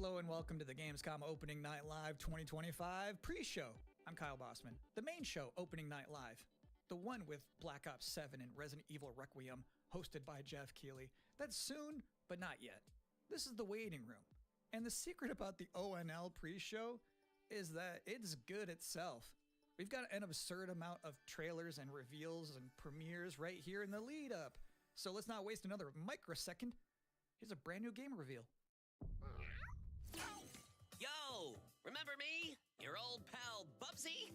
Hello and welcome to the Gamescom Opening Night Live 2025 pre-show. I'm Kyle Bossman. The main show, Opening Night Live. The one with Black Ops 7 and Resident Evil Requiem, hosted by Jeff Keighley. That's soon, but not yet. This is the waiting room. And the secret about the ONL pre-show is that it's good itself. We've got an absurd amount of trailers and reveals and premieres right here in the lead up. So let's not waste another microsecond. Here's a brand new game reveal. Yo, remember me? Your old pal Bubsy?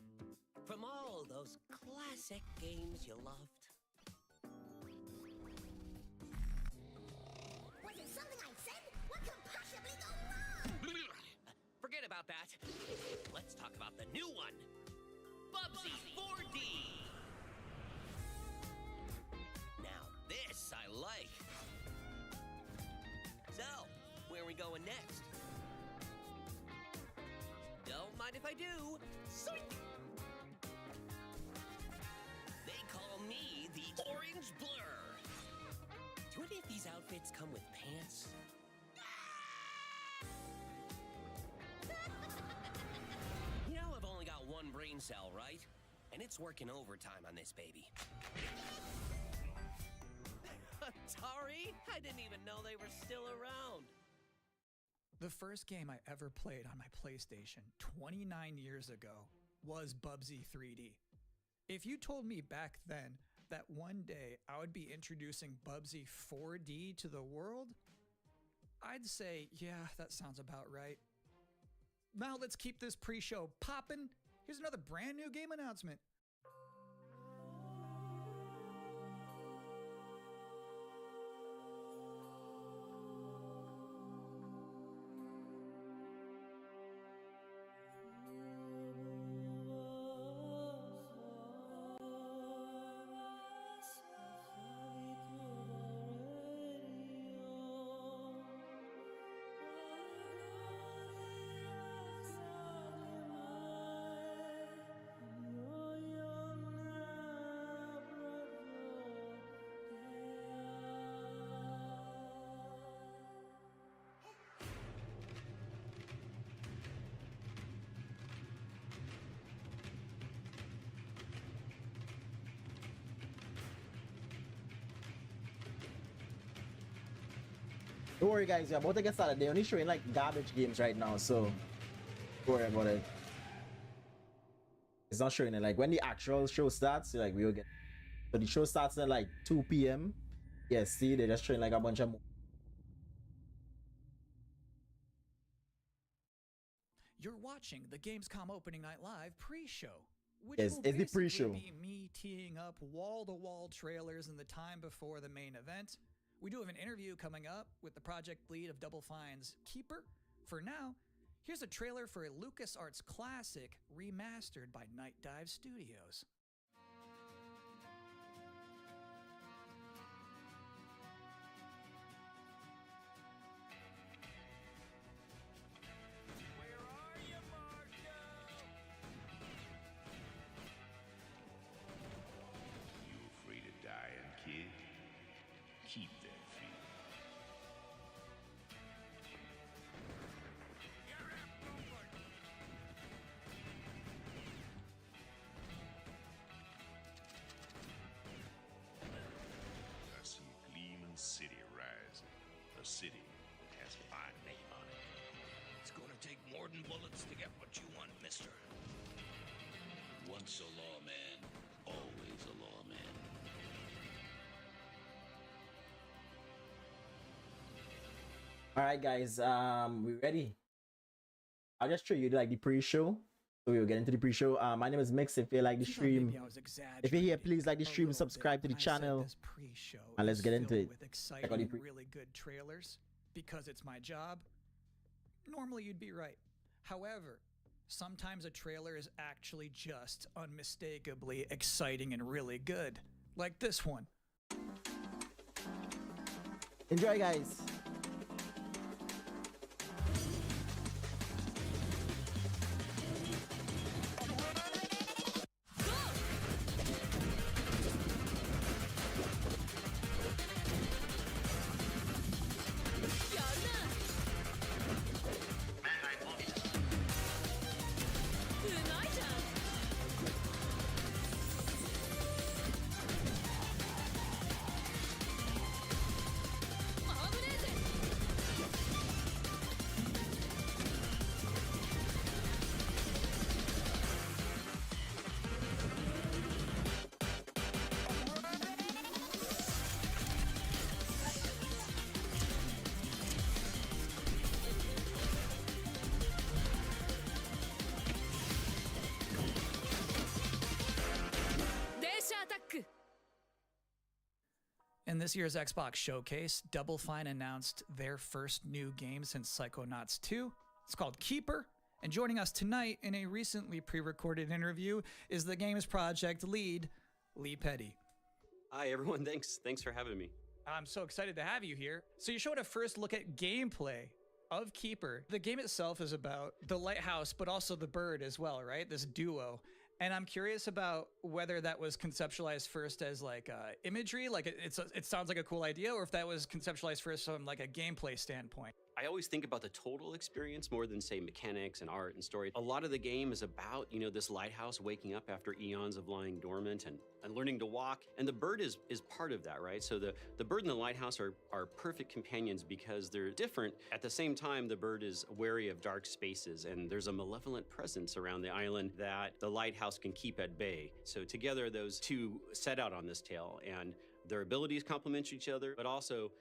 From all those classic games you loved. Was it something I said? What could possibly go wrong? Forget about that. Let's talk about the new one. Bubsy 4D. Now this I like. So, where are we going next? Don't mind if I do. Zoink! They call me the Orange Blur. Do any of these outfits come with pants? You know I've only got one brain cell, right? And it's working overtime on this baby. Atari? I didn't even know they were still around. The first game I ever played on my PlayStation 29 years ago was Bubsy 3D. If you told me back then that one day I would be introducing Bubsy 4D to the world, I'd say, yeah, that sounds about right. Now let's keep this pre-show poppin'. Here's another brand new game announcement. Don't worry guys, we're about to get started. They're only showing like garbage games right now, so don't worry about it. It's not showing it. Like when the actual show starts, like we will get. So the show starts at like 2 p.m. Yes, see, they're just showing like a bunch of. You're watching the Gamescom Opening Night Live pre-show, which Yes, will it's the basically pre-show. be me teeing up wall-to-wall trailers in the time before the main event. We do have an interview coming up with the project lead of Double Fine's Keeper. For now, here's a trailer for a LucasArts classic remastered by Night Dive Studios. Where are you, Marco? You afraid of dying, kid? Keep that fear. You're outnumbered. I see a gleaming city rising. A city that has a fine name on it. It's gonna take more than bullets to get what you want, mister. Once a lawman, always a lawman. All right, guys, we ready? I'll just show you like the pre-show. So we'll get into the pre-show. My name is Mix. If you like the stream, if you're here, please like the stream, subscribe to the channel, and let's get into it. With exciting and really good trailers, because it's my job. Normally you'd be right. However, sometimes a trailer is actually just unmistakably exciting and really good. Like this one. Enjoy, guys. In this year's Xbox Showcase, Double Fine announced their first new game since Psychonauts 2. It's called Keeper. And joining us tonight in a recently pre-recorded interview is the game's project lead, Lee Petty. Hi, everyone. Thanks for having me. I'm so excited to have you here. So you showed a first look at gameplay of Keeper. The game itself is about the lighthouse, but also the bird as well, right? This duo. And I'm curious about whether that was conceptualized first as like imagery, like it sounds like a cool idea, or if that was conceptualized first from like a gameplay standpoint. I always think about the total experience more than, say, mechanics and art and story. A lot of the game is about, this lighthouse waking up after eons of lying dormant and learning to walk. And the bird is part of that, right? So the bird and the lighthouse are perfect companions because they're different. At the same time, the bird is wary of dark spaces, and there's a malevolent presence around the island that the lighthouse can keep at bay. So together, those two set out on this tale, and their abilities complement each other, but also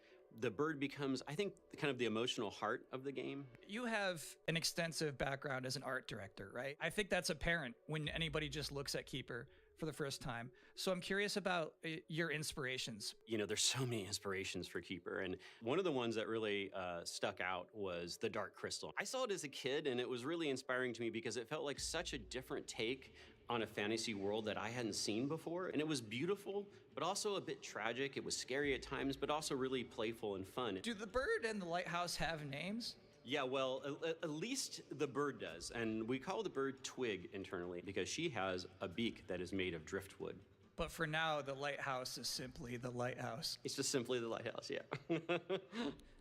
the bird becomes, I think, kind of the emotional heart of the game. You have an extensive background as an art director, right? I think that's apparent when anybody just looks at Keeper for the first time. So I'm curious about your inspirations. There's so many inspirations for Keeper, and one of the ones that really stuck out was the Dark Crystal. I saw it as a kid, and it was really inspiring to me because it felt like such a different take on a fantasy world that I hadn't seen before. And it was beautiful, but also a bit tragic. It was scary at times, but also really playful and fun. Do the bird and the lighthouse have names? Yeah, well, at least the bird does. And we call the bird Twig internally because she has a beak that is made of driftwood. But for now, the lighthouse is simply the lighthouse. It's just simply the lighthouse, yeah.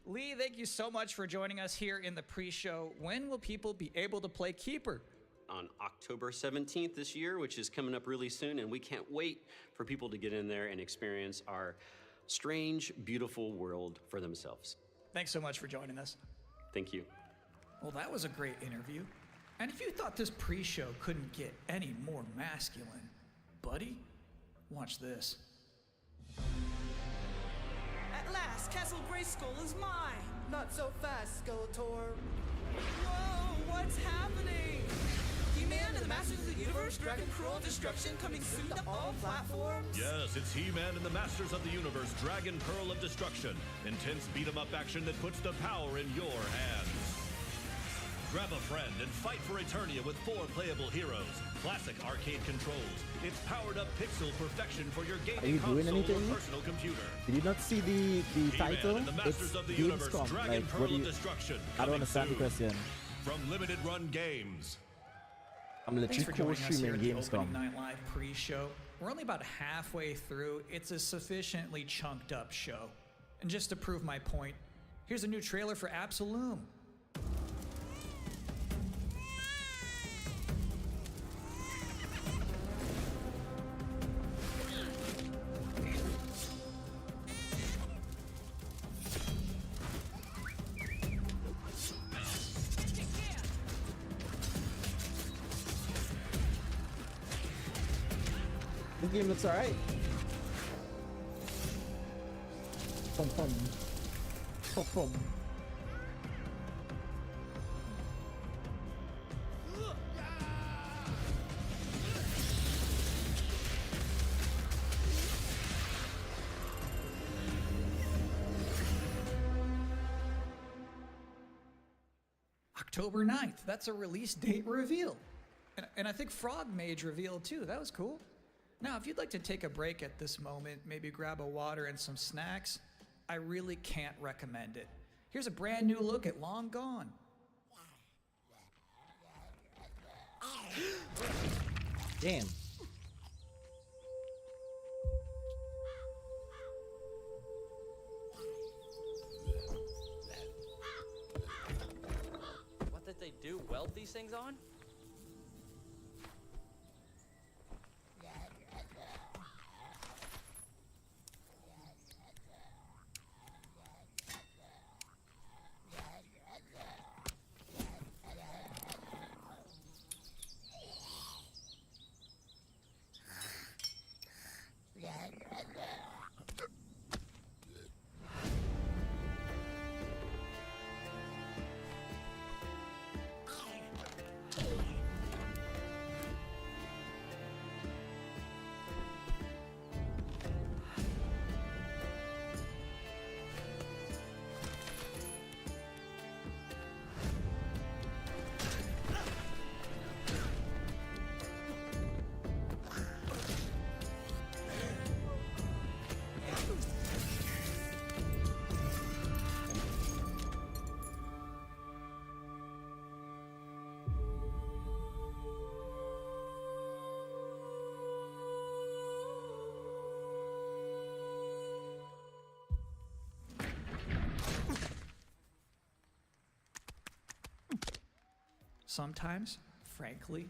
Lee, thank you so much for joining us here in the pre-show. When will people be able to play Keeper? On October 17th this year, which is coming up really soon, and we can't wait for people to get in there and experience our strange, beautiful world for themselves. Thanks so much for joining us. Thank you. Well, that was a great interview. And if you thought this pre-show couldn't get any more masculine, buddy, watch this. At last, Castle Grayskull is mine! Not so fast, Skeletor. Whoa, what's happening? He-Man and the Masters of the Universe, Dragon Pearl Destruction coming soon to all platforms? Yes, it's He-Man and the Masters of the Universe, Dragon Pearl of Destruction. Intense beat-em-up action that puts the power in your hands. Grab a friend and fight for Eternia with 4 playable heroes. Classic arcade controls. It's powered-up pixel perfection for your gaming console or personal computer. Did you not see the title? And the Masters of the Universe, Dragon Pearl of Destruction. I don't understand the question. From Limited Run Games. I'm literally Thanks for joining us here at the GamesCom. Opening Night Live pre-show. We're only about halfway through. It's a sufficiently chunked up show. And just to prove my point, here's a new trailer for Absolum. This game looks alright. Pum pum. Pum pum. October 9th. That's a release date reveal. And I think Frog Mage revealed too. That was cool. Now, if you'd like to take a break at this moment, maybe grab a water and some snacks, I really can't recommend it. Here's a brand new look at Long Gone. Damn. What did they do? Weld these things on? Sometimes, frankly,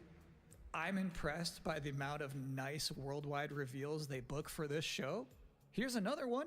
I'm impressed by the amount of nice worldwide reveals they book for this show. Here's another one.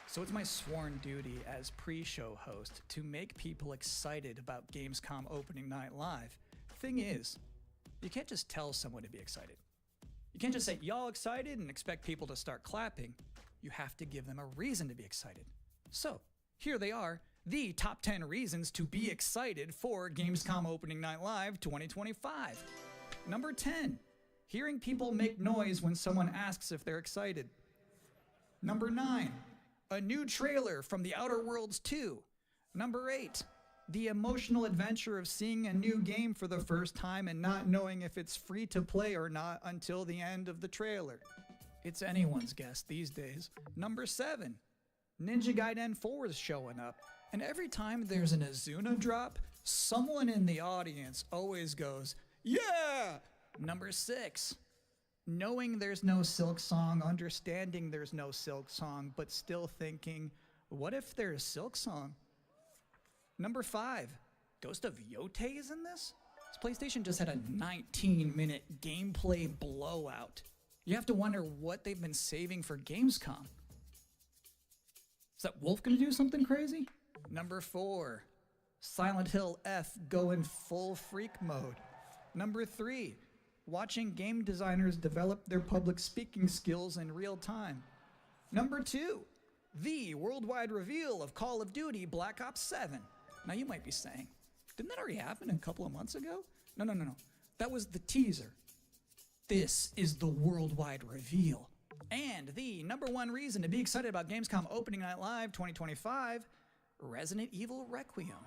So it's my sworn duty as pre-show host to make people excited about Gamescom opening night live. Thing is, you can't just tell someone to be excited. You can't just say, y'all excited, and expect people to start clapping. You have to give them a reason to be excited. So, here they are, the top 10 reasons to be excited for Gamescom opening night live 2025. Number 10, hearing people make noise when someone asks if they're excited. Number 9, a new trailer from The Outer Worlds 2. Number 8, the emotional adventure of seeing a new game for the first time and not knowing if it's free to play or not until the end of the trailer. It's anyone's guess these days. Number 7, Ninja Gaiden 4 is showing up, and every time there's an Azuna drop, someone in the audience always goes, yeah! Number 6, knowing there's no Silk Song, understanding there's no Silk Song, but still thinking, what if there's Silk Song? Number 5, Ghost of Yote is in this? This PlayStation just had a 19-minute gameplay blowout. You have to wonder what they've been saving for Gamescom. Is that Wolf gonna do something crazy? Number 4, Silent Hill F going full freak mode. Number 3, watching game designers develop their public speaking skills in real time. Number 2, the worldwide reveal of Call of Duty Black Ops 7. Now you might be saying, didn't that already happen a couple of months ago? No. That was the teaser. This is the worldwide reveal. And the number 1 reason to be excited about Gamescom opening night live 2025, Resident Evil Requiem.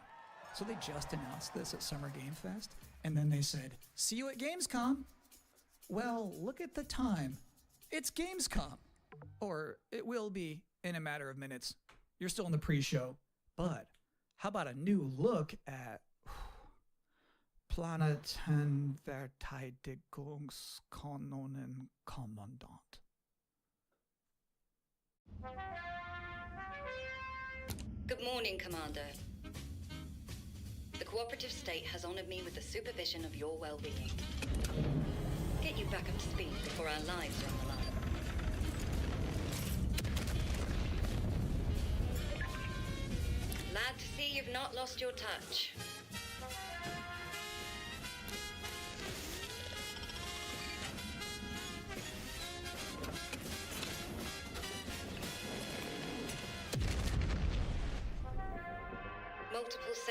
So they just announced this at Summer Game Fest, and then they said, see you at Gamescom. Well, look at the time. It's Gamescom. Or it will be in a matter of minutes. You're still in the pre-show. But how about a new look at Planeten-Verteidigungskanonen Kommandant? Good morning, Commander. The cooperative state has honored me with the supervision of your well-being. Get you back up to speed before our lives are on the line. Glad to see you've not lost your touch.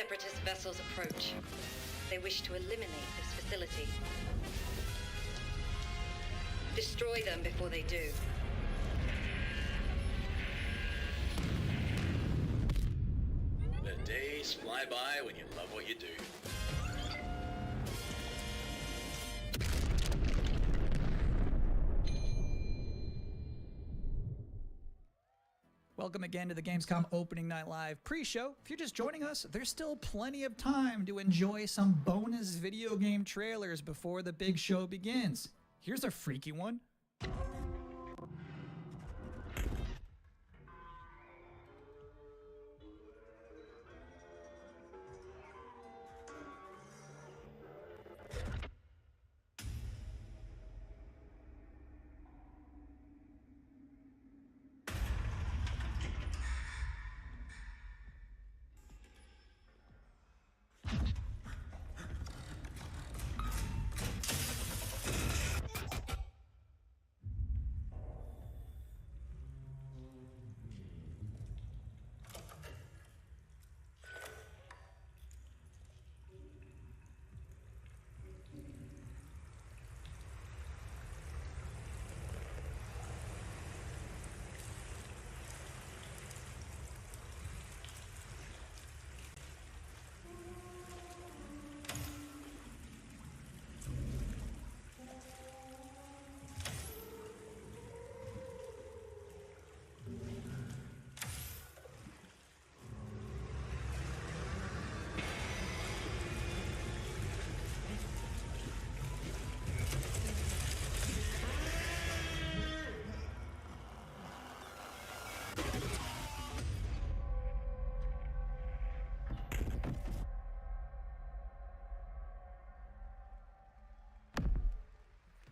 Separatist vessels approach. They wish to eliminate this facility. Destroy them before they do. The days fly by when you love what you do. Welcome again to the Gamescom Opening Night Live pre-show. If you're just joining us, there's still plenty of time to enjoy some bonus video game trailers before the big show begins. Here's a freaky one.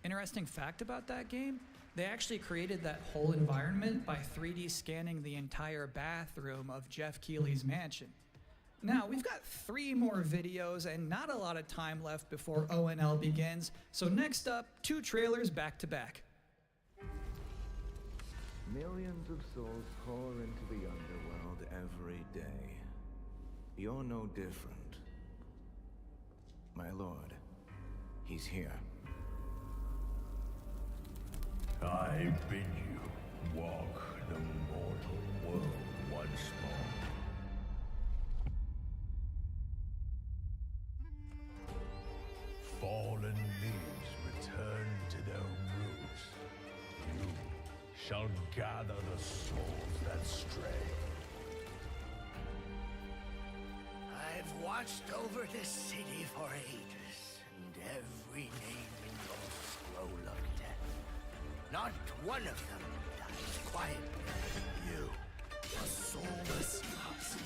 Interesting fact about that game, they actually created that whole environment by 3D scanning the entire bathroom of Jeff Keighley's mansion. Now, we've got 3 more videos and not a lot of time left before ONL begins, so next up, 2 trailers back to back. Millions of souls pour into the underworld every day. You're no different. My lord, he's here. I bid you walk the mortal world once more. Fallen leaves return to their roots. You shall gather the souls that stray. I've watched over this city for ages, and every name in your scroll of death. Not one of them dies quietly. You, a soulless husk.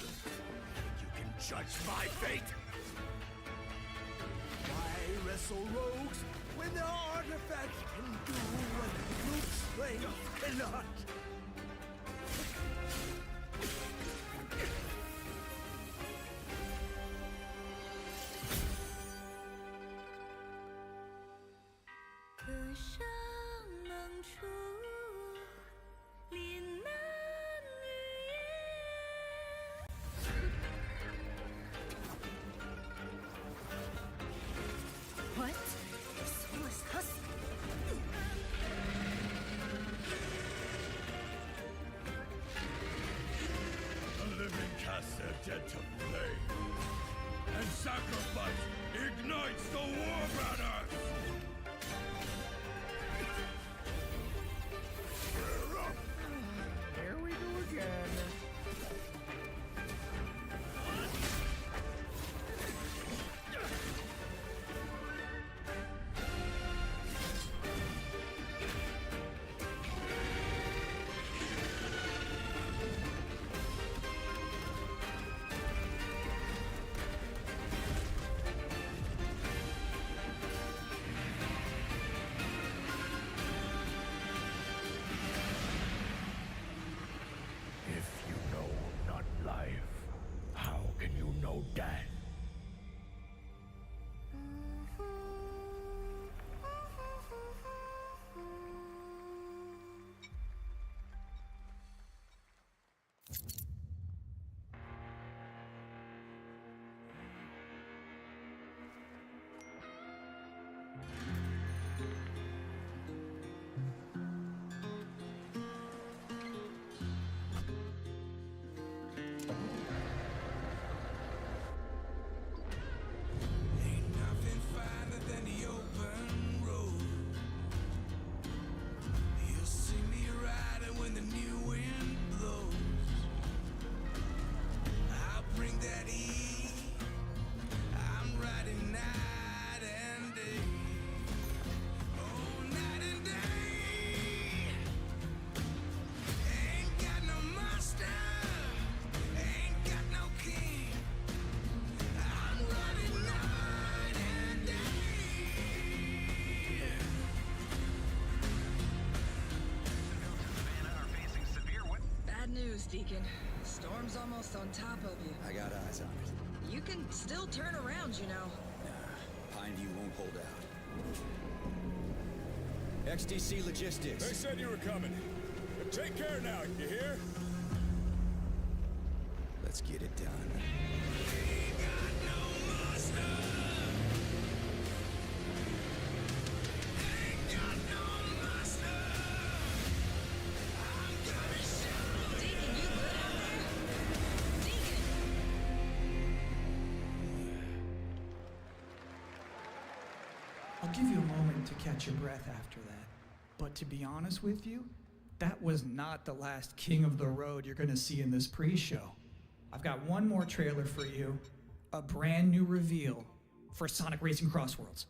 You can judge my fate. Why wrestle rogues when their artifact can do what brute strength cannot? What? A soulless husk? news, Deacon. The storm's almost on top of you. I got eyes on it. You can still turn around, you know. Nah, Pineview won't hold out. XTC Logistics. They said you were coming. But take care now, you hear? Let's get it done. I'll give you a moment to catch your breath after that. But to be honest with you, that was not the last King of the Road you're going to see in this pre-show. I've got one more trailer for you, a brand new reveal for Sonic Racing Crossworlds.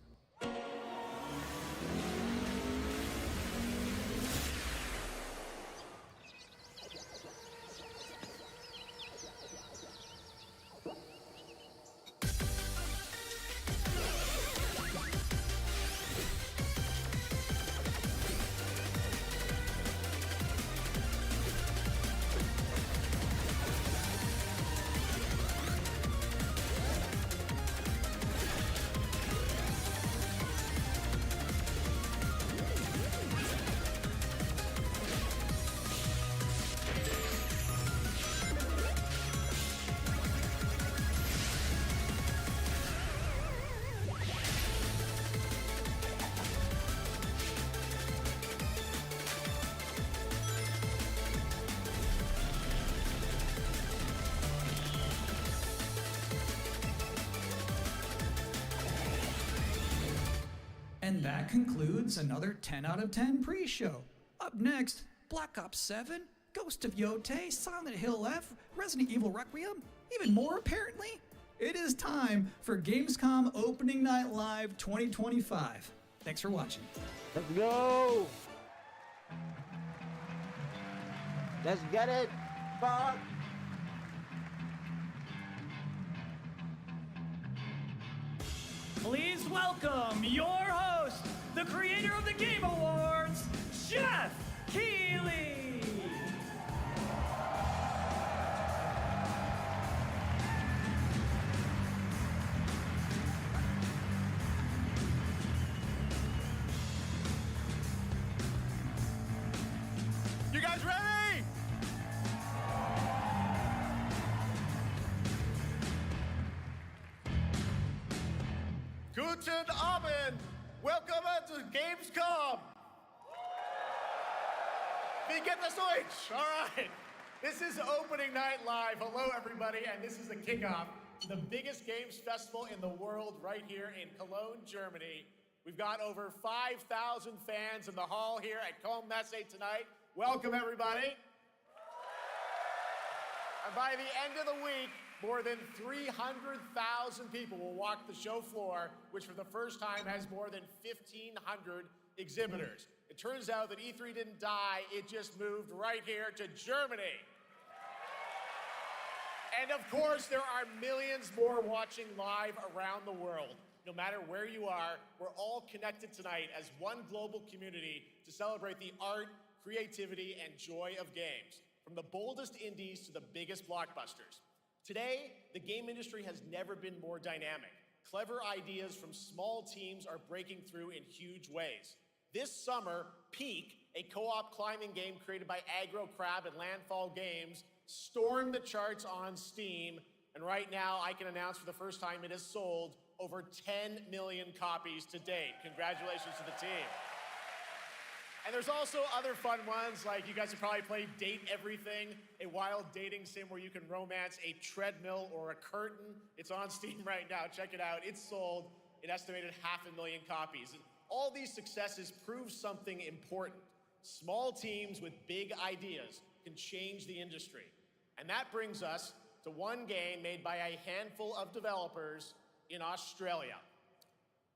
And that concludes another 10 out of 10 pre-show. Up next, Black Ops 7, Ghost of Yotei, Silent Hill F, Resident Evil Requiem, even more apparently. It is time for GamesCom Opening Night Live 2025. Thanks for watching. Let's go! Let's get it! Fuck! Please welcome your host, the creator of the Game Awards, Jeff Keighley. You guys ready? Guten Abend! Welcome to GamesCom! Wie geht das Deutsch? All right. This is Opening Night Live. Hello, everybody, and this is the kickoff to the biggest games festival in the world right here in Cologne, Germany. We've got over 5,000 fans in the hall here at Cologne Messe tonight. Welcome, everybody. And by the end of the week, more than 300,000 people will walk the show floor, which for the first time has more than 1,500 exhibitors. It turns out that E3 didn't die, it just moved right here to Germany. And of course, there are millions more watching live around the world. No matter where you are, we're all connected tonight as one global community to celebrate the art, creativity, and joy of games, from the boldest indies to the biggest blockbusters. Today, the game industry has never been more dynamic. Clever ideas from small teams are breaking through in huge ways. This summer, Peak, a co-op climbing game created by Aggro Crab and Landfall Games, stormed the charts on Steam, and right now I can announce for the first time it has sold over 10 million copies to date. Congratulations to the team. And there's also other fun ones, like you guys have probably played Date Everything, a wild dating sim where you can romance a treadmill or a curtain. It's on Steam right now, check it out. It's sold an estimated 500,000 copies. And all these successes prove something important. Small teams with big ideas can change the industry. And that brings us to one game made by a handful of developers in Australia.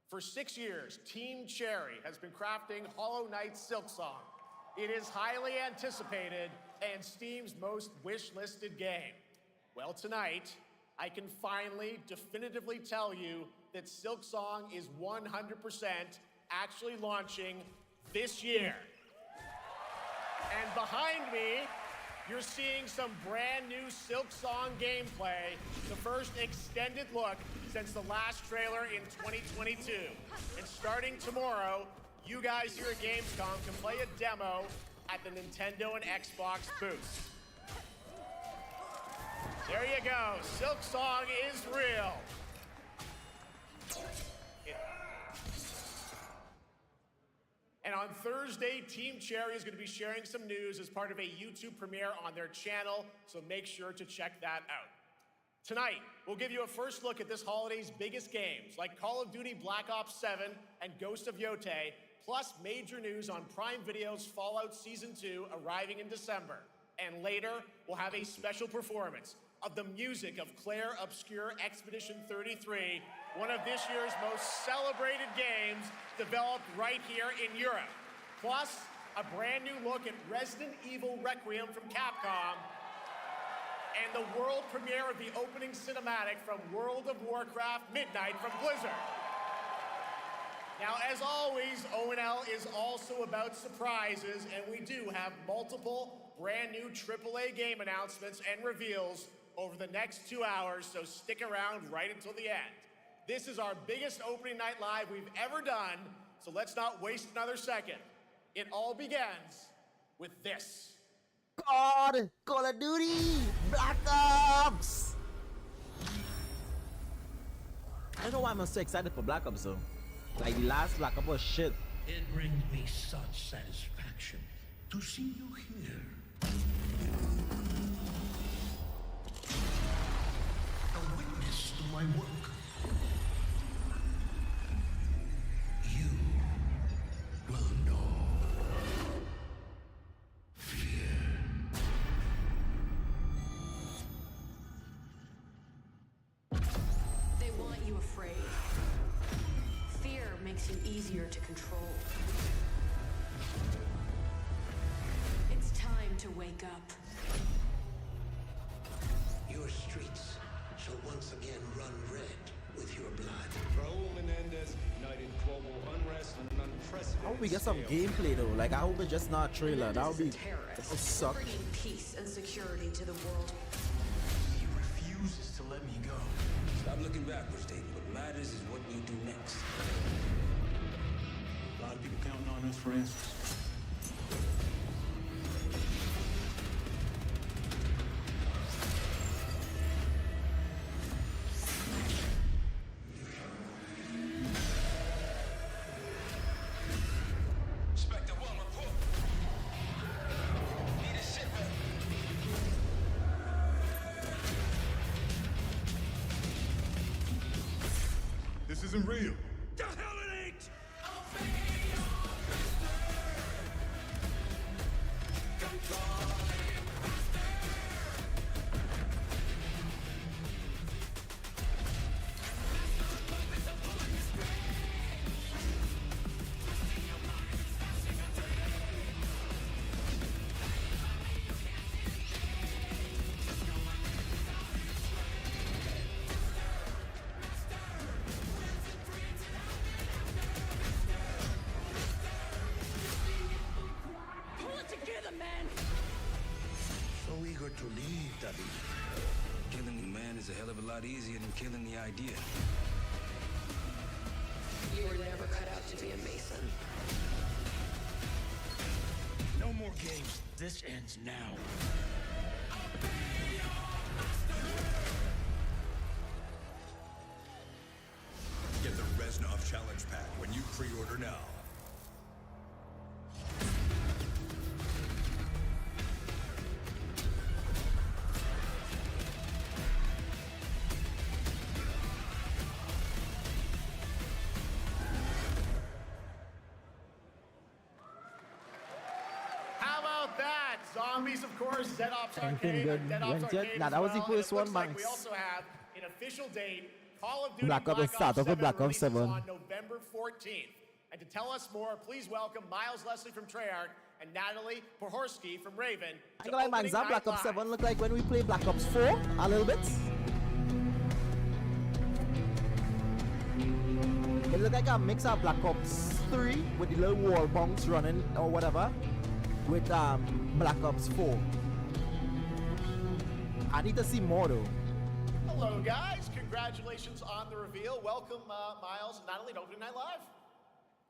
For 6 years, Team Cherry has been crafting Hollow Knight Silksong. It is highly anticipated and Steam's most wish-listed game. Well, tonight, I can finally definitively tell you that Silksong is 100% actually launching this year. And behind me, you're seeing some brand new Silk Song gameplay, the first extended look since the last trailer in 2022. And starting tomorrow, you guys here at GamesCom can play a demo at the Nintendo and Xbox booths. There you go, Silk Song is real. And on Thursday, Team Cherry is going to be sharing some news as part of a YouTube premiere on their channel, so make sure to check that out. Tonight, we'll give you a first look at this holiday's biggest games, like Call of Duty Black Ops 7 and Ghost of Yotei, plus major news on Prime Video's Fallout Season 2 arriving in December. And later, we'll have a special performance of the music of Claire Obscure Expedition 33, one of this year's most celebrated games developed right here in Europe. Plus, a brand new look at Resident Evil Requiem from Capcom, and the world premiere of the opening cinematic from World of Warcraft Midnight from Blizzard. Now, as always, ONL is also about surprises, and we do have multiple brand new AAA game announcements and reveals over the next 2 hours, so stick around right until the end. This is our biggest opening night live we've ever done, so let's not waste another second. It all begins with this. God, Call of Duty, Black Ops. I don't know why I'm so excited for Black Ops though. Like the last Black Ops was shit. It brings me such satisfaction to see you here. A witness to my work. You will know fear. They want you afraid. Fear makes you easier to control. It's time to wake up. Your streets shall once again run red with your blood. Raul Menendez ignited global unrest on an unprecedented I hope we get some gameplay though. Like I hope it's just not a trailer. That would be that would suck. Bringing peace and security to the world. He refuses to let me go. Stop looking backwards, Dayton. What matters is what we do next. A lot of people counting on us for answers. Inspector, one report. Need a shipment. This isn't real. The hell it ain't! Pull it together, man! So eager to leave, David. Killing the man is a hell of a lot easier than killing the idea. You were never cut out to be a Mason. No more games. This ends now. Get the Reznov Challenge Pack when you pre-order now. How about that? Zombies, of course, Dead Ops Anything Arcade, good Dead Ops went yet? Arcade Nah, as that was the well. first And it one, looks like man. we also have an official date. Call of Duty Black Ops Black start Ops off with 7 Black Ops releases 7. on November 14th. And to tell us more, please welcome Miles Leslie from Treyarch and Natalie Pohorsky from Raven. I ain't gonna lie, man, Opening that Black Night Ops Live. 7 look like when we play Black Ops 4 a little bit. It look like a mix of Black Ops 3 with the little wall bunks running or whatever with Black Ops 4. I need to see more though. Hello, guys. Congratulations on the reveal. Welcome, Miles and Natalie, to Opening Night Live.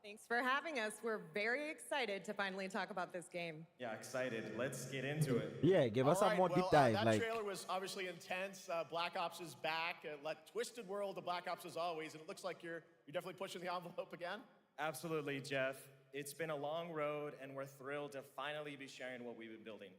Thanks for having us. We're very excited to finally talk about this game. Yeah, excited. Let's get into it. Yeah, give us some more deep dive. That trailer was obviously intense. Black Ops is back. Twisted world of Black Ops as always, and it looks like you're definitely pushing the envelope again. Absolutely, Jeff. It's been a long road, and we're thrilled to finally be sharing what we've been building.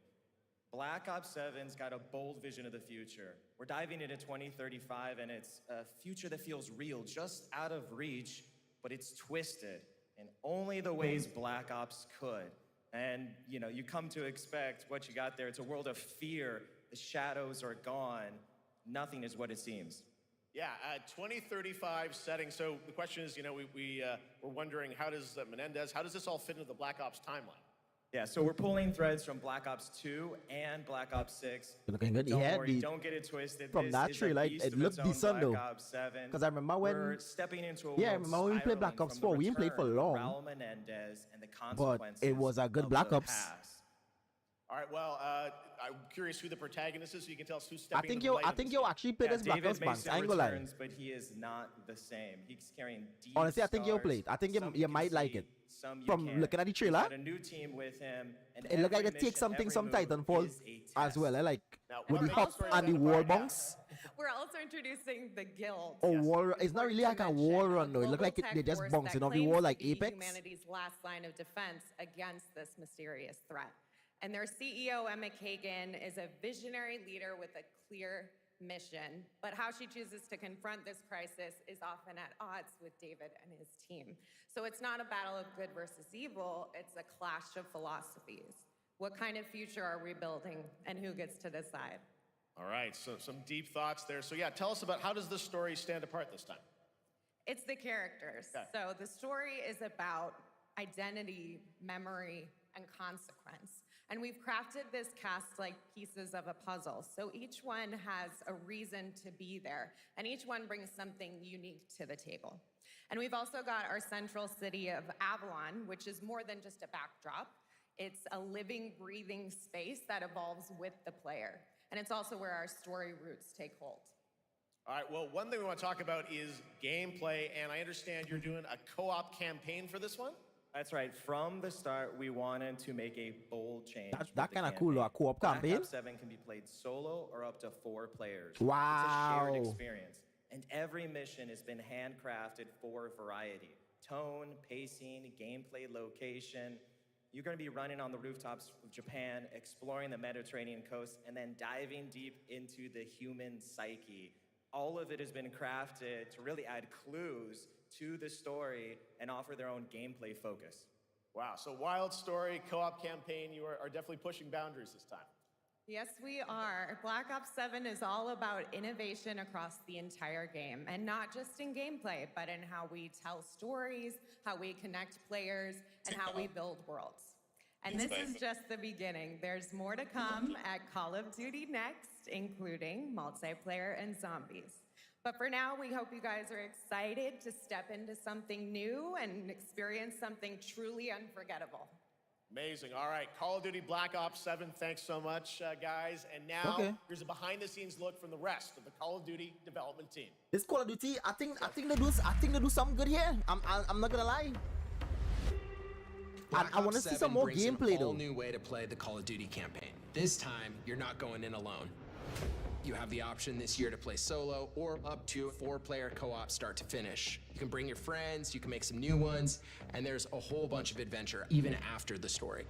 Black Ops 7's got a bold vision of the future. We're diving into 2035, and it's a future that feels real, just out of reach, but it's twisted in only the ways Black Ops could. And, you know, you come to expect what you got there. It's a world of fear. The shadows are gone. Nothing is what it seems. Yeah, 2035 setting. So the question is, you know, we're wondering, how does Menendez, how does this all fit into the Black Ops timeline? Yeah, so we're pulling threads from Black Ops 2 and Black Ops 6. Looking good. Don't Yeah, worry, don't get it twisted. From This that is a trailer, beast it of looked its own decent though. Black Ops 7. Because I remember when. We're stepping into a yeah, I world remember when we played Black spiraling Ops from 4. We didn't play it for return of long. Raul Menendez and the But consequences it was a good of Black the Ops. past. All right, well, I'm curious who the protagonist is, so you can tell us who's I stepping think into the light. I think you actually played as Black David Ops Banks. Mason I ain't gonna lie. returns, but he is not the same. He's carrying deep Honestly, I think you'll scars. play it. I think Some you can might like see, it. some you From can't. looking at the He's trailer, got a new team with him, and it looked like every they take mission, something every some move Titanfall is a as test. well. Like Now, with what the are hop the and the stories wall right now? bunks. We're also introducing the Guild. Oh, wall! It's not really like a wall run though. It looked like they just bouncing off the wall like Apex. Humanity's last line of defense against this mysterious threat. And their CEO, Emma Kagan, is a visionary leader with a clear mission. But how she chooses to confront this crisis is often at odds with David and his team. So it's not a battle of good versus evil, it's a clash of philosophies. What kind of future are we building, and who gets to decide? All right, so some deep thoughts there. So yeah, tell us about, how does this story stand apart this time? It's the characters. Okay. So the story is about identity, memory, and consequence. And we've crafted this cast like pieces of a puzzle. So each one has a reason to be there, and each one brings something unique to the table. And we've also got our central city of Avalon, which is more than just a backdrop. It's a living, breathing space that evolves with the player. And it's also where our story roots take hold. All right, well, one thing we want to talk about is gameplay, and I understand you're doing a co-op campaign for this one? That's right. From the start, we wanted to make a bold change. That kind of cool, a co-op campaign. Black Ops 7 can be played solo or up to 4 players. Wow. It's a shared experience. And every mission has been handcrafted for variety. Tone, pacing, gameplay location. You're going to be running on the rooftops of Japan, exploring the Mediterranean coast, and then diving deep into the human psyche. All of it has been crafted to really add clues to the story and offer their own gameplay focus. Wow, so wild story, co-op campaign, you are definitely pushing boundaries this time. Yes, we are. Black Ops 7 is all about innovation across the entire game, and not just in gameplay, but in how we tell stories, how we connect players, and how we build worlds. And this is just the beginning. There's more to come at Call of Duty Next, including multiplayer and zombies. But for now, we hope you guys are excited to step into something new and experience something truly unforgettable. Amazing. All right, Call of Duty Black Ops 7, thanks so much, guys. And now, here's a behind-the-scenes look from the rest of the Call of Duty development team. This Call of Duty, I think they do something good here. I'm not gonna lie. I want to see some more gameplay though. A new way to play the Call of Duty campaign. This time, you're not going in alone. You have the option this year to play solo or up to a 4-player co-op start to finish. You can bring your friends, you can make some new ones, and there's a whole bunch of adventure even after the story.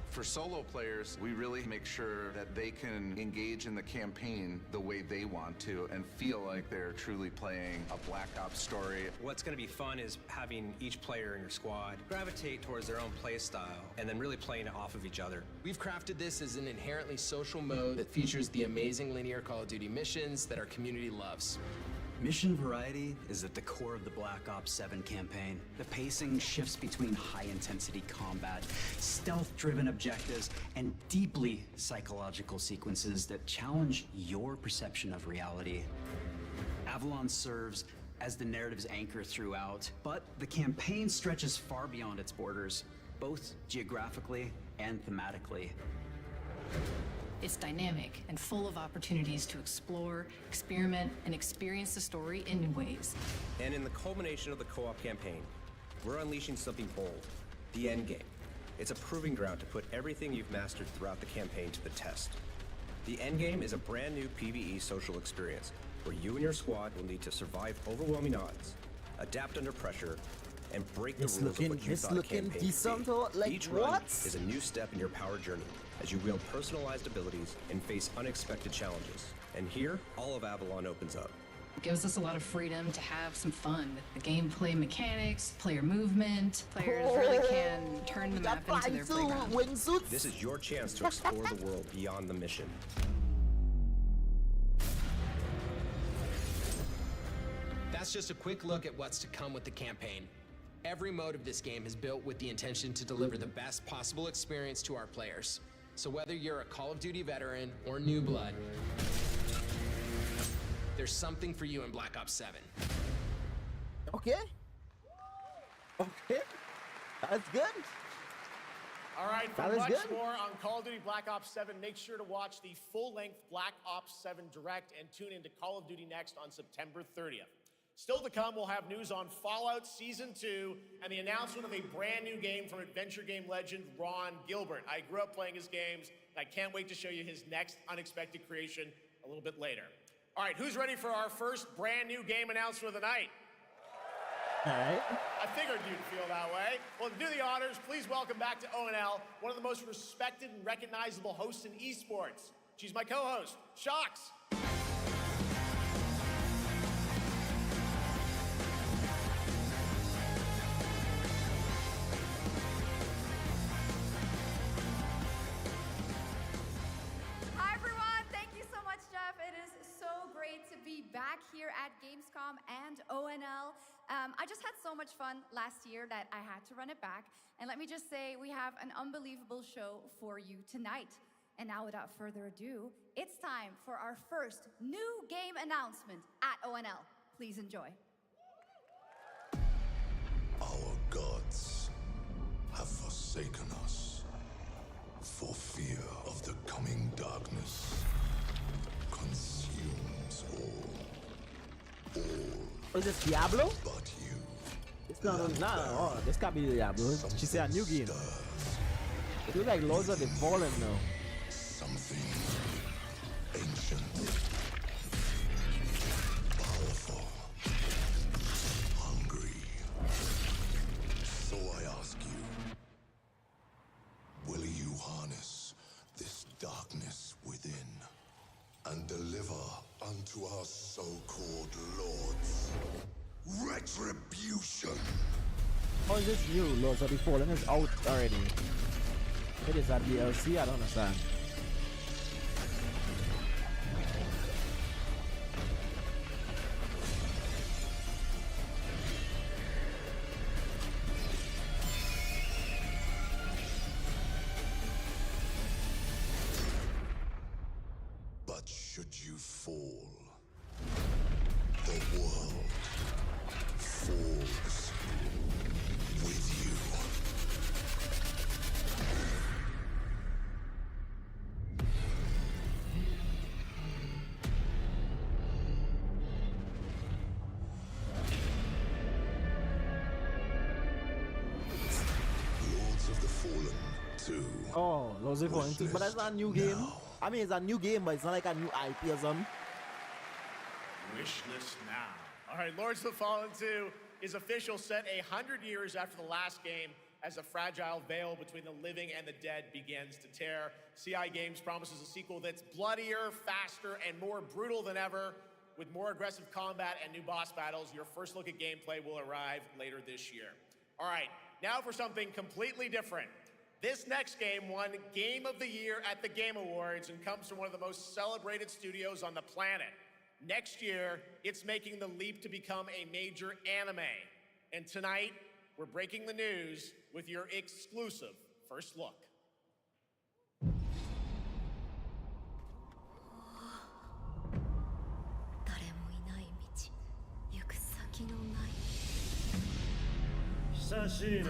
For solo players, we really make sure that they can engage in the campaign the way they want to and feel like they're truly playing a Black Ops story. What's going to be fun is having each player in your squad gravitate towards their own play style and then really playing it off of each other. We've crafted this as an inherently social mode that features the amazing linear Call of Duty missions that our community loves. Mission variety is at the core of the Black Ops 7 campaign. The pacing shifts between high-intensity combat, stealth-driven objectives, and deeply psychological sequences that challenge your perception of reality. Avalon serves as the narrative's anchor throughout, but the campaign stretches far beyond its borders, both geographically and thematically. It's dynamic and full of opportunities to explore, experiment, and experience the story in new ways. And in the culmination of the co-op campaign, we're unleashing something bold, the endgame. It's a proving ground to put everything you've mastered throughout the campaign to the test. The endgame is a brand new PvE social experience where you and your squad will need to survive overwhelming odds, adapt under pressure, and break the rules of what you thought a campaign decent, would be. like Each run what? is a new step in your power journey as you wield personalized abilities and face unexpected challenges. And here, all of Avalon opens up. It gives us a lot of freedom to have some fun with the gameplay mechanics, player movement. Players really can turn the map into their playground. This is your chance to explore the world beyond the mission. That's just a quick look at what's to come with the campaign. Every mode of this game is built with the intention to deliver the best possible experience to our players. So whether you're a Call of Duty veteran or new blood, there's something for you in Black Ops 7. Okay. Okay. That's good. All right, for That is much good. more on Call of Duty Black Ops 7, make sure to watch the full-length Black Ops 7 Direct and tune into Call of Duty Next on September 30th. Still to come, we'll have news on Fallout Season 2 and the announcement of a brand new game from adventure game legend Ron Gilbert. I grew up playing his games, and I can't wait to show you his next unexpected creation a little bit later. All right, who's ready for our first brand new game announcement of the night? All right. I figured you'd feel that way. Well, to do the honors, please welcome back to ONL one of the most respected and recognizable hosts in esports. She's my co-host, Shox. Hi everyone, thank you so much, Jeff. It is so great to be back here at GamesCom and ONL. I just had so much fun last year that I had to run it back. And let me just say, we have an unbelievable show for you tonight. And now without further ado, it's time for our first new game announcement at ONL. Please enjoy. Our gods have forsaken us for fear of the coming darkness consumes all. Is this Diablo? But you. It's not. Oh, this can't be Diablo. She said a new game. It looks like Lords of the Fallen now. Something ancient, powerful, hungry. So I ask you, will you harness this darkness within and deliver unto our so-called lords retribution? How is this new? Lords of the Fallen is out already. It is a DLC? I don't understand. But should you fall, the world falls with you. Lords of the Fallen 2. Oh, Lords of the Fallen 2. But that's not a new game. I mean, it's a new game, but it's not like a new IP or something. Wish list now. All right, Lords of the Fallen 2 is official, set 100 years after the last game as a fragile veil between the living and the dead begins to tear. CI Games promises a sequel that's bloodier, faster, and more brutal than ever. With more aggressive combat and new boss battles, your first look at gameplay will arrive later this year. All right, now for something completely different. This next game won Game of the Year at the Game Awards and comes from one of the most celebrated studios on the planet. Next year, it's making the leap to become a major anime. And tonight, we're breaking the news with your exclusive first look. 誰もいない道、行く先のない。久しいな。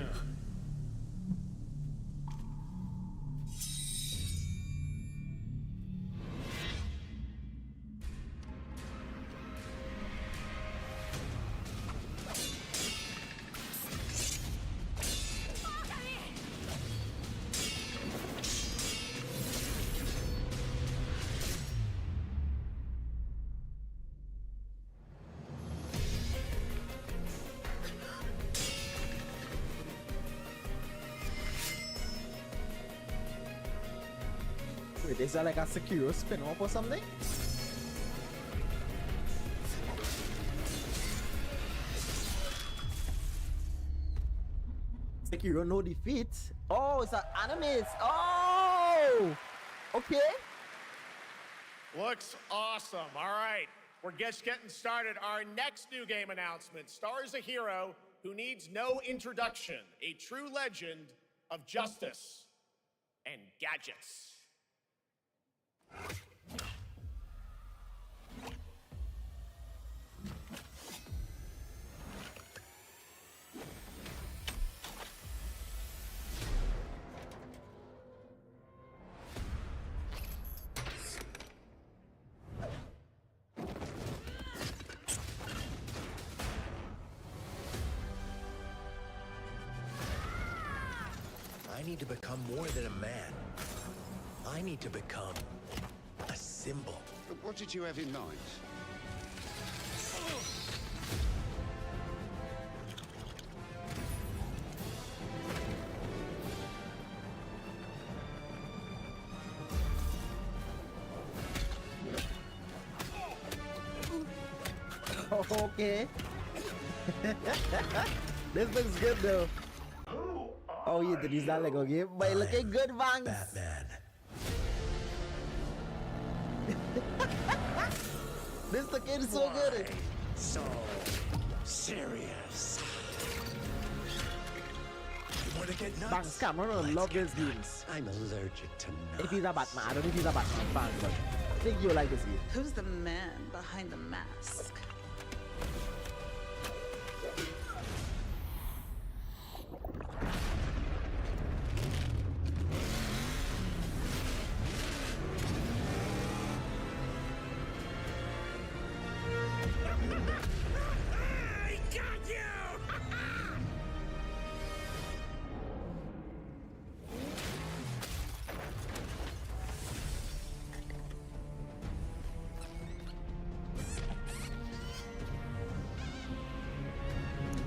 it? Is that like a Sekiro spin-off or something? Sekiro no defeat. Oh, it's an anime. Oh, okay. Looks awesome. All right, we're just getting started. Our next new game announcement stars a hero who needs no introduction, a true legend of justice and gadgets. I need to become more than a man. I need to become a symbol. But what did you have in mind? Okay. This looks good though. Oh, yeah, this is not Lego game, but looking good, Vangs. Batman. This looking so good. So serious. You want to get nuts? Vangs, come on, I love these games. I'm allergic to nuts. If he's a Batman, I don't know if he's a Batman fan, but I think you'll like this game. Who's the man behind the mask?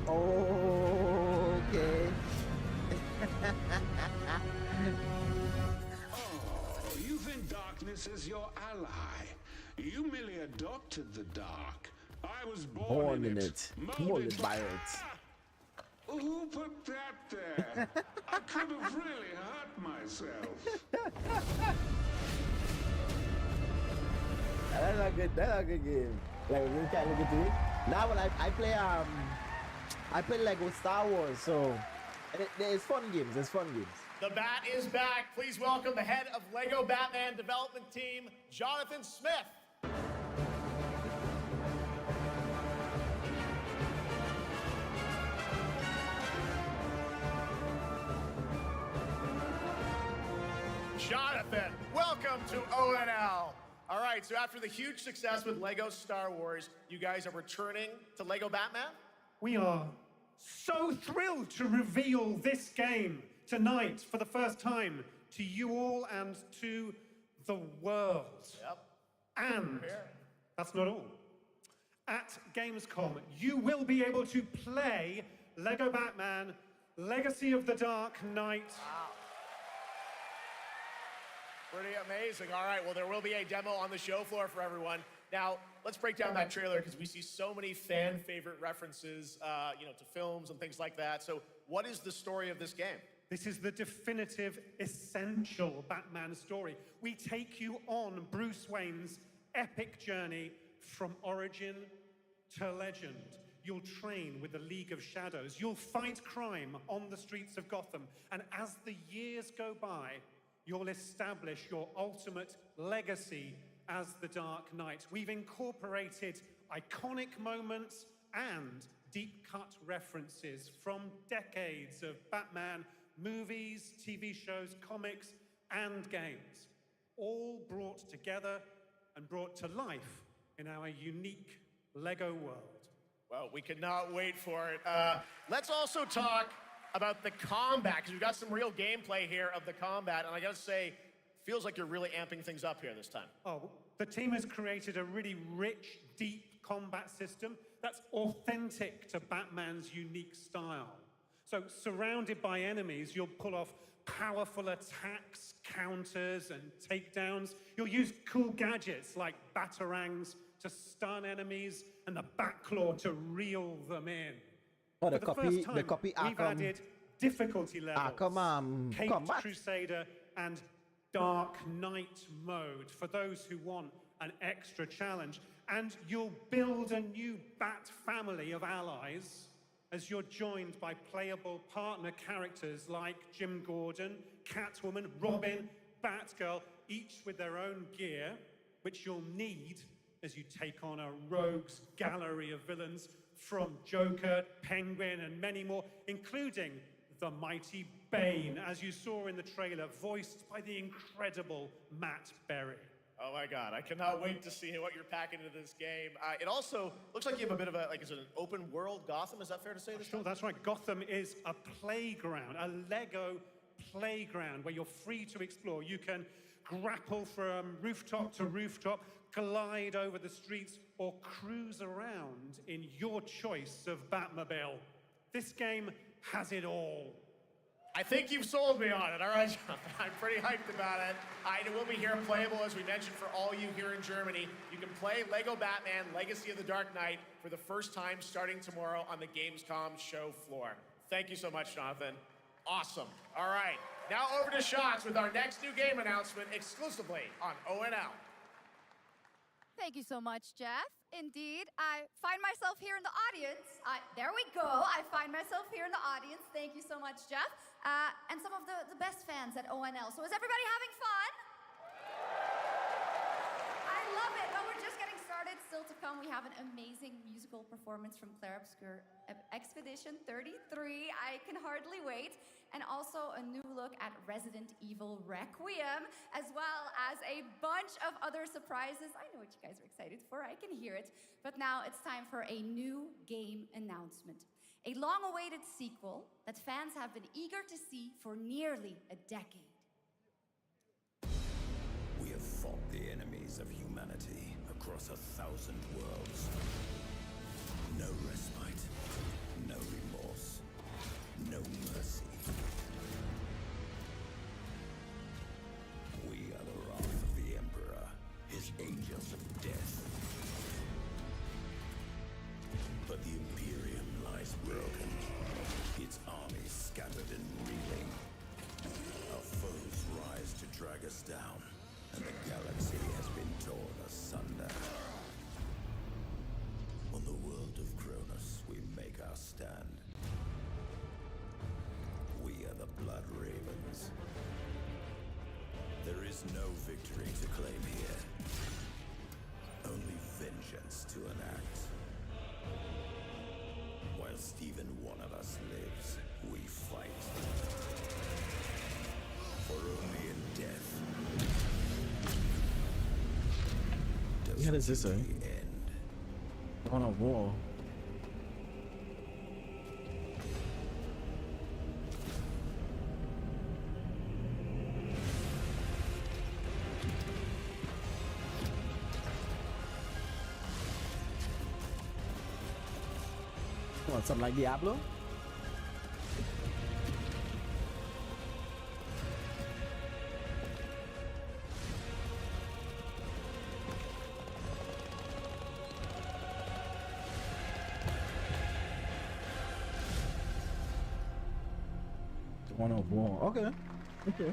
Okay. Oh, you think darkness is your ally. You merely adopted the dark. I was born in it. Molded by it. Who put that there? I could have really hurt myself. That's a good game. Like, we can't look into it. Now when I play Lego Star Wars, so it's fun games. It's fun games. The Bat is back. Please welcome the head of Lego Batman development team, Jonathan Smith. Jonathan, welcome to ONL. All right, so after the huge success with Lego Star Wars, you guys are returning to Lego Batman? We are so thrilled to reveal this game tonight for the first time to you all and to the world. Yep. And that's not all. At GamesCom, you will be able to play Lego Batman Legacy of the Dark Knight. Wow. Pretty amazing. All right, well, there will be a demo on the show floor for everyone. Now, let's break down that trailer because we see so many fan favorite references, to films and things like that. So what is the story of this game? This is the definitive, essential Batman story. We take you on Bruce Wayne's epic journey from origin to legend. You'll train with the League of Shadows. You'll fight crime on the streets of Gotham. And as the years go by, you'll establish your ultimate legacy as the Dark Knight. We've incorporated iconic moments and deep-cut references from decades of Batman movies, TV shows, comics, and games, all brought together and brought to life in our unique Lego world. Well, we cannot wait for it. Let's also talk about the combat, because we've got some real gameplay here of the combat, and I gotta say, feels like you're really amping things up here this time. Oh, the team has created a really rich, deep combat system that's authentic to Batman's unique style. So surrounded by enemies, you'll pull off powerful attacks, counters, and takedowns. You'll use cool gadgets like batarangs to stun enemies and the backclaw to reel them in. Oh, For the first time, we've added difficulty levels, Caped combat. Crusader and Dark Knight mode for those who want an extra challenge. And you'll build a new Bat family of allies as you're joined by playable partner characters like Jim Gordon, Catwoman, Robin, Batgirl, each with their own gear, which you'll need as you take on a rogues gallery of villains from Joker, Penguin, and many more, including the mighty Bane, as you saw in the trailer, voiced by the incredible Matt Berry. Oh my God, I cannot wait to see what you're packing into this game. It also looks like you have a bit of a, is it an open world Gotham? Is that fair to say this? Sure, that's right. Gotham is a playground, a Lego playground where you're free to explore. You can grapple from rooftop to rooftop, glide over the streets, or cruise around in your choice of Batmobile. This game has it all. I think you've sold me on it. All right, John. I'm pretty hyped about it. It will be here playable, as we mentioned, for all you here in Germany. You can play Lego Batman Legacy of the Dark Knight for the first time starting tomorrow on the Gamescom show floor. Thank you so much, Jonathan. Awesome. All right, now over to Shots with our next new game announcement exclusively on ONL. Thank you so much, Jeff. Indeed, I find myself here in the audience. There we go. I find myself here in the audience. Thank you so much, Jeff. And some of the best fans at ONL. So is everybody having fun? I love it. But we're just getting started. Still to come, we have an amazing musical performance from Claire Obscure Expedition 33. I can hardly wait. And also a new look at Resident Evil Requiem, as well as a bunch of other surprises. I know what you guys are excited for, I can hear it. But now it's time for a new game announcement. A long-awaited sequel that fans have been eager to see for nearly a decade. We have fought the enemies of humanity across 1,000 worlds. No respite, no remorse, no mercy. We are the wrath of the Emperor, his angels of death. But the Imperium lies broken, its armies scattered and reeling. Our foes rise to drag us down, and the galaxy has been torn asunder. On the world of Kronos, we make our stand. We are the Blood Ravens. There is no victory to claim here. Only vengeance to enact. Whilst even one of us lives, we fight. For only in death does What is this, end. On a wall. Want something like Diablo? One of war. Okay. Okay.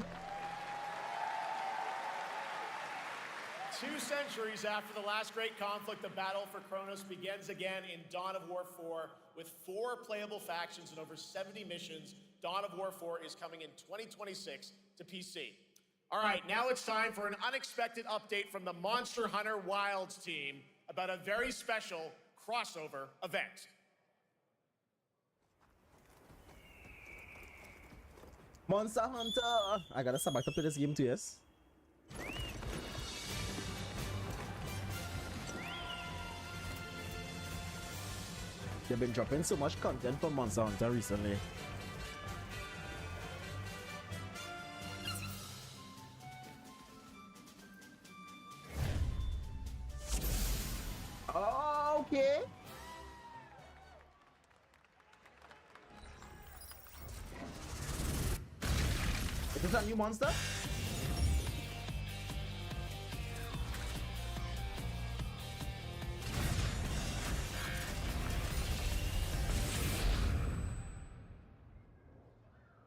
2 centuries after the last great conflict, the battle for Kronos begins again in Dawn of War 4 with 4 playable factions and over 70 missions. Dawn of War 4 is coming in 2026 to PC. All right, now it's time for an unexpected update from the Monster Hunter Wilds team about a very special crossover event. Monster Hunter! I gotta start back to play this game too, yes? They've been dropping so much content for Monster Hunter recently. Okay. Is this a new monster?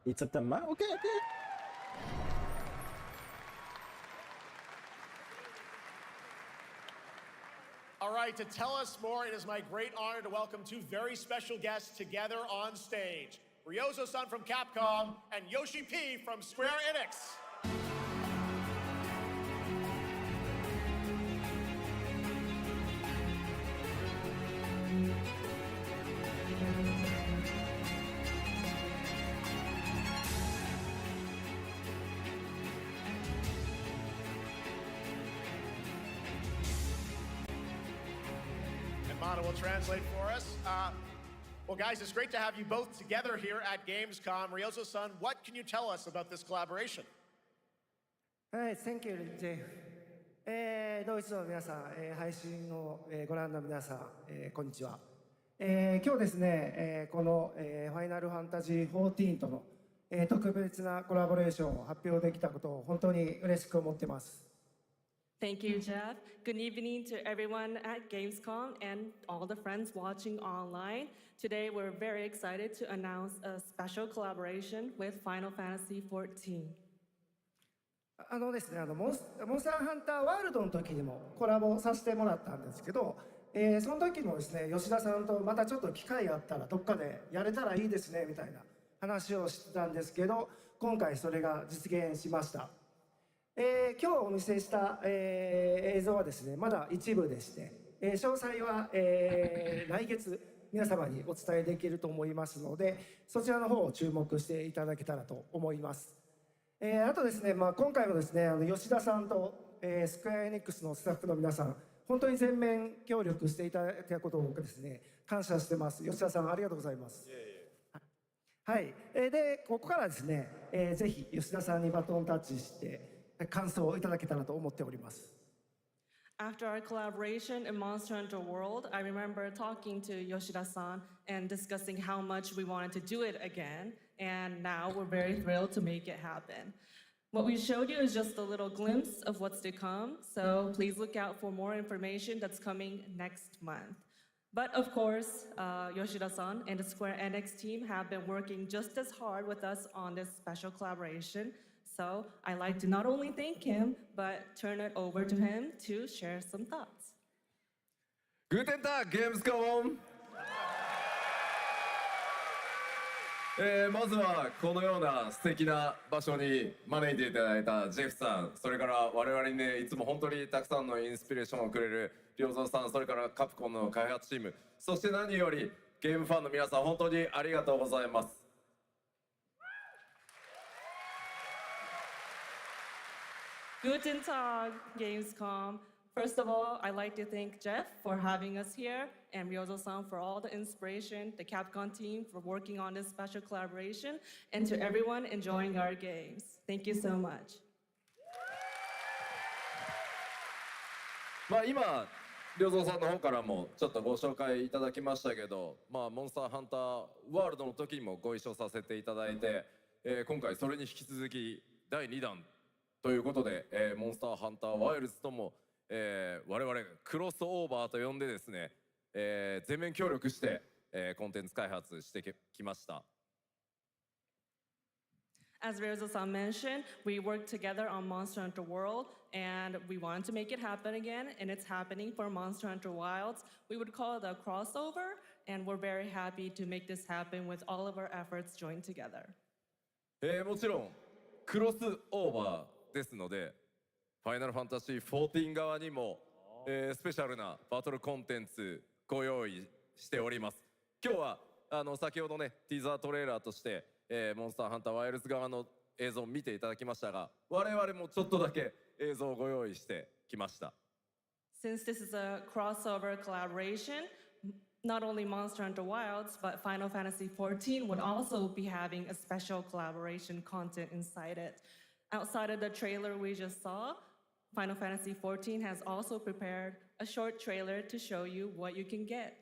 It's September. Okay. All right, to tell us more, it is my great honor to welcome two very special guests together on stage. Ryozo-san from Capcom and Yoshi P from Square Enix. And Mana will translate for us. Well, guys, it's great to have you both together here at Gamescom. Ryozo-san, what can you tell us about this collaboration? Hey, thank you, Jeff. ドイツの皆さん、配信をご覧の皆さん、こんにちは。今日ですね、このファイナルファンタジー14との特別なコラボレーションを発表できたことを本当に嬉しく思っています。Thank you, Jeff. Good evening to everyone at Gamescom and all the friends watching online. Today, we're very excited to announce a special collaboration with Final Fantasy XIV. ですね、モンスターハンターワールドの時にもコラボさせてもらったんですけど、その時もですね、吉田さんとまたちょっと機会があったらどっかでやれたらいいですねみたいな話をしてたんですけど、今回それが実現しました。今日お見せした、映像はですね、まだ一部でして、詳細は、来月皆様にお伝えできると思いますので、そちらの方を注目していただけたらと思います。あとですね、今回もですね、吉田さんと、スクエアエニックスのスタッフの皆さん、本当に全面協力していただいたことを僕ですね、感謝してます。吉田さん、ありがとうございます。はい。で、ここからですね、ぜひ吉田さんにバトンタッチして感想をいただけたらと思っております。After our collaboration in Monster Hunter World, I remember talking to Yoshida-san and discussing how much we wanted to do it again, and now we're very thrilled to make it happen. What we showed you is just a little glimpse of what's to come, so please look out for more information that's coming next month. But of course, Yoshida-san and the Square Enix team have been working just as hard with us on this special collaboration. So I'd like to not only thank him, but turn it over to him to share some thoughts. Guten Tag, Gamescom! まずはこのような素敵な場所に招いていただいたジェフさん、それから我々にね、いつも本当にたくさんのインスピレーションをくれる良三さん、それからカプコンの開発チーム、そして何よりゲームファンの皆さん、本当にありがとうございます。Guten Tag, Gamescom. First of all, I'd like to thank Jeff for having us here and Ryozo-san for all the inspiration, the Capcom team for working on this special collaboration, and to everyone enjoying our games. Thank you so much. 今、良三さんの方からもちょっとご紹介いただきましたけど、モンスターハンターワールドの時にもご一緒させていただいて、今回それに引き続き第2弾ということで、モンスターハンターワイルズとも、我々クロスオーバーと呼んでですね、全面協力して、コンテンツ開発してきました。As Ryozo-san mentioned, we worked together on Monster Hunter World, and we wanted to make it happen again, and it's happening for Monster Hunter Wilds. We would call it a crossover, and we're very happy to make this happen with all of our efforts joined together. もちろんクロスオーバーですので、ファイナルファンタジー14側にも、スペシャルなバトルコンテンツご用意しております。今日は先ほどねティザートレーラーとして、モンスターハンターワイルズ側の映像を見ていただきましたが、我々もちょっとだけ映像をご用意してきました。Since this is a crossover collaboration, not only Monster Hunter Wilds, but Final Fantasy XIV would also be having a special collaboration content inside it. Outside of the trailer we just saw, Final Fantasy XIV has also prepared a short trailer to show you what you can get.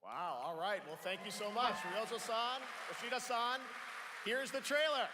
Wow, all right. Well, thank you so much. Ryozo-san, Yoshida-san, here's the trailer.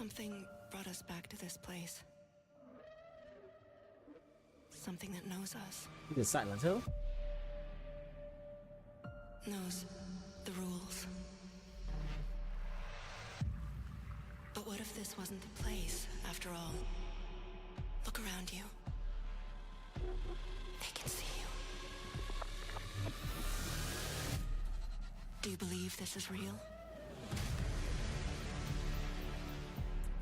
Something brought us back to this place. Something that knows us. The Silent Hill? Knows the rules. But what if this wasn't the place, after all? Look around you. They can see you. Do you believe this is real?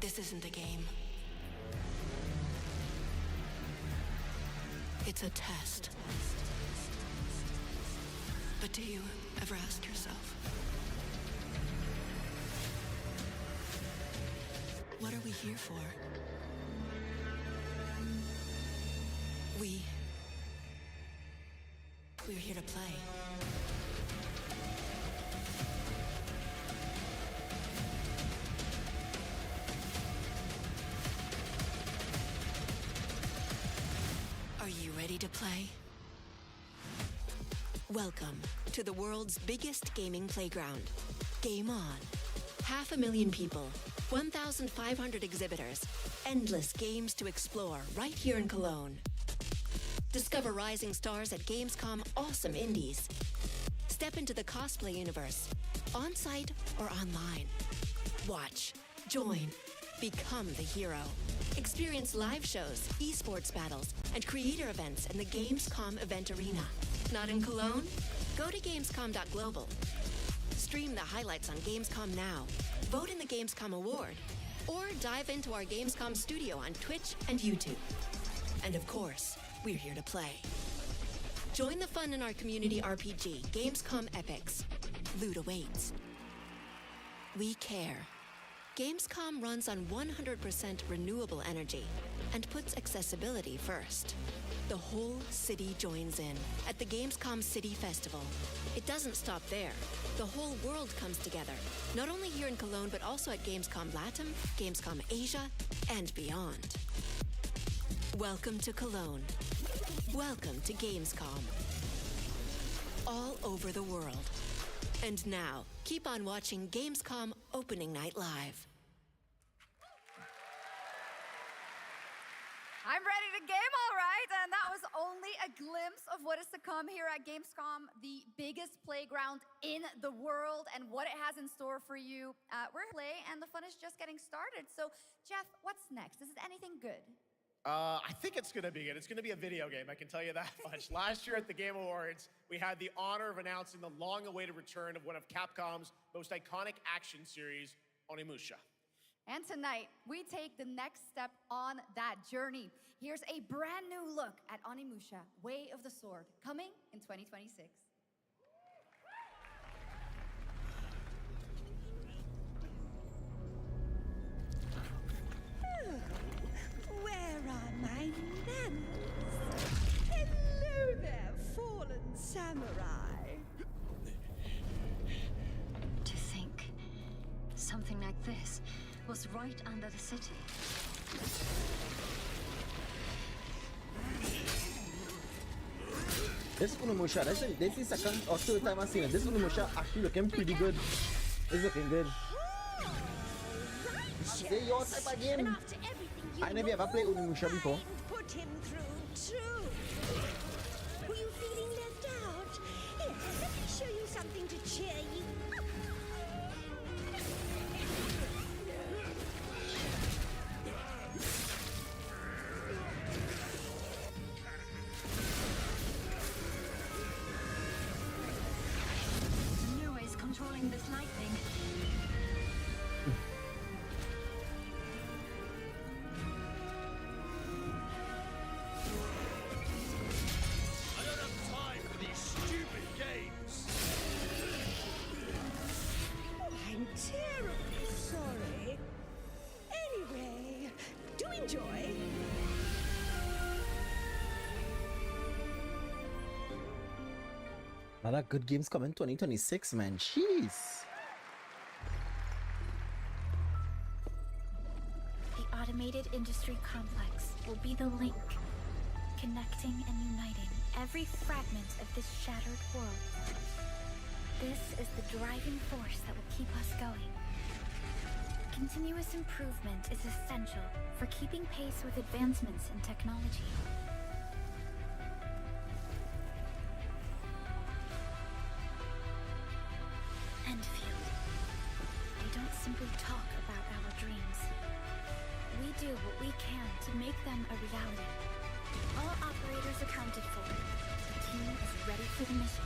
This isn't a game. It's a test. But do you ever ask yourself, what are we here for? We're here to play. Are you ready to play? Welcome to the world's biggest gaming playground, Game On. 500,000 people, 1,500 exhibitors, endless games to explore right here in Cologne. Discover rising stars at GamesCom Awesome Indies. Step into the cosplay universe, on-site or online. Watch, join, become the hero. Experience live shows, esports battles, and creator events in the GamesCom event arena. Not in Cologne? Go to gamescom.global. Stream the highlights on Gamescom Now. Vote in the Gamescom Award. Or dive into our Gamescom studio on Twitch and YouTube. And of course, we're here to play. Join the fun in our community RPG, Gamescom Epics. Loot awaits. We care. Gamescom runs on 100% renewable energy and puts accessibility first. The whole city joins in at the Gamescom City Festival. It doesn't stop there. The whole world comes together, not only here in Cologne, but also at Gamescom Latam, Gamescom Asia, and beyond. Welcome to Cologne. Welcome to Gamescom. All over the world. And now, keep on watching Gamescom Opening Night Live. I'm ready to game, all right. And that was only a glimpse of what is to come here at Gamescom, the biggest playground in the world, and what it has in store for you. We're here to play, and the fun is just getting started. So, Jeff, what's next? Is it anything good? I think it's going to be good. It's going to be a video game, I can tell you that much. Last year at the Game Awards, we had the honor of announcing the long-awaited return of one of Capcom's most iconic action series, Onimusha. And tonight, we take the next step on that journey. Here's a brand new look at Onimusha, Way of the Sword, coming in 2026. Where are my manners? Hello there, fallen samurai. To think something like this was right under the city. This Onimusha, this is second or third time I've seen it. This Onimusha actually looking pretty good. It's looking good. Say your type of game. I never ever played Onimusha before. Put him through too. Were you feeling left out? Here, let me show you something to cheer you up. Noise controlling this lightning. I don't have time for these stupid games. Oh, I'm terribly sorry. Anyway, do enjoy. Another good games coming 2026, man. Jeez. The automated industry complex will be the link, connecting and uniting every fragment of this shattered world. This is the driving force that will keep us going. Continuous improvement is essential for keeping pace with advancements in technology. Enfield. They don't simply talk about our dreams. We do what we can to make them a reality. All operators accounted for. The team is ready for the mission.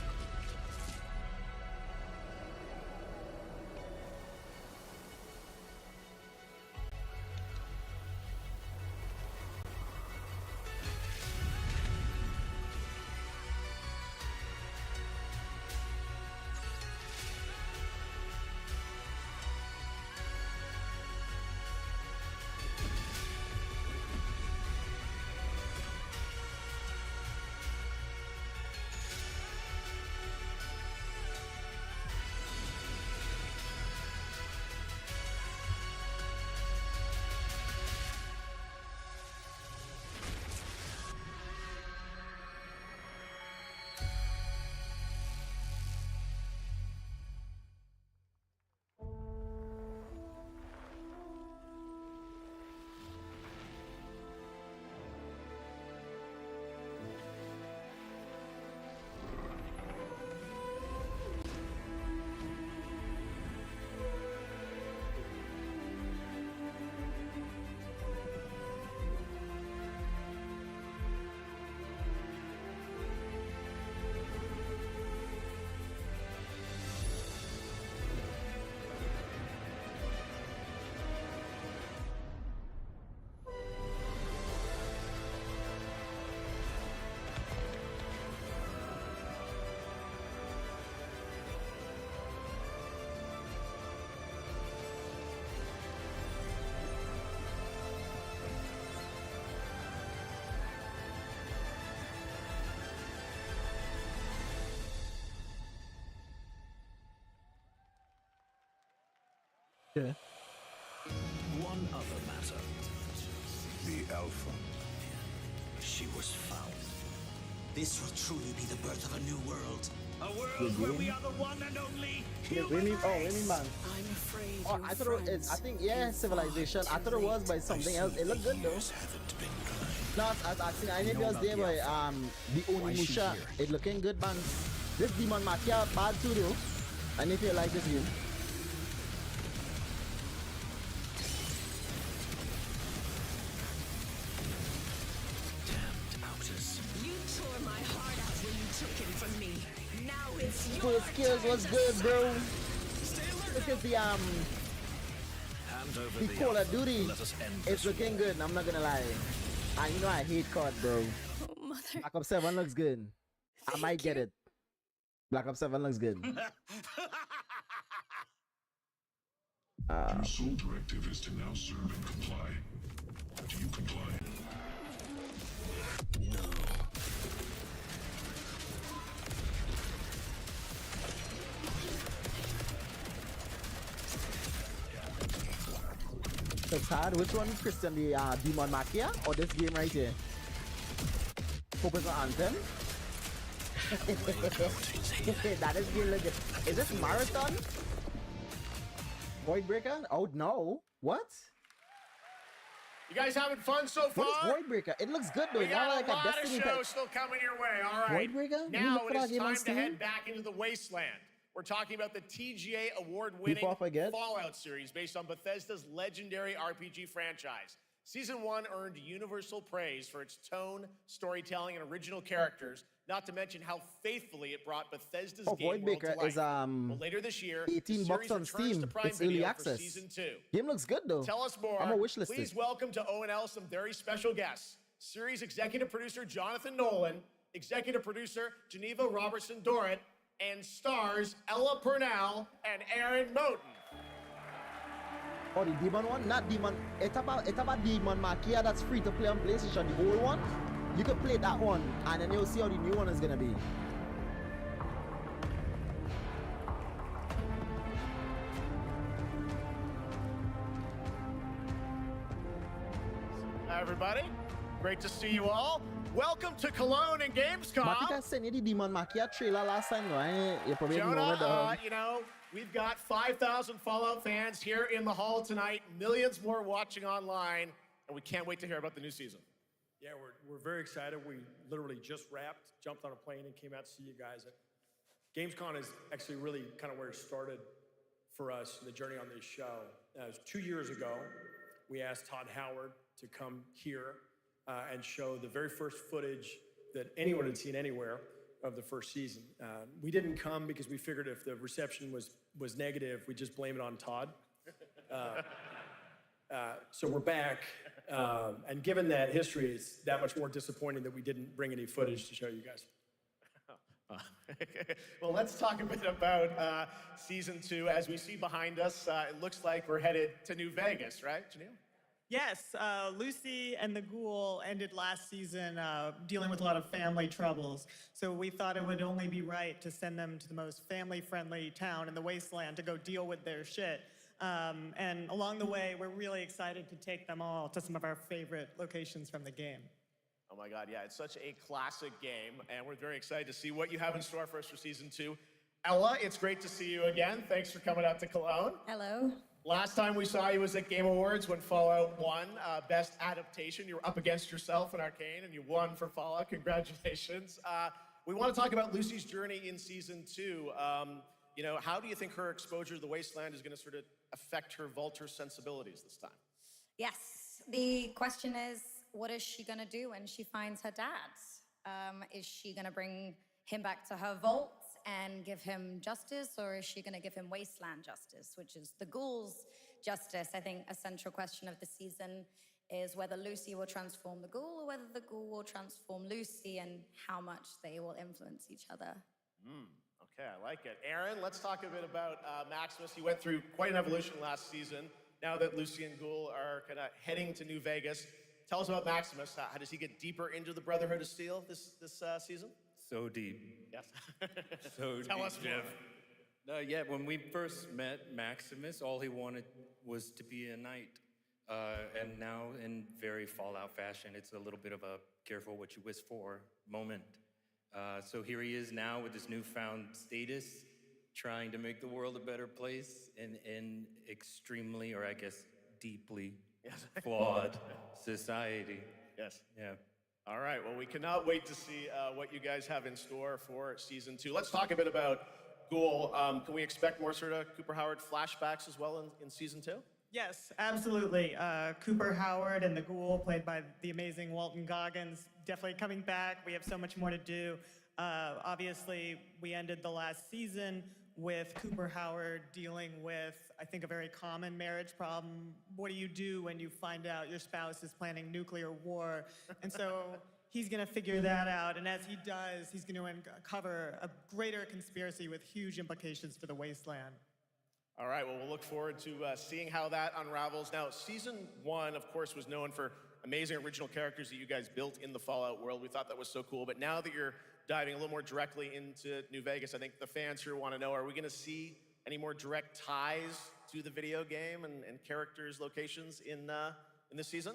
Yeah. One other matter. The Alpha. She was found. This will truly be the birth of a new world. A world where we are the one and only Women, man. I'm afraid Oh, I thought it was, I think, yeah, Civilization. I thought it was by something else. It looked good though. No, I think I think it was there by the Onimusha. It looking good, man. This Demon Machia bad too though. And if you like this game. You tore my heart out when you took him from me. Now it's your Full skills was good, bro. Look at the Call of Duty. It's looking good. I'm not gonna lie. And you know I hate COD, bro. Oh, mother. Black Ops 7 looks good. I might get it. Black Ops 7 looks good. Your sole directive is to now serve and comply. Do you comply? It's hard. Which one, Christian? The Demon Machia or this game right here? Focus on Anthem. That is game legit. Is this Marathon? Void Breaker? Oh no. What? You guys having fun so far? What is Void Breaker? It looks good though. We got Not like a lot a Destiny of shows still coming your way. All right. Void Breaker? Now Look for it that is game on time to Steam. head back into the wasteland. We're talking about the TGA award-winning Before I forget. Fallout series based on Bethesda's legendary RPG franchise. Season 1 earned universal praise for its tone, storytelling, and original characters, not to mention how faithfully it brought Bethesda's game Void world Breaker to life. is Well, later this year, the 18 bucks series on returns Steam. to Prime It's early Video access. for Season 2. Game looks good though. Tell us more. I'm a wish list. Please welcome to ONL some very special guests. Series executive producer Jonathan Nolan, executive producer Geneva Robertson Dorrit, and stars Ella Purnell and Aaron Moten. Oh, the Demon one? Not Demon. It's about Demon Machia that's free to play on PlayStation. The old one, you can play that one, and then you'll see how the new one is gonna be. Hi, everybody. Great to see you all. Welcome to Cologne and But I think I GamesCom. sent you the Demon Machia trailer last time, no? You probably Jonah, ignored it. you know, We've got 5,000 Fallout fans here in the hall tonight, millions more watching online, and we can't wait to hear about the new season. Yeah, we're very excited. We literally just wrapped, jumped on a plane, and came out to see you guys. GamesCom is actually really kind of where it started for us, the journey on this show. It was 2 years ago. We asked Todd Howard to come here and show the very first footage that anyone had seen anywhere of the first season. We didn't come because we figured if the reception was negative, we'd just blame it on Todd. So we're back, and given that history, it's that much more disappointing that we didn't bring any footage to show you guys. Well, let's talk a bit about season 2. As we see behind us, it looks like we're headed to New Vegas, right, Janelle? Yes, Lucy and the Ghoul ended last season dealing with a lot of family troubles. So we thought it would only be right to send them to the most family-friendly town in the Wasteland to go deal with their shit. And along the way, we're really excited to take them all to some of our favorite locations from the game. Oh my God, yeah, it's such a classic game, and we're very excited to see what you have in store for us for season 2. Ella, it's great to see you again. Thanks for coming out to Cologne. Hello. Last time we saw you was at Game Awards when Fallout won Best Adaptation. You were up against yourself in Arcane, and you won for Fallout. Congratulations. We want to talk about Lucy's journey in season 2. You know, how do you think her exposure to the Wasteland is going to sort of affect her Vulture sensibilities this time? Yes, the question is, what is she gonna do when she finds her dad? Is she gonna bring him back to her vault and give him justice, or is she gonna give him Wasteland justice, which is the Ghoul's justice? I think a central question of the season is whether Lucy will transform the Ghoul or whether the Ghoul will transform Lucy, and how much they will influence each other. Okay, I like it. Aaron, let's talk a bit about Maximus. He went through quite an evolution last season. Now that Lucy and Ghoul are kind of heading to New Vegas, tell us about Maximus. How does he get deeper into the Brotherhood of Steel this season? So deep. Yes. So Tell deep, us more. Jeff. Yeah, when we first met Maximus, all he wanted was to be a knight. And now, in very Fallout fashion, it's a little bit of a careful what you wish for moment. So here he is now with this newfound status, trying to make the world a better place in extremely, or I guess deeply, flawed society. Yes. Yeah. All right, well, we cannot wait to see what you guys have in store for season 2. Let's talk a bit about Ghoul. Can we expect more sort of Cooper Howard flashbacks as well in season 2? Yes, absolutely. Cooper Howard and the Ghoul, played by the amazing Walton Goggins, definitely coming back. We have so much more to do. Obviously, we ended the last season with Cooper Howard dealing with, I think, a very common marriage problem. What do you do when you find out your spouse is planning nuclear war? And so he's going to figure that out. And as he does, he's going to uncover a greater conspiracy with huge implications for the Wasteland. All right, well, we'll look forward to seeing how that unravels. Now, season 1, of course, was known for amazing original characters that you guys built in the Fallout world. We thought that was so cool. But now that you're diving a little more directly into New Vegas, I think the fans here want to know, are we going to see any more direct ties to the video game and characters, locations in this season?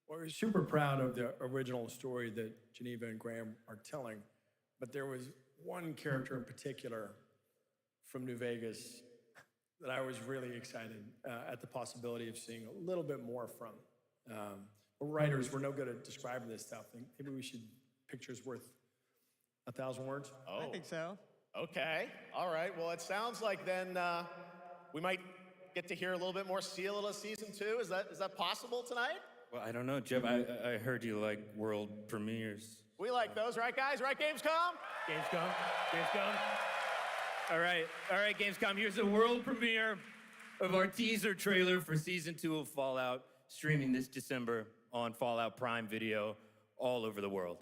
Well, we're super proud of the original story that Geneva and Graham are telling, but there was one character in particular from New Vegas that I was really excited at the possibility of seeing a little bit more from. We're writers, we're no good at describing this stuff. Maybe we should, pictures worth 1,000 words? Oh. I think so. Okay, all right. Well, it sounds like then we might get to hear a little bit more Seal of season 2. Is that possible tonight? Well, I don't know, Jeff. I heard you like world premieres. We like those, right, guys? Right, Gamescom? Gamescom. All right, Gamescom. Here's a world premiere of our teaser trailer for season 2 of Fallout, streaming this December on Fallout Prime Video all over the world.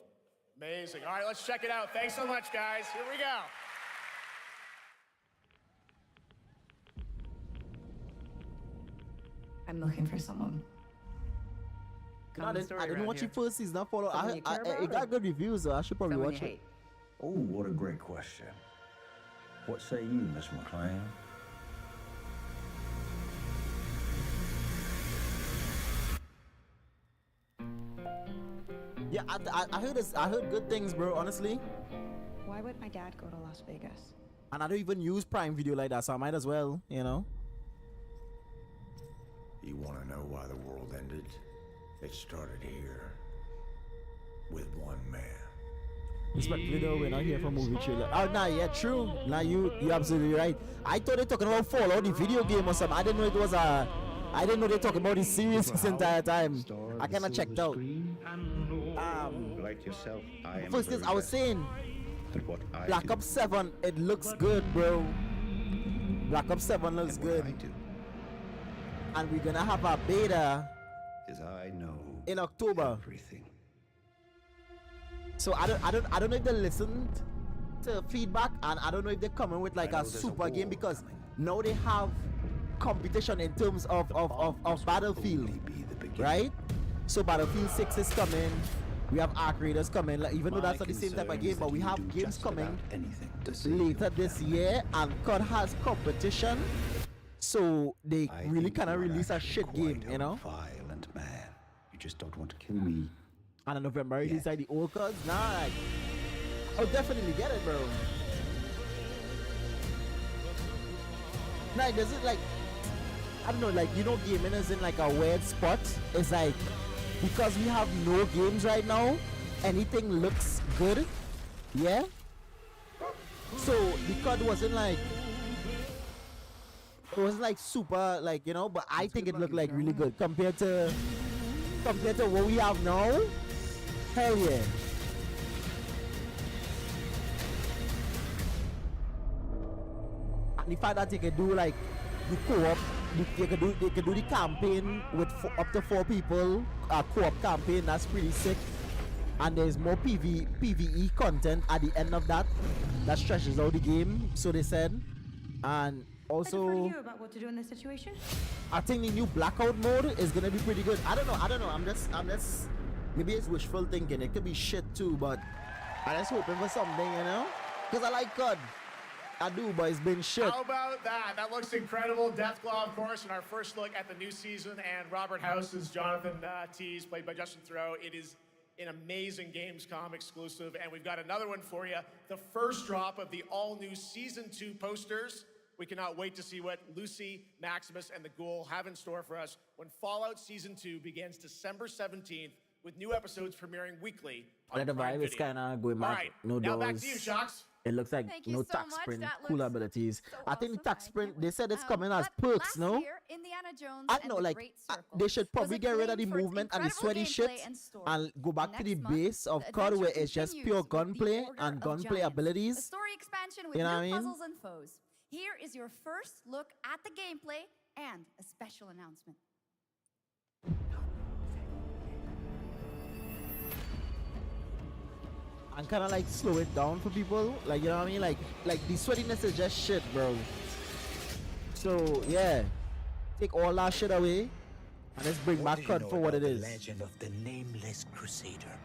Amazing. All right, let's check it out. Thanks so much, guys. Here we go. I'm looking for someone. I didn't watch the first season of Fallout. It got good reviews, so I should probably watch it. Oh, what a great question. What say you, Miss McLean? Yeah, I heard good things, bro, honestly. Why would my dad go to Las Vegas? And I don't even use Prime Video like that, so I might as well, you know. You want to know why the world ended? It started here with one man. Respectfully though, we're not here for movie trailer. Oh, nah, yeah, true. Nah, you're absolutely right. I thought they were talking about Fallout, the video game or something. I didn't know it was a... I didn't know they were talking about the series this entire time. I kind of checked out. Like yourself, I am First thing I was saying, at what I Black do. Ops 7, it looks good, bro. Black Ops 7 looks good. And we're gonna have a beta Is I know in October. everything. So I don't know if they listened to feedback, and I don't know if they're coming with like a super game, because now they have competition in terms of Battlefield, right? So Battlefield 6 is coming. We have Arc Raiders coming, like, even though that's not the same type of game, but we have games coming later this year, and COD has competition. So they really kind of release a shit game, you know? Violent man. You just don't want to kill me. And in November release like the old CODs? Nah, like, I'll definitely get it, bro. Like, does it like, I don't know, like, you know, gaming is in like a weird spot. It's like, because we have no games right now, anything looks good, yeah? So the COD wasn't like, it wasn't like super, like, you know, but I think it looked like really good compared to what we have now. Hell yeah. And the fact that you can do like the co-op, they can do the campaign with up to 4 people, co-op campaign, that's pretty sick. And there's more PvE content at the end of that stretches out the game, so they said. And also, I defer to you about what to do in this situation. I think the new blackout mode is gonna be pretty good. I don't know. I'm just maybe it's wishful thinking. It could be shit too, but I'm just hoping for something, you know? Because I like COD. I do, but it's been shit. How about that? That looks incredible. Deathclaw, of course, in our first look at the new season, and Robert House is Jonathan Tees, played by Justin Theroux. It is an amazing Gamescom exclusive, and we've got another one for you. The first drop of the all-new Season 2 posters. We cannot wait to see what Lucy, Maximus, and the Ghoul have in store for us when Fallout Season 2 begins December 17th, with new episodes premiering weekly on The Prime vibe is Video. kind of going All back. right, No now doors. back to you, Shocks. It looks like Thank you no so tax much. sprint, That cool looks abilities. so I think the awesome. tax sprint, they said it's coming as But perks, last no? year, Indiana Jones I and know, the like, Great Circle they should probably was get rid of the acclaimed for its movement and the incredible sweaty shit gameplay and story. and go back to the Next month, base of the COD where adventure it's just continues pure with the gunplay Order and of gunplay Giants, abilities. a story expansion with You know new what I mean? puzzles and foes. Here is your first look at the gameplay and a special announcement. And kind of like slow it down for people, like, you know what I mean, like the sweatiness is just shit, bro. So yeah, take all that shit away and let's bring back COD for what it is. Legend of the Nameless Crusader.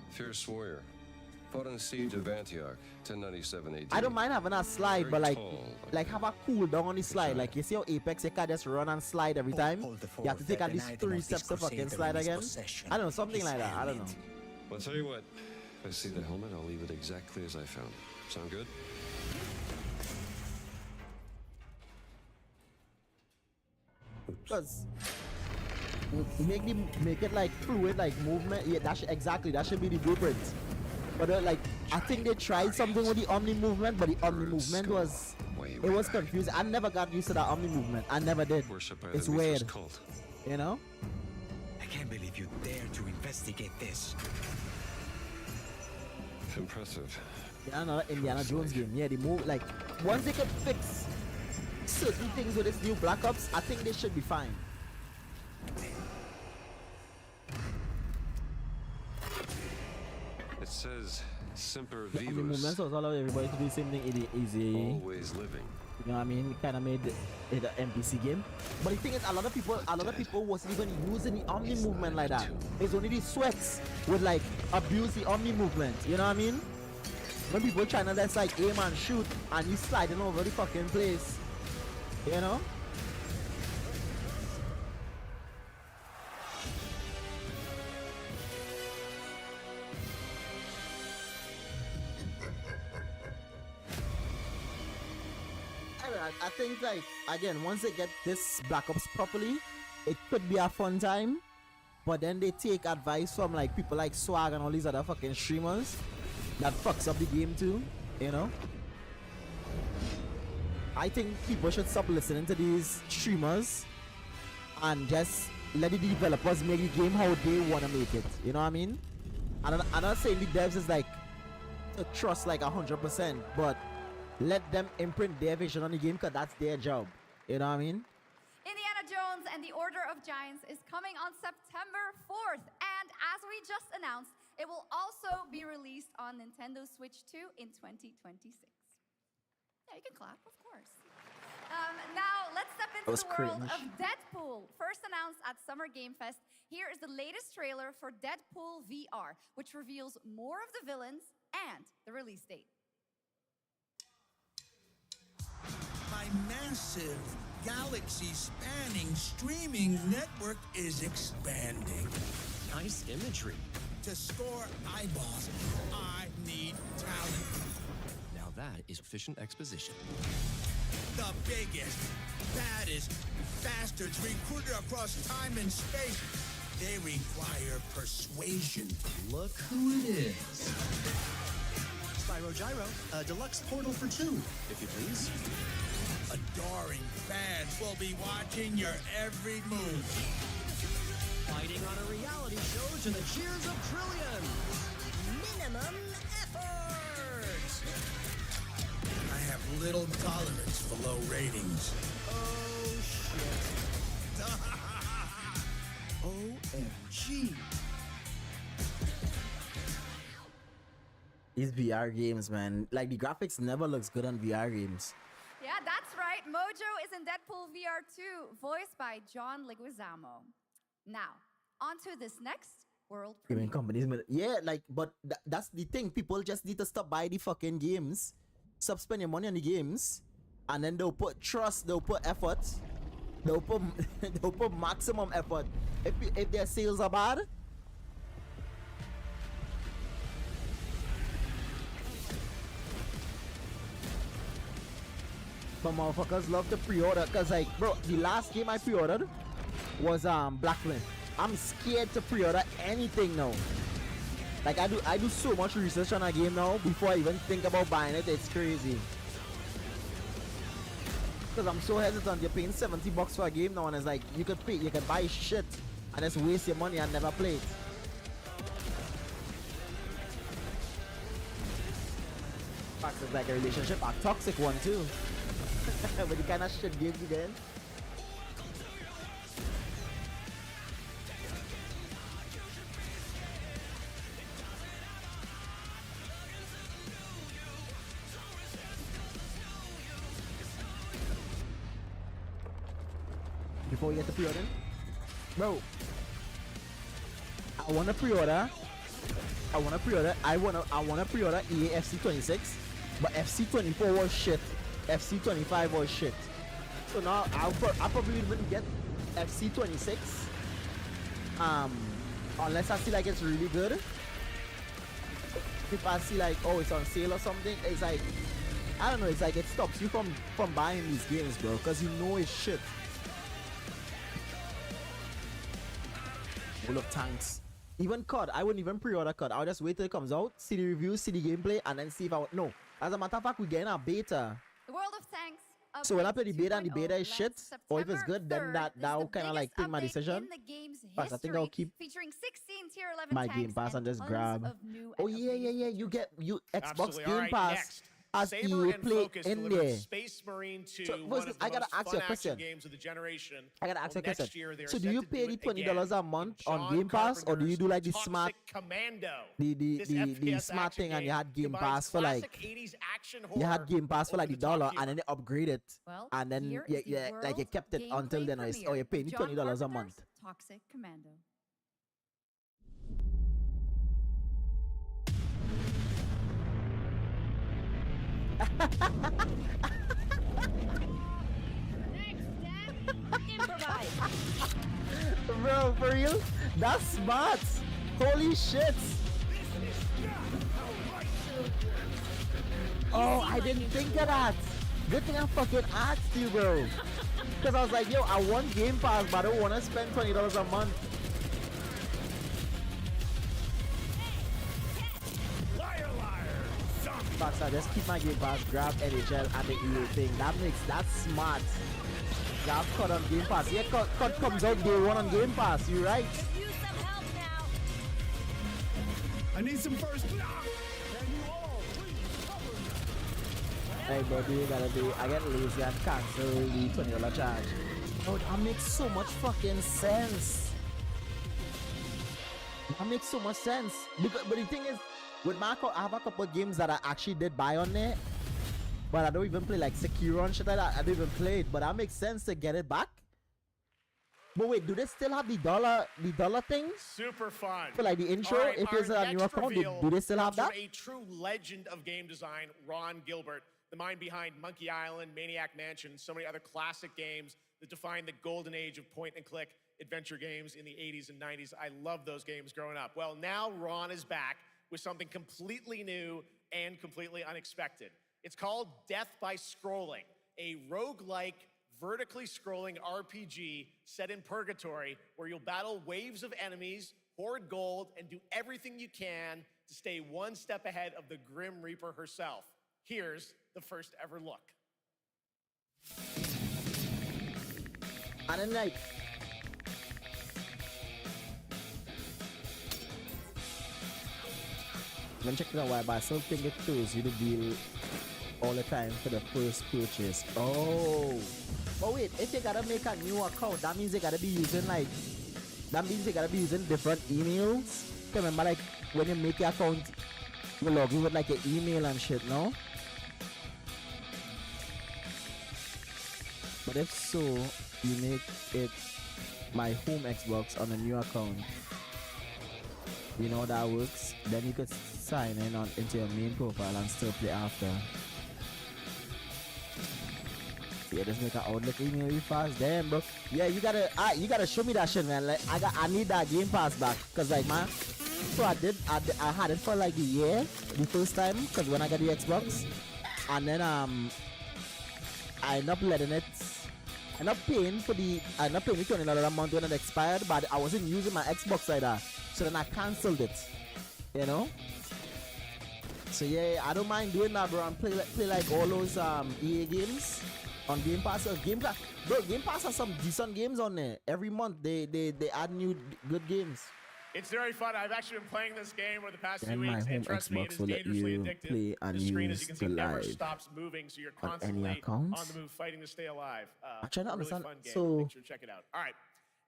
Fierce warrior. Fought in the siege of Antioch, 1097 AD. I don't mind having a slide, Very but tall, like have a cooldown on the slide. Like you see how Apex, you can't just run and slide every time. You have to take at least 3 steps to fucking slide again. I don't know, something like that. I don't know. I'll tell you what. If I see the helmet, I'll leave it exactly as I found it. Sound good? Because make it like fluid, like movement. Yeah, that should be the blueprint. But like I think they tried something with the Omni movement, but the Omni movement was confusing. I never got used to that Omni movement. I never did. It's weird. You know? I can't believe you dare to investigate this. Impressive. Yeah, another Indiana Jones game. Yeah, they move like once they can fix certain things with this new Black Ops, I think they should be fine. It says Semper The Omni movement Vivus. was all about everybody to do the same thing. Easy. Always living. You know what I mean? Kind of made it an NPC game. But the thing is, a lot of people wasn't even using the Omni movement like that. It's only the sweats would like abuse the Omni movement. You know what I mean? When people trying to just like aim and shoot, and you sliding over the fucking place. You know? I think like again, once they get this Black Ops properly, it could be a fun time. But then they take advice from like people like Swag and all these other fucking streamers that fucks up the game too, you know. I think people should stop listening to these streamers and just let the developers make the game how they want to make it. You know what I mean? I'm not saying the devs is like to trust like 100%, but let them imprint their vision on the game because that's their job. You know what I mean? Indiana Jones and the Order of Giants is coming on September 4th. And as we just announced, it will also be released on Nintendo Switch 2 in 2026. Yeah, you can clap, of course. Now, let's step into the world of Deadpool. First announced at Summer Game Fest, here is the latest trailer for Deadpool VR, which reveals more of the villains and the release date. My massive, galaxy-spanning streaming network is expanding. Nice imagery. To score eyeballs, I need talent. Now that is efficient exposition. The biggest, baddest bastards recruited across time and space. They require persuasion. Look who it is. Spyro Gyro, a deluxe portal for two, if you please. Adoring fans will be watching your every move. Fighting on a reality show to the cheers of trillions. Minimum effort. I have little tolerance for low ratings. Oh, shit. OMG. These VR games, man. Like the graphics never looks good on VR games. Yeah, that's right. Mojo is in Deadpool VR 2, voiced by John Leguizamo. Now, on to this next world Gaming premiere. companies, yeah, like, but that's the thing. People just need to stop buying the fucking games, stop spending money on the games, and then they'll put trust, they'll put effort, they'll put they'll put maximum effort. If their sales are bad, but motherfuckers love to pre-order, cause like, bro, the last game I pre-ordered was Blacklist. I'm scared to pre-order anything now. Like I do so much research on a game now before I even think about buying it. It's crazy. Cause I'm so hesitant. You're paying $70 for a game now, and it's like you could buy shit and just waste your money and never play it. In fact, it's like a relationship, a toxic one too. With the kind of shit games you get. Before we get to pre-order, bro, I wanna pre-order EA FC 26, but FC 24 was shit. FC 25 was shit. So now I'll probably even get FC 26. Unless I see like it's really good. If I see like, oh, it's on sale or something, it's like, I don't know, it's like it stops you from buying these games, bro, because you know it's shit. Full of tanks. Even COD, I wouldn't even pre-order COD. I'll just wait till it comes out, see the reviews, see the gameplay, and then see if I want. No, as a matter of fact, we're getting a beta. The World of Tanks. So when I play the beta and the beta is shit, or if it's good, then that'll kind of like take my decision. But I think I'll keep featuring 16 tier 11 my tanks Game Pass and just tons grab. of new Oh yeah, you get Xbox Absolutely. Game All right, Pass next. as Saber EA and Play Focus in delivered there. Space Marine 2, So, one first, of the I gotta most ask you a fun question. action games of the generation. I gotta ask you a question. Next year, they are So do set you to pay do the it $20 again a month in on John Game Pass, or do you do like the Toxic smart Commando. the This FPS smart action thing and you game had Game combines Pass for like classic 80s action you had horror Game Pass for like the with over-the-top dollar humor. and then they upgrade it Well, and then here is the like you world kept it until gameplay then or premiere you're paying of the John $20 a Carpenter's month. Toxic Commando. Bro, for real? That's smart. Holy shit. Oh, I didn't think of that. Good thing I fucking asked you, bro. Because I was like, yo, I want Game Pass, but I don't want to spend $20 a month. Liar, liar! Zombie! But I just keep my Game Pass, grab NHL and the EA thing. That's smart. Grab cut on Game Pass. Yeah, cut comes out day one on Game Pass. You right? Use some help now. I need some first blood! Can you all please cover me? Hey, bro, you gotta be. I get lazy and cancel the $20 charge. Oh, that makes so much fucking sense. That makes so much sense. Because, but the thing is, with my account, I have a couple of games that I actually did buy on there, but I don't even play, like Sekiro and shit like that. I don't even play it, but that makes sense to get it back. But wait, do they still have the dollar things? Super fun. For like the intro, All right, if our it's a new next account, reveal do they still have comes that? from a true legend of game design, Ron Gilbert, the mind behind Monkey Island, Maniac Mansion, and so many other classic games that defined the golden age of point-and-click adventure games in the 80s and 90s. I loved those games growing up. Well, now Ron is back with something completely new and completely unexpected. It's called Death by Scrolling, a roguelike, vertically scrolling RPG set in purgatory where you'll battle waves of enemies, hoard gold, and do everything you can to stay one step ahead of the Grim Reaper herself. Here's the first ever look. And then like, I'm checking out why, but I still think it throws you the deal all the time for the first purchase. Oh, but wait, if you gotta make a new account, that means you gotta be using different emails. Remember, like when you make your account, you log in with like your email and shit, no? But if so, you make it my home Xbox on a new account. You know how that works? Then you could sign in into your main profile and still play after. Yeah, just make an Outlook email really fast. Damn, bro. Yeah, you gotta show me that shit, man. Like I need that Game Pass back, cause like man, so I had it for like a year the first time, cause when I got the Xbox, and then I ended up letting it. I ended up paying the $20 a month when it expired, but I wasn't using my Xbox either, so then I cancelled it. You know. So yeah, I don't mind doing that, bro, and play like all those EA games on Game Pass. Game Pass has some decent games on there. Every month they add new good games. It's very fun. I've actually been playing this game over the past few And my weeks, home and trust me, it Xbox is will let dangerously you addictive. play and The screen, as you use can see, the never live stops moving, so you're on any constantly accounts. on the move, fighting to stay alive. I'm trying to really understand. Fun game. So make sure to check it out. All right.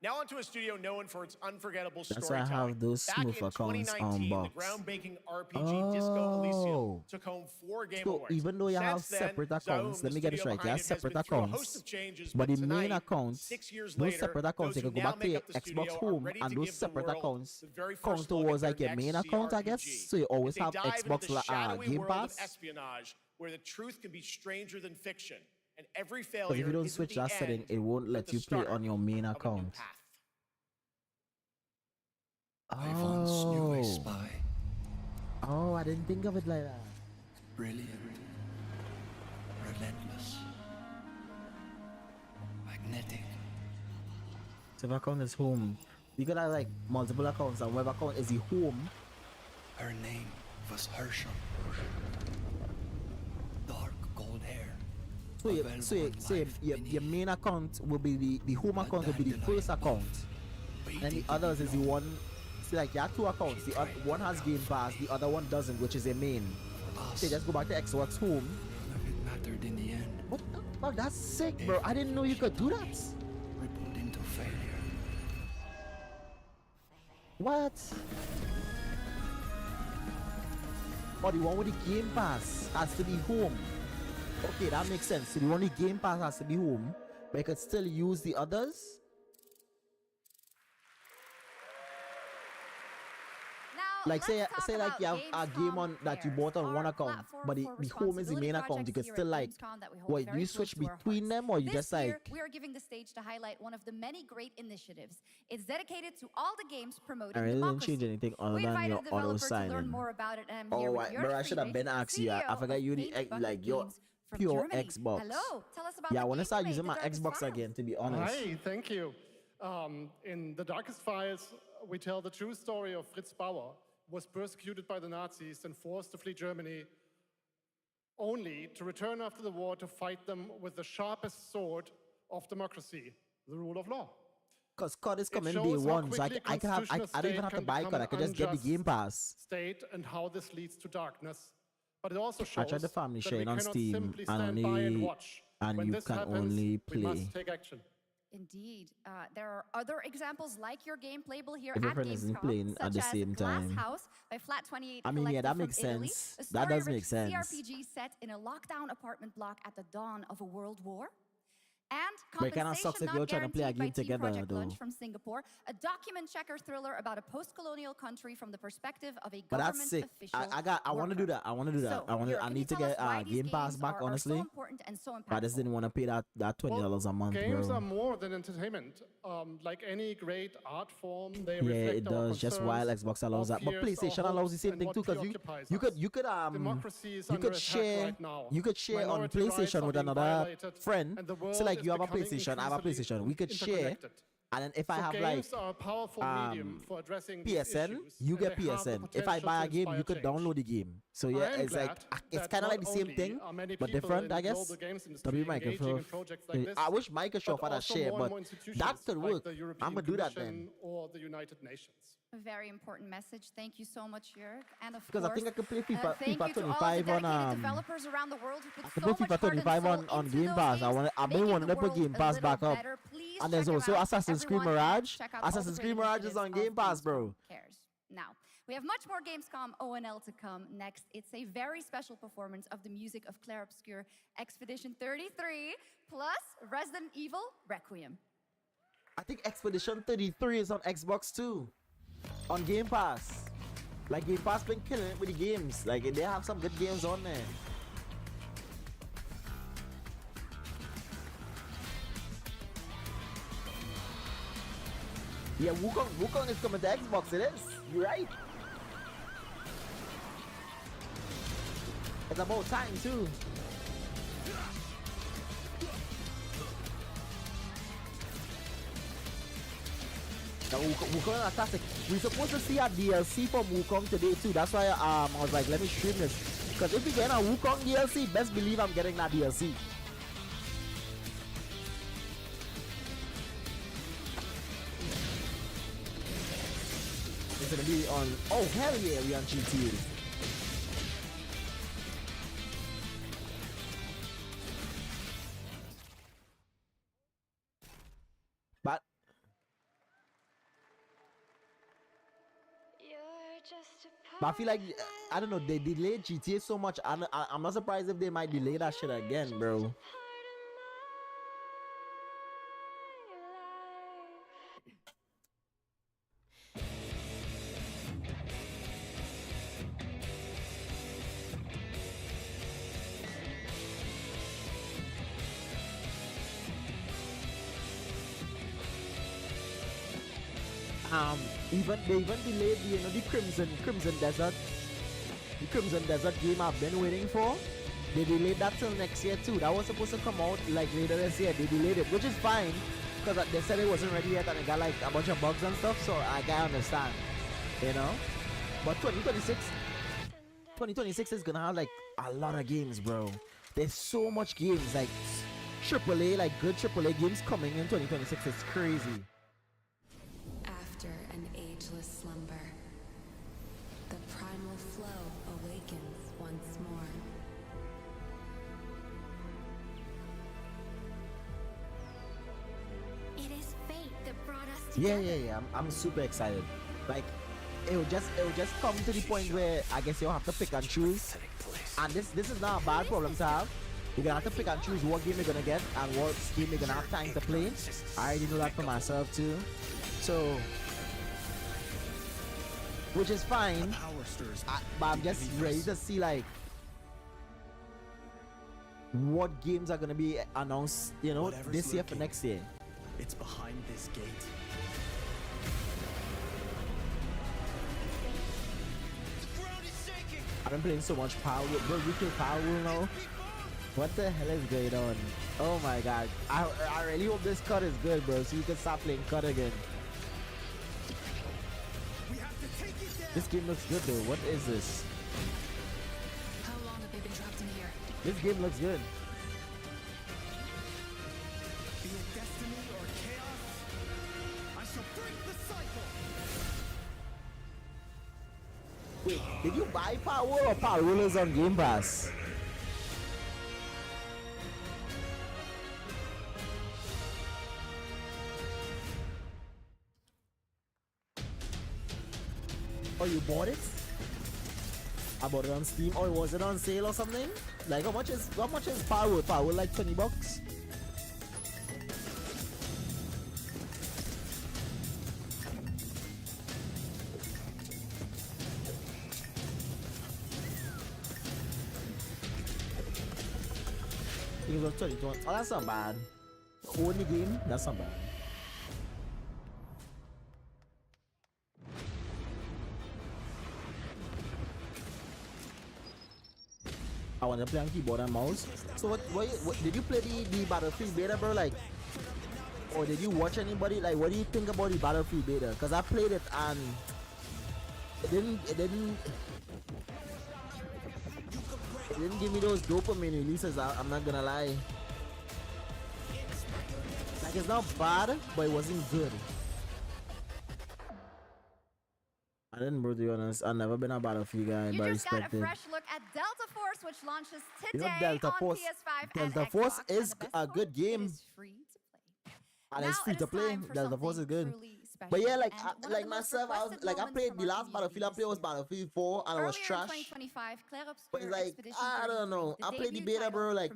Now onto a studio known for its unforgettable that's why I storytelling. have those Back smooth in accounts 2019, on the box. groundbreaking RPG Disco Elysium Oh. took home 4 Game So Awards. even though you have Since then, separate accounts, Zoom, let me the get this studio right. You have behind it, has separate been through a host accounts, of changes, but the main tonight, accounts, 6 years those later, separate accounts, you those can who go now back to make your up the Xbox studio are Home, ready and to those give the separate world accounts the very count first look at towards their like your next main account, I guess. CRPG. So you always As they have dive into Xbox the shadowy Game world of Pass. espionage, where the truth can be stranger than fiction, and every Because failure if you don't isn't switch the that setting, end, it won't but let the you play start on your main of a new account. path. I once knew a Oh. spy. Oh, I didn't think of it like that. Brilliant. Relentless. Magnetic. So if account is home, you gotta like multiple accounts, and whatever account is the home. Her name was Herschel. Dark gold hair. So your main account will be the home account will be the first account, and the others is the one. See, like you have 2 accounts. The one has Game Pass, the other one doesn't, which is a main. So you just go back to Xbox Home. It mattered in the end. What the fuck? That's sick, bro. I didn't know you could do that. Rippled into failure. What? Oh, the one with the Game Pass has to be home. Okay, that makes sense. So the one with the Game Pass has to be home, but you could still use the others. Like say like you have a game on that you bought on one account, but the home is the main account. You could still like, what, do you switch between them, or you just like? We are giving the stage to highlight one of the many great initiatives. It's dedicated to all the games promoting I really didn't democracy. change anything other We than invited your the auto developer to learn sign-in. more about it, and I'm here Oh, with yours bro, I should have truly, been asking you. I CEO forgot you of the Paint Bucket like your. Games, from pure Germany. Xbox. Hello, tell us about Yeah, I the want to game start you made, using The my Darkest Xbox Files. again, to be honest. Hi, thank you. In The Darkest Files, we tell the true story of Fritz Bauer, who was persecuted by the Nazis and forced to flee Germany, only to return after the war to fight them with the sharpest sword of democracy, the rule of law. Because COD is It coming day shows how one, so I quickly can have, I constitutional don't even state have to can buy become COD, I an could just get the unjust Game Pass. State and how this leads to darkness. But it also I shows tried the family that we sharing on cannot Steam, simply and stand by and watch. When you this can happens, only we must play. take action. Indeed. There are other examples like your game playable here If at everyone isn't Gamescom, playing such at the as same Glass time. House by Flat 28 I mean, yeah, Collective that from makes Italy, sense. a That does story-rich make sense. CRPG set in a lockdown apartment block at the dawn of a world war. And But it kinda Compensation sucks if Not you're trying to play a Guaranteed by game Team together, Project Lunch though. from Singapore, a document checker thriller about a post-colonial country from the perspective of a But government that's sick. official. I want to do that. I want to do that. So, I want Jörg, can you need to tell us get why these Game Pass games back, are so honestly. important and so But I just didn't want to pay that $20 a month, Games bro. are more than entertainment. Like any great art form, they Yeah, reflect it our does. Just while concerns, Xbox allows our that, but fears, PlayStation our allows the hopes, same and thing what too. Because preoccupies you us. could Democracy is you under could attack share right now. you could share on Minority rights PlayStation are with being another violated, friend. and the world So like is you have a becoming PlayStation, I have a increasingly PlayStation. We could share. interconnected. And then if I So have games like are a powerful medium for addressing these PSN, issues, you and get they have the PSN. If I potential buy to a game, inspire you could change. download the game. So I yeah, am it's like glad it's that kind of like not the same only thing, are many but people different, in I the guess. global games To industry be engaging in Microsoft. projects like this, I wish Microsoft but had a also share, more and but more institutions that could like work. the European I'm gonna do that Commission then. or the United Nations. A very important message. Thank you so much, Jörg. And of Because course, I think I could play FIFA, thank FIFA you to all of the 25 on dedicated developers around the world who put I could so play much FIFA heart and 25 soul on into Game those Pass. games, I've been making wanting the to put world Game a Pass little back up. better. Please And there's check 'em also out, Assassin's Creed everyone, and Mirage. check out all the Assassin's great Creed Mirage is initiatives on Game of Pass, bro. Cares. Now, we have much more Gamescom ONL to come next. It's a very special performance of the music of Clair Obscur Expedition 33 plus Resident Evil Requiem. I think Expedition 33 is on Xbox too. On Game Pass. Like Game Pass been killing it with the games. Like they have some good games on there. Yeah, Wukong is coming to Xbox, it is. You're right. It's about time too. Now, Wukong is fantastic. We're supposed to see a DLC from Wukong today too. That's why I was like, let me stream this. Because if we get a Wukong DLC, best believe I'm getting that DLC. It's gonna be on. Oh hell yeah, we on GTA. But I feel like I don't know, they delayed GTA so much. I'm not surprised if they might delay that shit again, bro. They even delayed the Crimson Desert game I've been waiting for. They delayed that till next year too. That was supposed to come out like later this year. They delayed it, which is fine because they said it wasn't ready yet and it got like a bunch of bugs and stuff. So I can understand, you know. But 2026 is gonna have like a lot of games, bro. There's so much games, like AAA, like good AAA games coming in 2026. It's crazy. After an ageless slumber, the primal flow awakens once more. It is fate that brought us Yeah, together. yeah. I'm super excited. Like it will just come to the point where I guess you'll have to pick and choose. And this is not a bad problem to have. You're gonna have to pick and choose what game you're gonna get and what game you're gonna have time to play. I already know that for myself too. So, which is fine. But I'm just ready to see like what games are gonna be announced, you know, this year for next year. It's behind this gate. I've been playing so much Power Wheel. Bro, you play Power Wheel now? What the hell is going on? Oh my god. I really hope this cut is good, bro, so you can stop playing cut again. This game looks good though. What is this? How long have they been trapped in here? This game looks good. Be it destiny or chaos, I shall break the cycle. Wait, did you buy Power or Power Rulers on Game Pass? Oh, you bought it? I bought it on Steam. Or was it on sale or something? Like how much is Power? Power like $20? I think it was 20. Oh, that's not bad. Only game, that's not bad. I want to play on keyboard and mouse. So what did you play the Battlefield beta, bro? Like, or did you watch anybody? Like, what do you think about the Battlefield beta? Cause I played it and it didn't give me those dopamine releases. I'm not gonna lie. Like, it's not bad, but it wasn't good. I didn't, bro, to be honest. I've never been a Battlefield guy, but I just got respect a it. fresh look at Delta Force, which launches today You know, Delta on Force, PS5 Delta and Force Xbox, is a good game. And it's free to play. Delta Force is good. But yeah, like myself, I played the last Battlefield I played was Battlefield 4 and it was trash. 2025, But it's like, I don't know. I played the beta, bro. Like,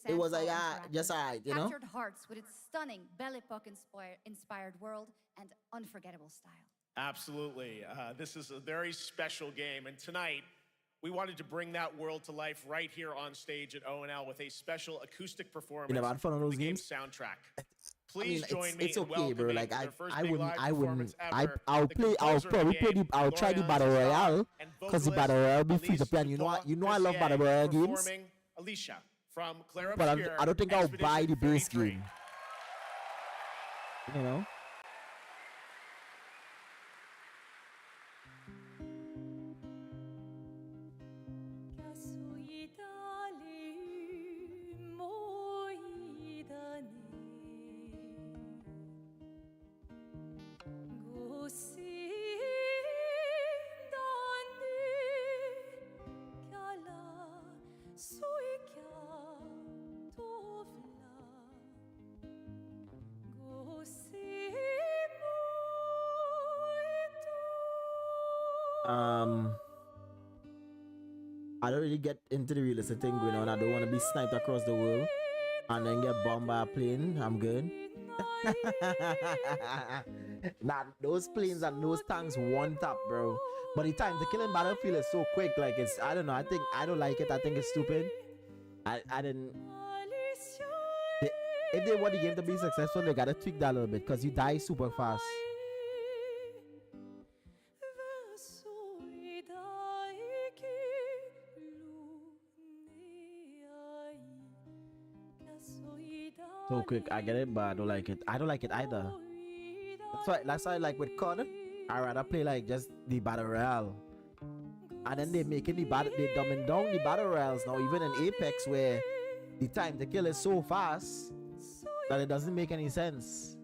it was like, just alright, you know? Captured hearts with its stunning Belle Epoque inspired world and unforgettable style. Absolutely. This is a very special game. And tonight, we wanted to bring that world to life right here on stage at ONL with a special acoustic performance. You never had fun on those of the games? Soundtrack. I Please mean, join me it's in okay, bro. welcoming Like, their first big live I'll performance ever, I'll the probably composer of the play game, I'll try the Laurent Battle Zazal, Royale, and because the vocalist Battle Royale be free to Elise play, and you know I love Dutoit Battle Royale games. performing Alicia from Claire But Obscure, I don't think I'll buy the Expedition base 33. game. You know? I don't really get into the realistic thing going on. I don't want to be sniped across the world and then get bombed by a plane. I'm good. Nah, those planes and those tanks one tap, bro. But the time to kill in Battlefield is so quick. Like, it's, I don't know. I don't like it. I think it's stupid. I didn't. If they want the game to be successful, they gotta tweak that a little bit because you die super fast. So quick, I get it, but I don't like it. I don't like it either. That's why like with COD, I rather play like just the Battle Royale. And then they making they dumbing down the Battle Royales now, even in Apex, where the time to kill is so fast that it doesn't make any sense.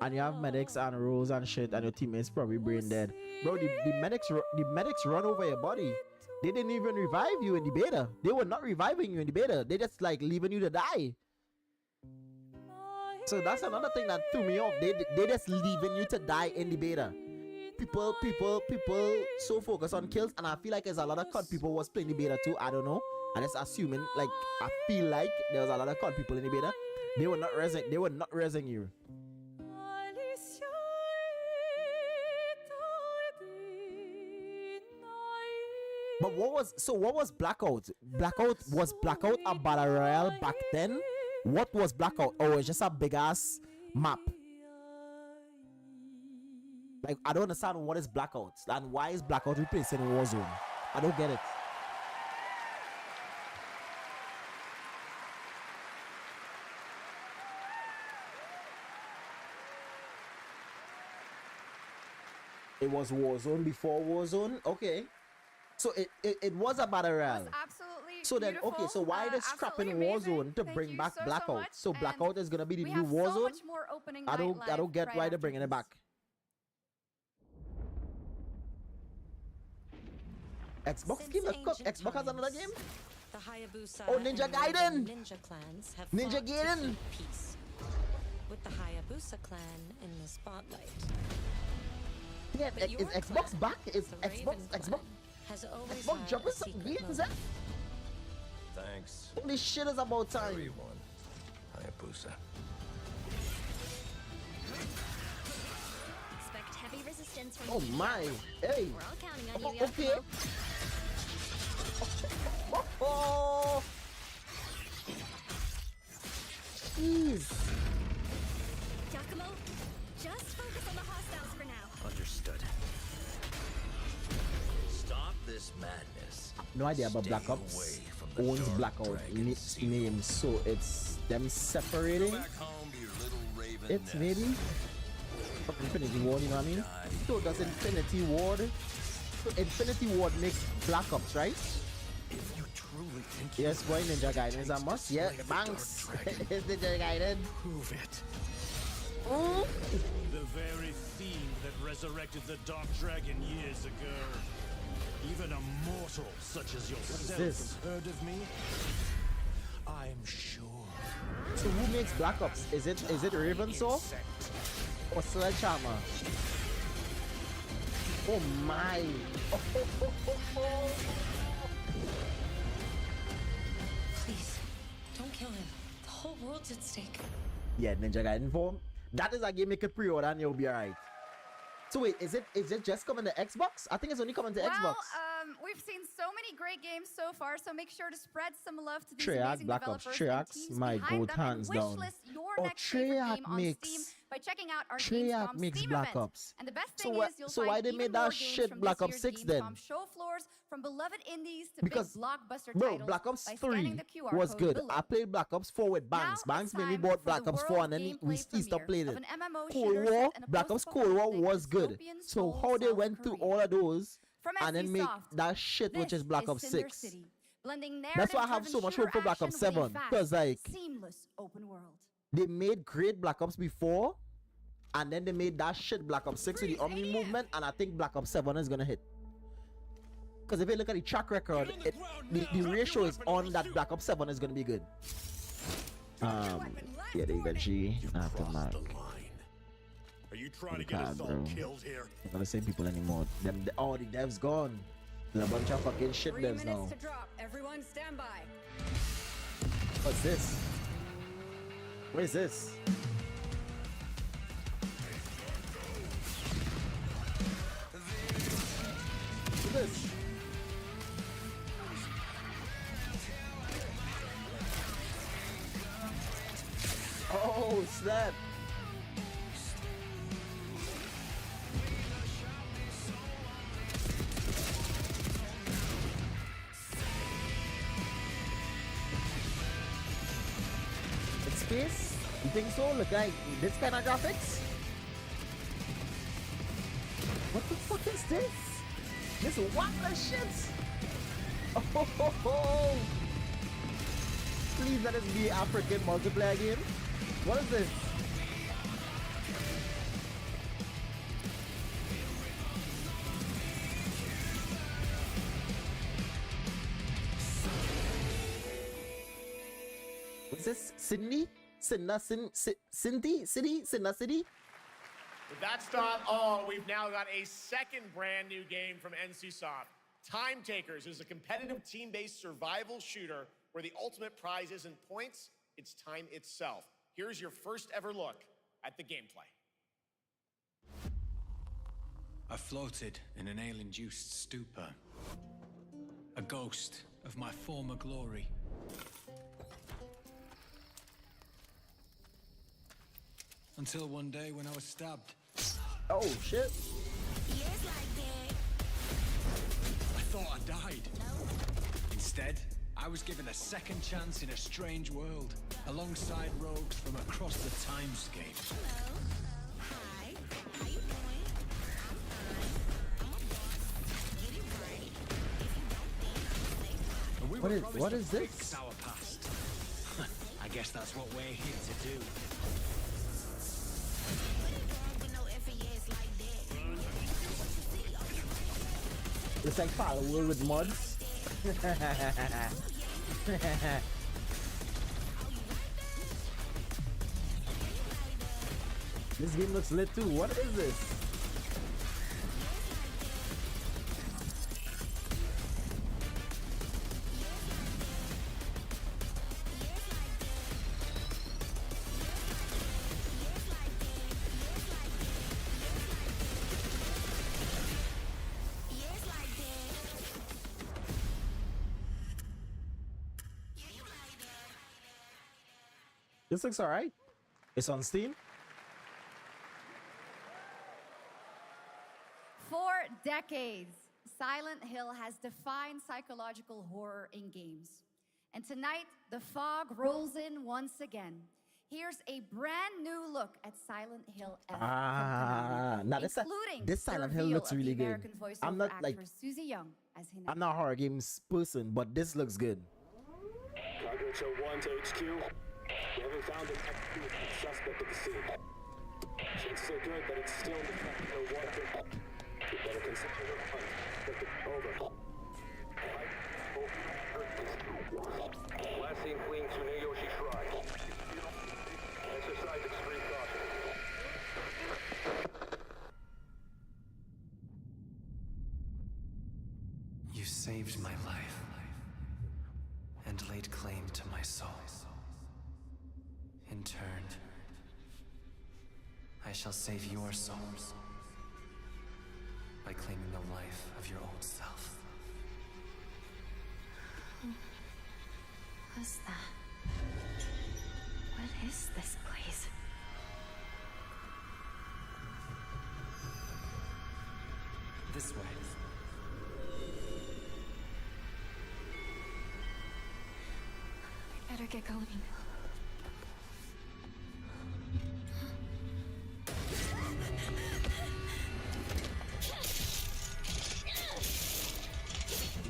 And you have medics and rolls and shit, and your teammates probably brain dead. Bro, the medics run over your body. They didn't even revive you in the beta. They were not reviving you in the beta. They just like leaving you to die. So that's another thing that threw me off. They just leaving you to die in the beta. People so focused on kills, and I feel like there's a lot of COD people was playing the beta too. I don't know. I'm just assuming, like, I feel like there was a lot of COD people in the beta. They were not resing you. But what was Blackout? Was Blackout a Battle Royale back then? What was Blackout? Oh, it's just a big ass map. Like, I don't understand what is Blackout and why is Blackout replacing Warzone. I don't get it. It was Warzone before Warzone. Okay. So it was a battle royale. Absolutely. So then, beautiful. okay, so why they scrapping Absolutely Warzone to Thank bring you back so Blackout? much. So Blackout is gonna be the We new have Warzone. so much more opening I don't night get live why right they're after bringing it this. back. Xbox game, let's cook. Xbox has another game. The Hayabusa Oh, Ninja and Raven Gaiden! Ninja clans have Ninja fought to Gaiden! keep peace. With the Hayabusa clan in the spotlight. Yeah, But is your Xbox clan, back? Is the Xbox Raven Xbox clan, has always Xbox had jumping a some secret games, eh? motive. Thanks. Holy shit, is about time. Everyone. Hayabusa. Expect heavy resistance from Oh the my! Hey! We're all counting on Oh, you, okay. Yakumo. Oh! Jeez! Yakumo, just focus on the hostiles for now. Understood. Stop this madness. No idea about Stay Black away Ops from the owns Dark Blackout Dragon name, so it's them separating. Go back home to your little raven It's nest. maybe Infinity Ward, you know what I mean? So does Infinity Ward? So Infinity Ward makes Black Ops, right? If you truly think Yes, boy, Ninja Gaiden is a must. Yeah, Banks is Ninja Gaiden. prove it. Oh. The very fiend that resurrected the Dark Dragon years ago. Even a mortal such as yourself this? has heard of me? I'm sure. So who makes Black Ops? Is it Ravensaw or Sledgehammer? Oh my! Please, don't kill him. The whole world's at stake. Yeah, Ninja Gaiden form. That is a game you could pre-order and you'll be alright. So wait, is it just coming to Xbox? I think it's only coming to Xbox. We've seen so many great games so far, so make sure to spread some love to these Treyarch, amazing Black Ops, developers and Treyarch, teams my behind goat them, and hands wish down. list your Oh, next favorite Treyarch game on makes- Steam by checking out our Treyarch Gamescom makes Steam Black event. Ops. And the best So thing why- is you'll so find why they even made more that games shit from Black this Ops year's 6 then? Gamescom show floors from beloved indies to Because, big blockbuster bro, titles Black Ops by 3 scanning the QR was code good. below. I played Black Ops 4 with Banks. Now Banks it's made me time bought for Black the Ops 4 world and then gameplay we stopped premiere playing of it. an MMO Cold shooter War, set in a Black Ops Cold War was good. dystopian So Seoul, how they South went through Korea. all of those From and then make NCSoft, that shit which this is Black Ops Cinder 6. City, blending That's why I have so much hope for Black Ops 7. Because like seamless open world. they made great Black Ops before, and then they made that shit Black Ops 6 with the Omni movement, and I think Black Ops 7 is gonna hit. Because if you look at the track record, the ratio is on that Black Ops 7 is gonna be good. Yeah, there you go, G. Aftermath. Are you trying to Oh, get us God, all bro. killed here? Not the same people anymore. All the devs gone. There's a bunch of fucking shit 3 devs minutes now. to drop. Everyone stand by. What's this? What is this? What's this? Oh, snap. It's space? You think so? Look like this kind of graphics? What the fuck is this? This wireless shit! Oh, ho, ho, ho. Please let us be African multiplayer game. What is this? What's this? Sydney? Cindy? City? But that's not all. We've now got a second brand new game from NCSoft. Time Takers is a competitive team-based survival shooter where the ultimate prize isn't points, it's time itself. Here's your first ever look at the gameplay. I floated in an ale-induced stupor, a ghost of my former glory. Until one day when I was stabbed. Oh, shit. I thought I died. Instead, I was given a second chance in a strange world, alongside rogues from across the timescape. Hi. How you doing? I'm fine. What is this? Fix our past. I guess that's what we're here to do. It's like Power with mods. This game looks lit too. What is this? This looks alright. It's on Steam. For decades, Silent Hill has defined psychological horror in games. And tonight, the fog rolls in once again. Here's a brand new look at Silent Hill F, Now this Silent Hill looks really good. I'm not like Susie Young as I'm not a horror games person, but this looks good. Cargo 1 to HQ. We haven't found an active suspect at the scene. Chances are good that it's still in the fact no water. We better consider the hunt. Over. Last seen fleeing Tsuneyoshi Shrine. Exercise extreme caution. You saved my life and laid claim to my soul. In turn, I shall save your souls by claiming the life of your old self. Who was that? What is this place? This way. We better get going.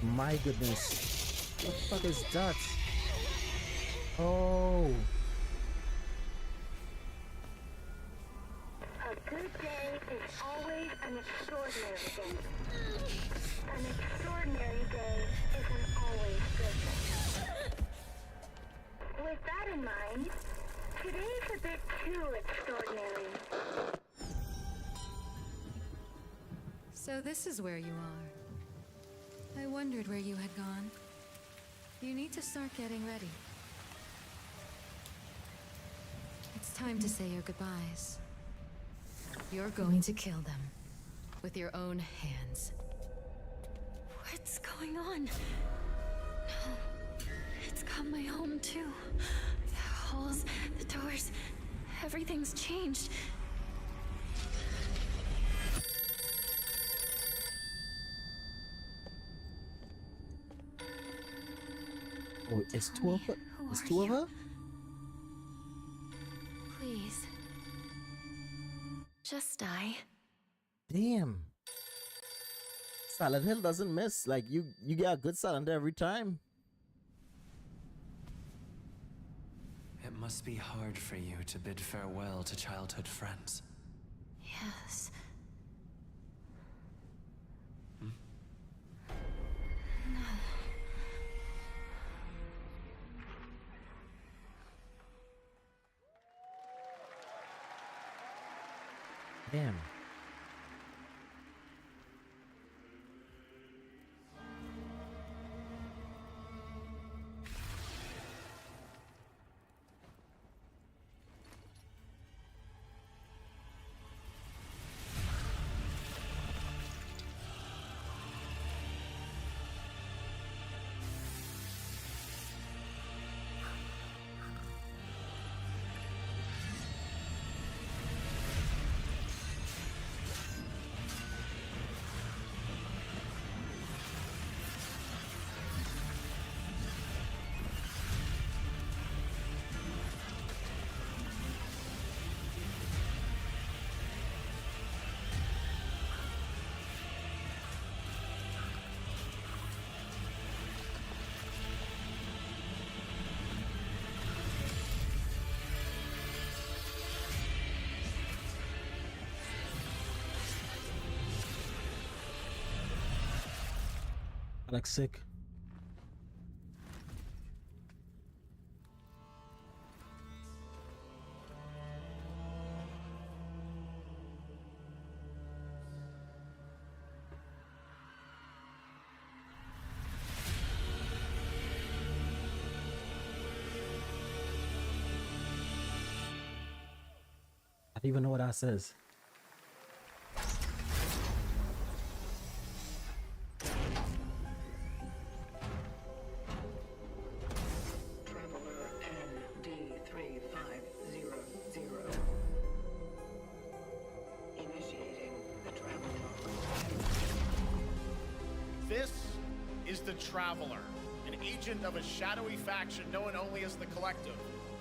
My goodness. What the fuck is that? Oh. A good day is always an extraordinary day. An extraordinary day is an always good day. With that in mind, today's a bit too extraordinary. So this is where you are. I wondered where you had gone. You need to start getting ready. It's time to say your goodbyes. You're going to kill them with your own hands. What's going on? No. It's got my home too. The halls, the doors, everything's changed. Oh, it's two of her? It's two of her? Please. Just die. Damn. Silent Hill doesn't miss. Like you get a good Silent Hill every time. It must be hard for you to bid farewell to childhood friends. Yes. Hmm? No. Damn. Like sick. I don't even know what that says. This is the Traveler, an agent of a shadowy faction known only as the Collective.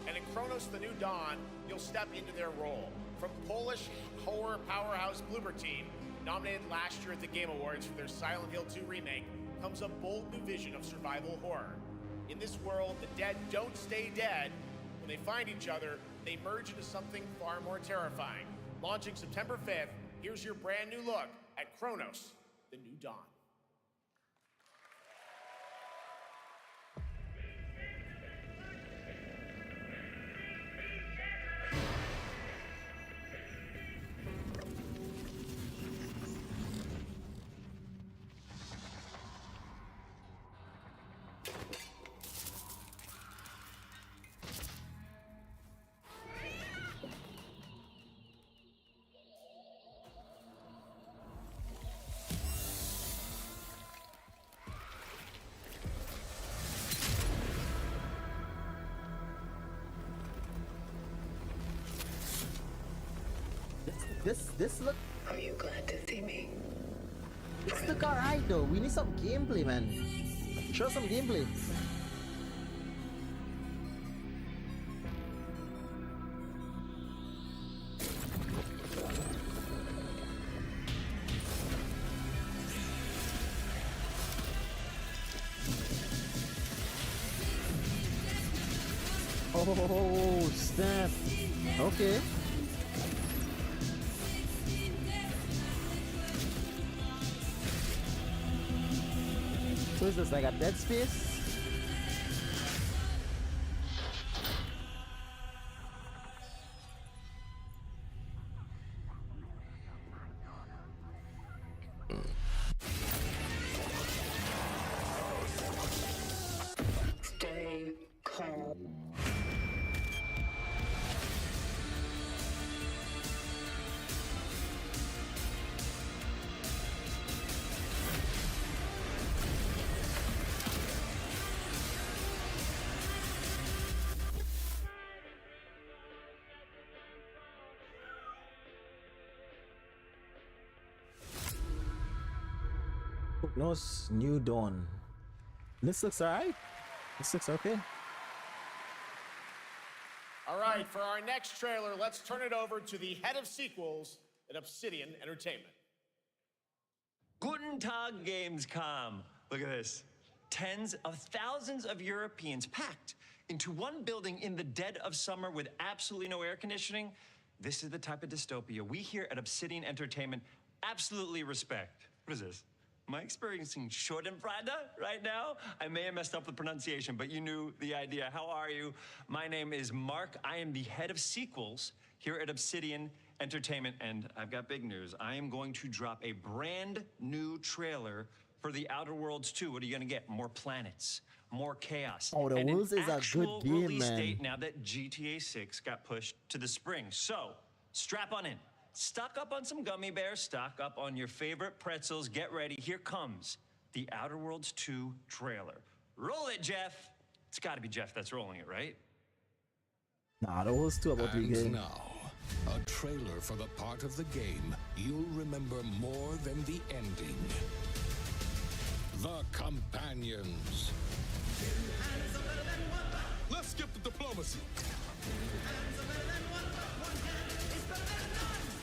And in Kronos the New Dawn, you'll step into their role. From Polish horror powerhouse Bloober Team, nominated last year at the Game Awards for their Silent Hill 2 remake, comes a bold new vision of survival horror. In this world, the dead don't stay dead. When they find each other, they merge into something far more terrifying. Launching September 5th, here's your brand new look at Kronos, the New Dawn. This look. Are you glad to see me? This look alright though. We need some gameplay, man. Show some gameplay. Oh snap. Okay. So is this like a dead space? Stay calm. Kronos New Dawn. This looks alright. This looks okay. All right, for our next trailer, let's turn it over to the head of sequels at Obsidian Entertainment. Guten Tag, Gamescom. Look at this. Tens of thousands of Europeans packed into one building in the dead of summer with absolutely no air conditioning. This is the type of dystopia we here at Obsidian Entertainment absolutely respect. What is this? Am I experiencing Schadenfreude right now? I may have messed up the pronunciation, but you knew the idea. How are you? My name is Mark. I am the head of sequels here at Obsidian Entertainment, and I've got big news. I am going to drop a brand new trailer for The Outer Worlds 2. What are you gonna get? More planets, more chaos. Oh, The and Worlds an is a actual good game, release man. date now that GTA 6 got pushed to the spring. So, strap on in. Stock up on some gummy bears, stock up on your favorite pretzels. Get ready. Here comes The Outer Worlds 2 trailer. Roll it, Jeff. It's got to be Jeff that's rolling it, right? Nah, The Worlds 2 about to be And good. now, a trailer for the part of the game you'll remember more than the ending. The Companions. Let's skip the diplomacy.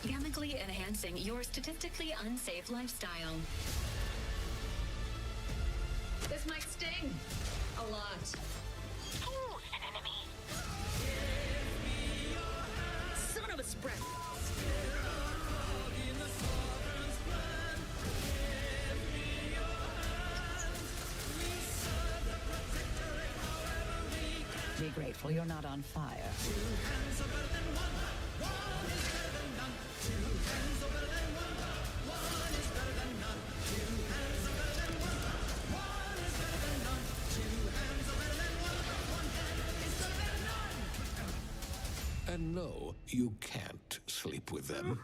Chemically enhancing your statistically unsafe lifestyle. This might sting a lot. Ooh, an enemy. Son of a spread. Be grateful you're not on fire. And no, you can't sleep with them.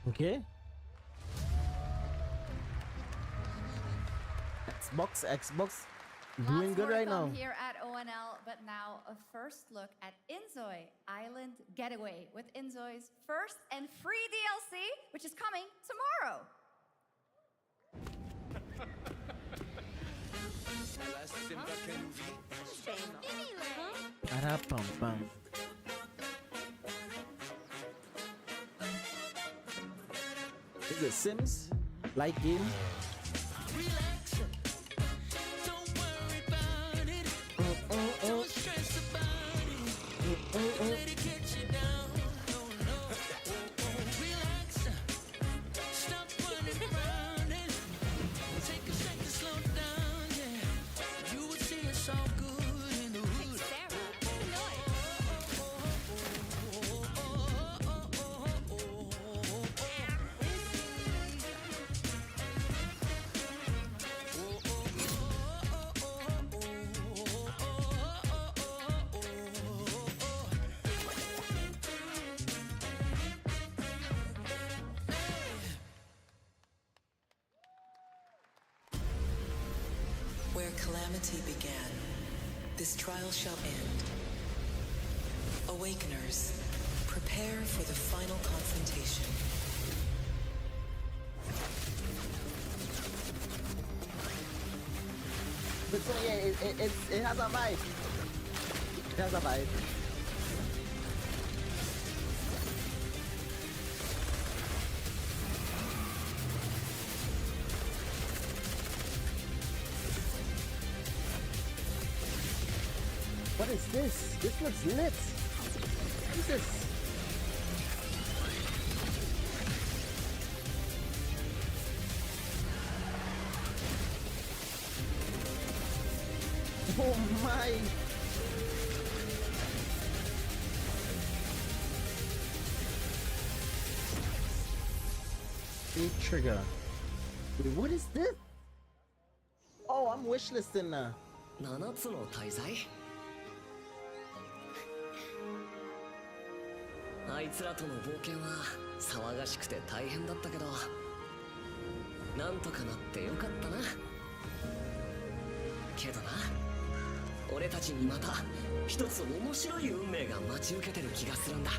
Okay. Xbox doing Lots good more to right now. come here at ONL, but now a first look at Inzoi Island Getaway with Inzoi's first and free DLC, which is coming tomorrow. Ara-pam-pam. Is it Sims? Like game? Don't stress about it. Don't let it get you down. No. Relax. Stop running around and take a second to slow down. Yeah, you will see it's all good in the hood. Where calamity began, this trial shall end. Awakeners, prepare for the final confrontation. But so yeah, it has a vibe. It has a vibe. What is this? This looks lit. What is this? Oh my! Big trigger. Wait, what is this? Oh, I'm wishlisting now. 7つの大罪あいつらとの冒険は騒がしくて大変だったけどなんとかなってよかったなけどな俺たちにまた一つ面白い運命が待ち受けてる気がするんだ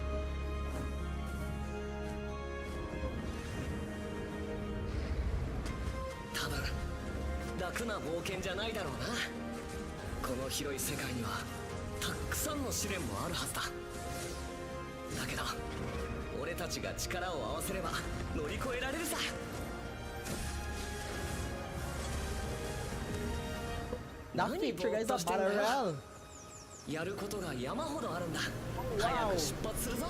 多分楽な冒険じゃないだろうなこの広い世界にはたくさんの試練もあるはずだだけど俺たちが力を合わせれば乗り越えられるさThat feature is a battle royale. やることが山ほどあるんだ早く出発するぞ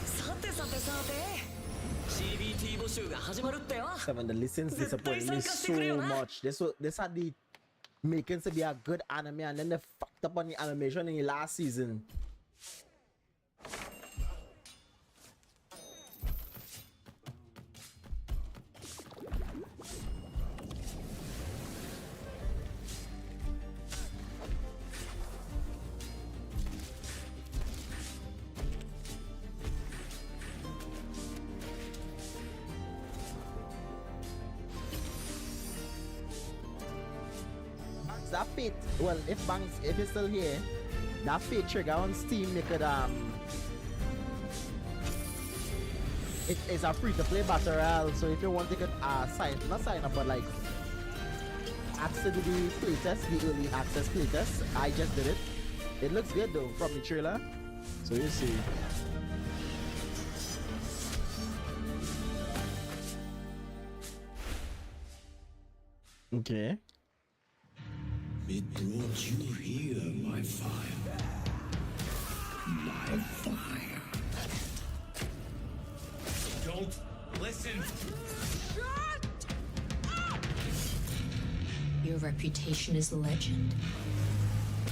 さて CBT 募集が始まるってよ Seven, the listens disappointed me so much. This had the makings to be a good anime, and then they fucked up on the animation in the last season. That fit, well, if it's still here, that fit trigger on Steam, you could it is a free-to-play battle royale, so if you want, you could not sign up, but like access to the playtest, the early access playtest. I just did it. It looks good though from the trailer, so you see. Okay. It brought you here, my fire. Listen! Your reputation is legend.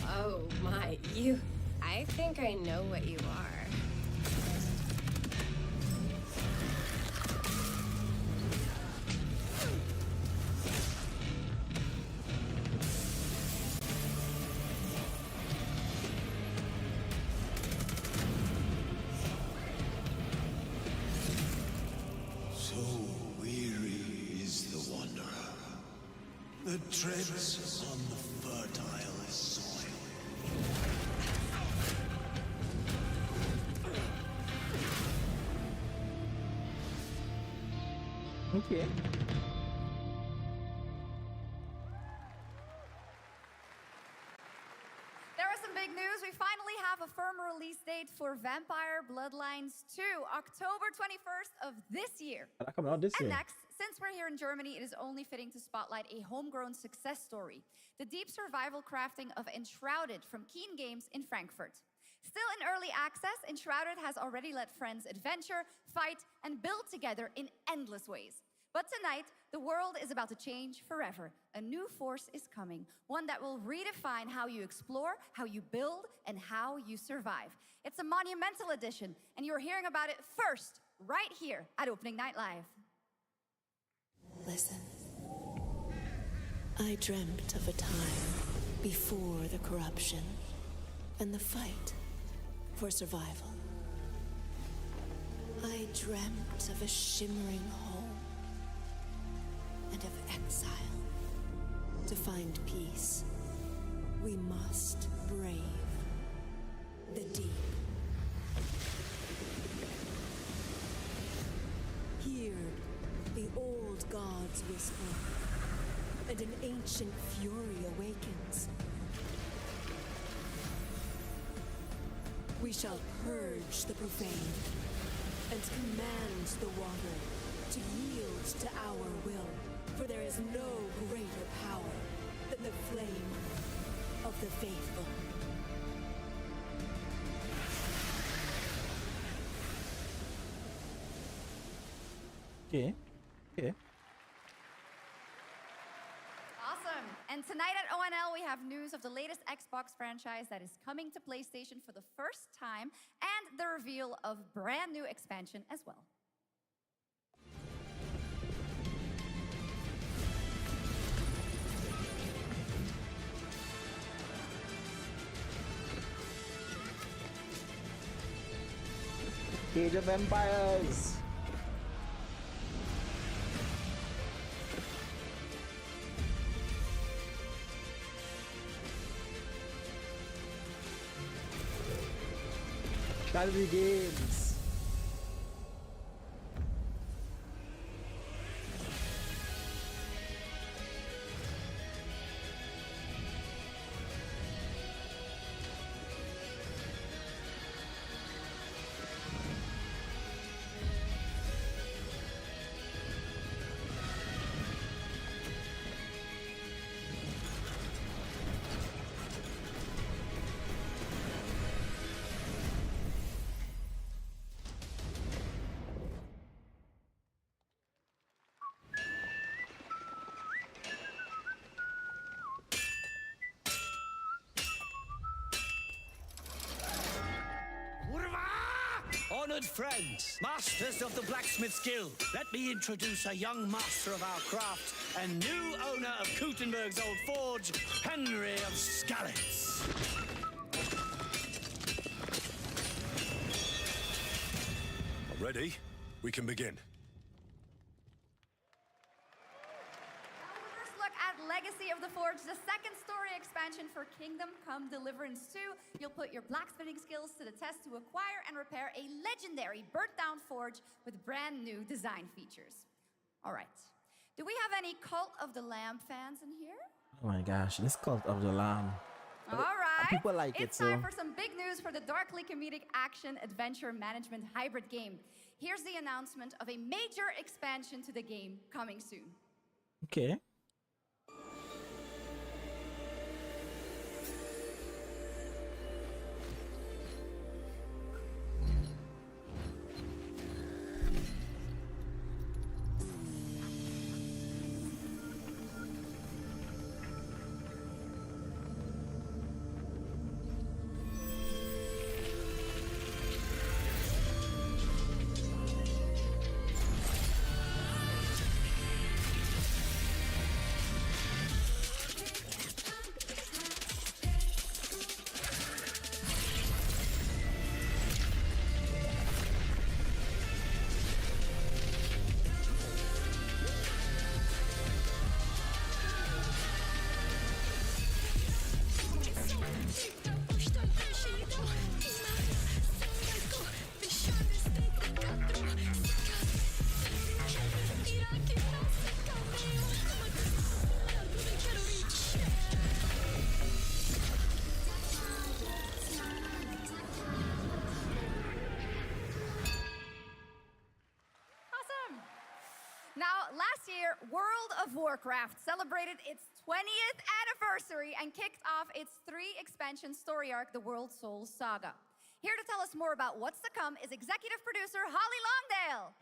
Oh my, you. I think I know what you are. So weary is the wanderer that treads on the fertile soil. Okay. There is some big news. We finally have a firm release date for Vampire Bloodlines 2, October 21st of this year. That coming out this And year. next, since we're here in Germany, it is only fitting to spotlight a homegrown success story, the deep survival crafting of Enshrouded from Keen Games in Frankfurt. Still in early access, Enshrouded has already let friends adventure, fight, and build together in endless ways. But tonight, the world is about to change forever. A new force is coming, one that will redefine how you explore, how you build, and how you survive. It's a monumental edition, and you're hearing about it first, right here at Opening Night Live. Listen. I dreamt of a time before the corruption and the fight for survival. I dreamt of a shimmering home and of exile. To find peace, we must brave the deep. Hear the old gods whisper, and an ancient fury awakens. We shall purge the profane and command the water to yield to our will, for there is no greater power than the flame of the faithful. Okay. Okay. Awesome. And tonight at ONL, we have news of the latest Xbox franchise that is coming to PlayStation for the first time, and the reveal of brand new expansion as well. Age of Empires. Strategy games. Honored friends, masters of the blacksmith's guild, let me introduce a young master of our craft and new owner of Kutenberg's old forge, Henry of Skalitz. Ready? We can begin. First look at Legacy of the Forge, the second story expansion for Kingdom Come Deliverance 2. You'll put your blacksmithing skills to the test to acquire and repair a legendary burnt-down forge with brand new design features. All right. Do we have any Cult of the Lamb fans in here? Oh my gosh, this Cult of the Lamb. All right. People like it's it, time so. for some big news for the darkly comedic action adventure management hybrid game. Here's the announcement of a major expansion to the game coming soon. Okay. World of Warcraft celebrated its 20th anniversary and kicked off its 3-expansion story arc, the World Souls Saga. Here to tell us more about what's to come is executive producer Holly Longdale.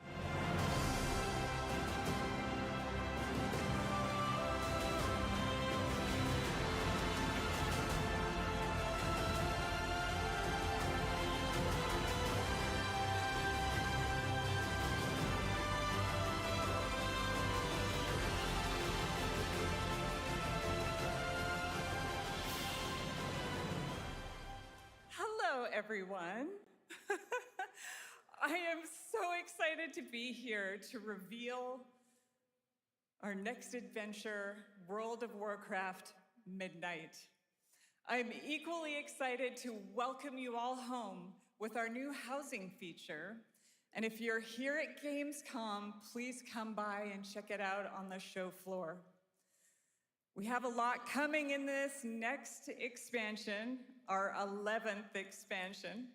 Hello, everyone. I am so excited to be here to reveal our next adventure, World of Warcraft Midnight. I'm equally excited to welcome you all home with our new housing feature. And if you're here at GamesCom, please come by and check it out on the show floor. We have a lot coming in this next expansion, our 11th expansion.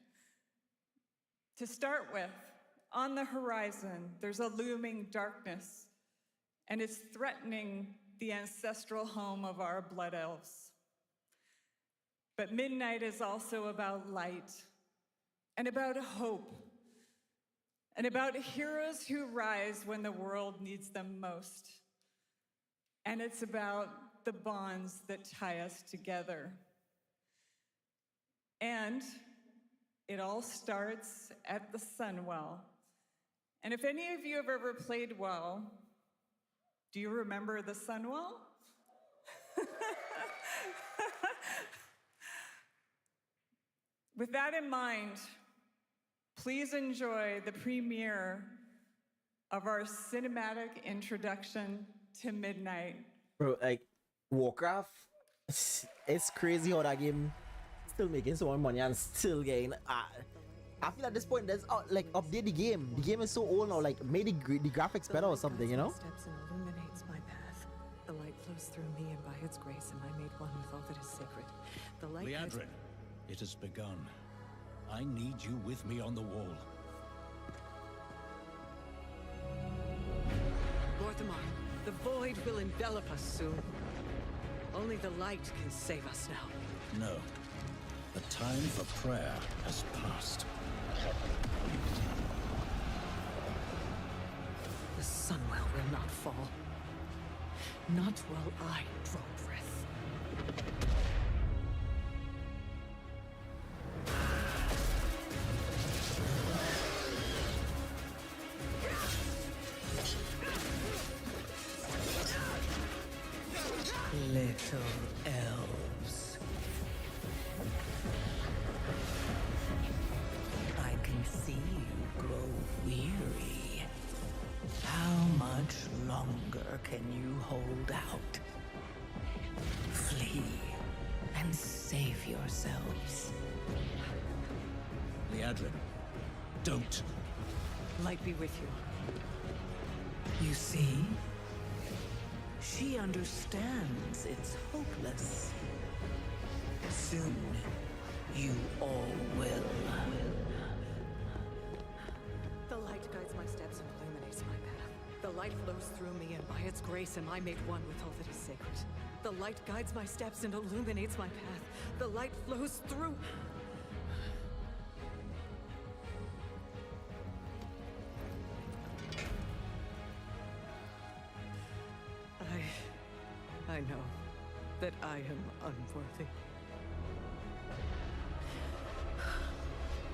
To start with, on the horizon, there's a looming darkness, and it's threatening the ancestral home of our blood elves. But Midnight is also about light, and about hope, and about heroes who rise when the world needs them most. And it's about the bonds that tie us together. And it all starts at the Sunwell. And if any of you have ever played WoW, do you remember the Sunwell? With that in mind, please enjoy the premiere of our cinematic introduction to Midnight. Bro, like Warcraft, it's crazy how that game still making so much money and still getting. I feel at this point there's like update the game. The game is so old now. Like made the graphics better or something, you know? Steps and illuminates my path. The light flows through me, and by its grace am I made one with all that is sacred. The light. Liadrin, it has begun. I need you with me on the wall. Lorthamar, the void will envelop us soon. Only the light can save us now. No. The time for prayer has passed. The Sunwell will not fall. Not while I draw breath. Little elves. I can see you grow weary. How much longer can you hold out? Flee and save yourselves. Liadrin, don't. Light be with you. You see? She understands it's hopeless. Soon, you all will. The light guides my steps and illuminates my path. The light flows through me, and by its grace am I made one with all that is sacred. The light guides my steps and illuminates my path. The light flows through... I know that I am unworthy.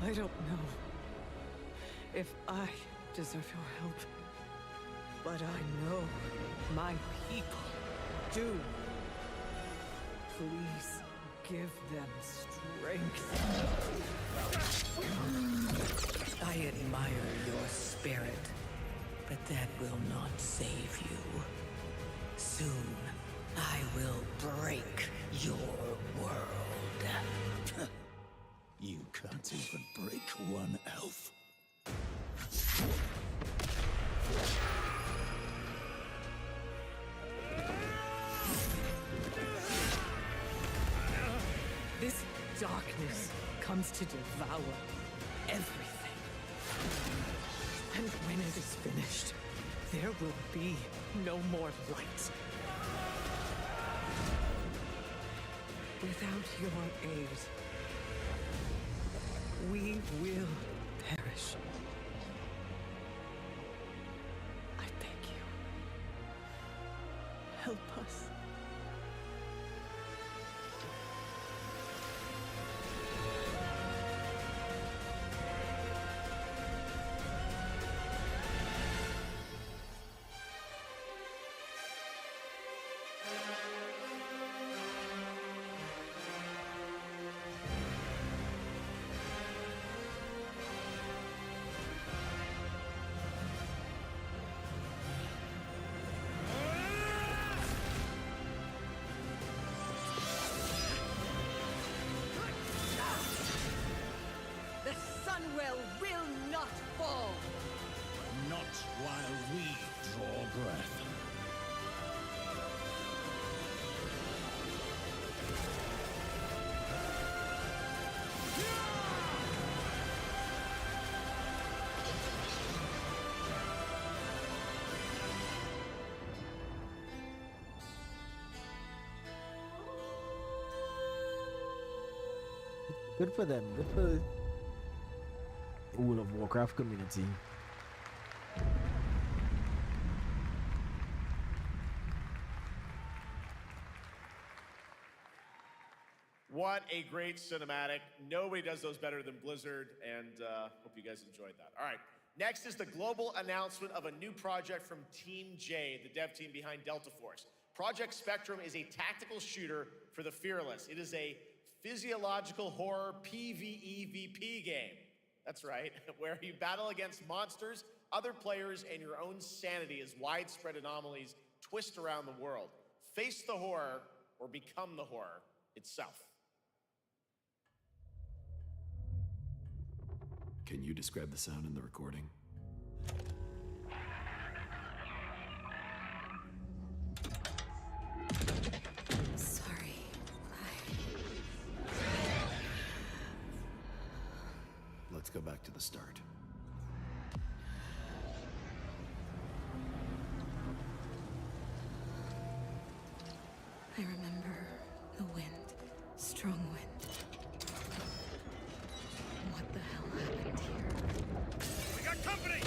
I don't know if I deserve your help, but I know my people do. Please give them strength. I admire your spirit, but that will not save you. Soon, I will break your world. You can't even break one elf. This darkness comes to devour everything. And when it is finished, there will be no more light. Without your aid, we will perish. I beg you, help us. The Sunwell will not fall! Not while we draw breath. Good for them. Good for the World of Warcraft community. What a great cinematic. Nobody does those better than Blizzard, and hope you guys enjoyed that. All right, next is the global announcement of a new project from Team J, the dev team behind Delta Force. Project Spectrum is a tactical shooter for the fearless. It is a physiological horror PvEVP game. That's right, where you battle against monsters, other players, and your own sanity as widespread anomalies twist around the world. Face the horror or become the horror itself. Can you describe the sound in the recording? Sorry. Let's go back to the start. I remember the wind. Strong wind. What the hell happened here? We got company!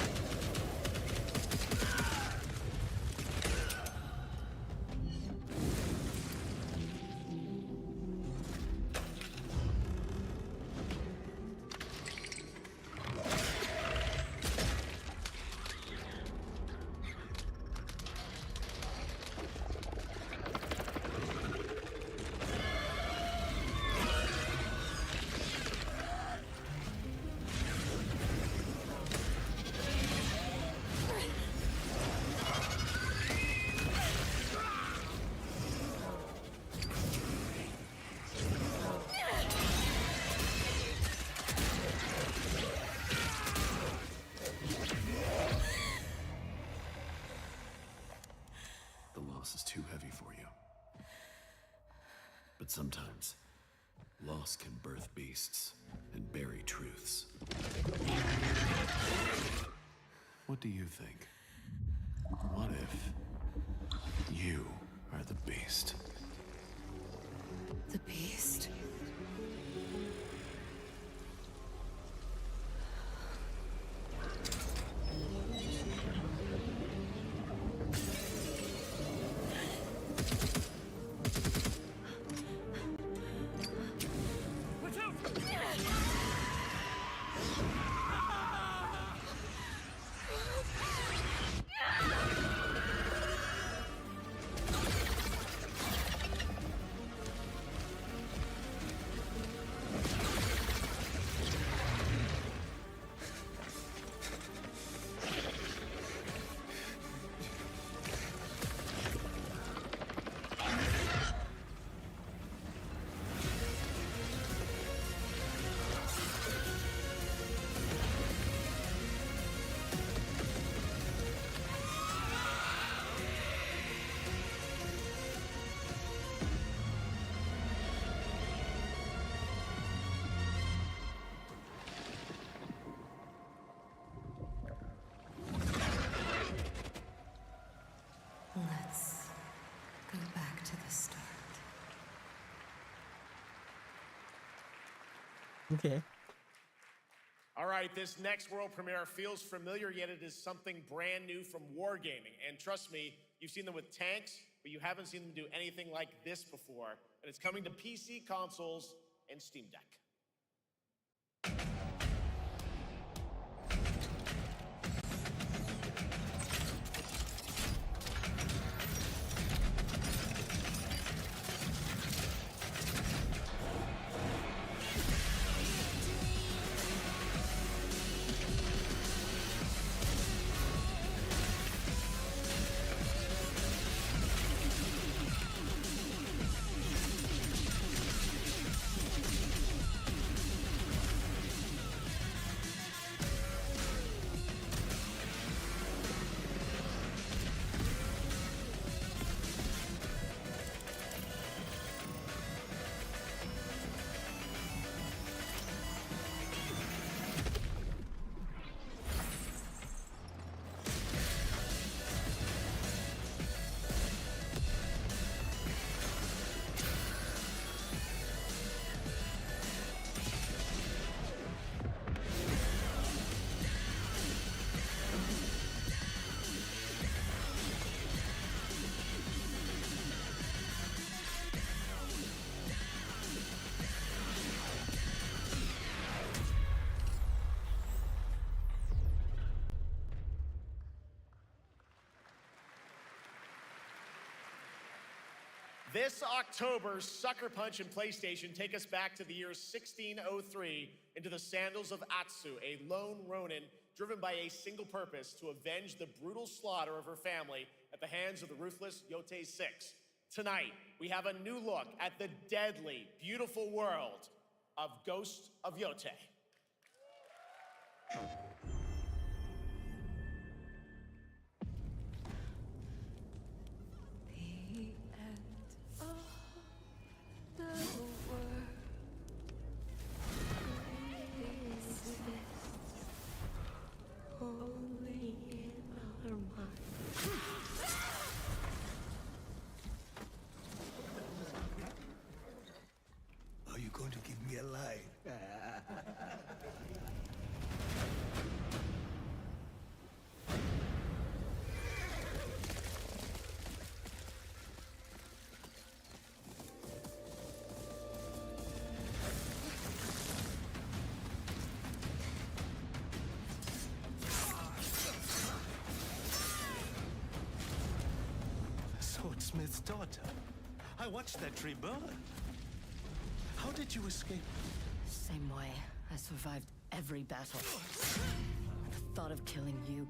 Is too heavy for you. But sometimes, loss can birth beasts and bury truths. What do you think? What if you are the beast? The beast? Okay. All right, this next world premiere feels familiar, yet it is something brand new from Wargaming. And trust me, you've seen them with tanks, but you haven't seen them do anything like this before. And it's coming to PC, consoles, and Steam Deck. This October, Sucker Punch and PlayStation take us back to the year 1603 into the sandals of Atsu, a lone ronin driven by a single purpose: to avenge the brutal slaughter of her family at the hands of the ruthless Yotei Six. Tonight, we have a new look at the deadly, beautiful world of Ghost of Yotei. Are you going to give me a line? Swordsmith's daughter. I watched that tree burn. How did you escape? Same way. I survived every battle. The thought of killing you.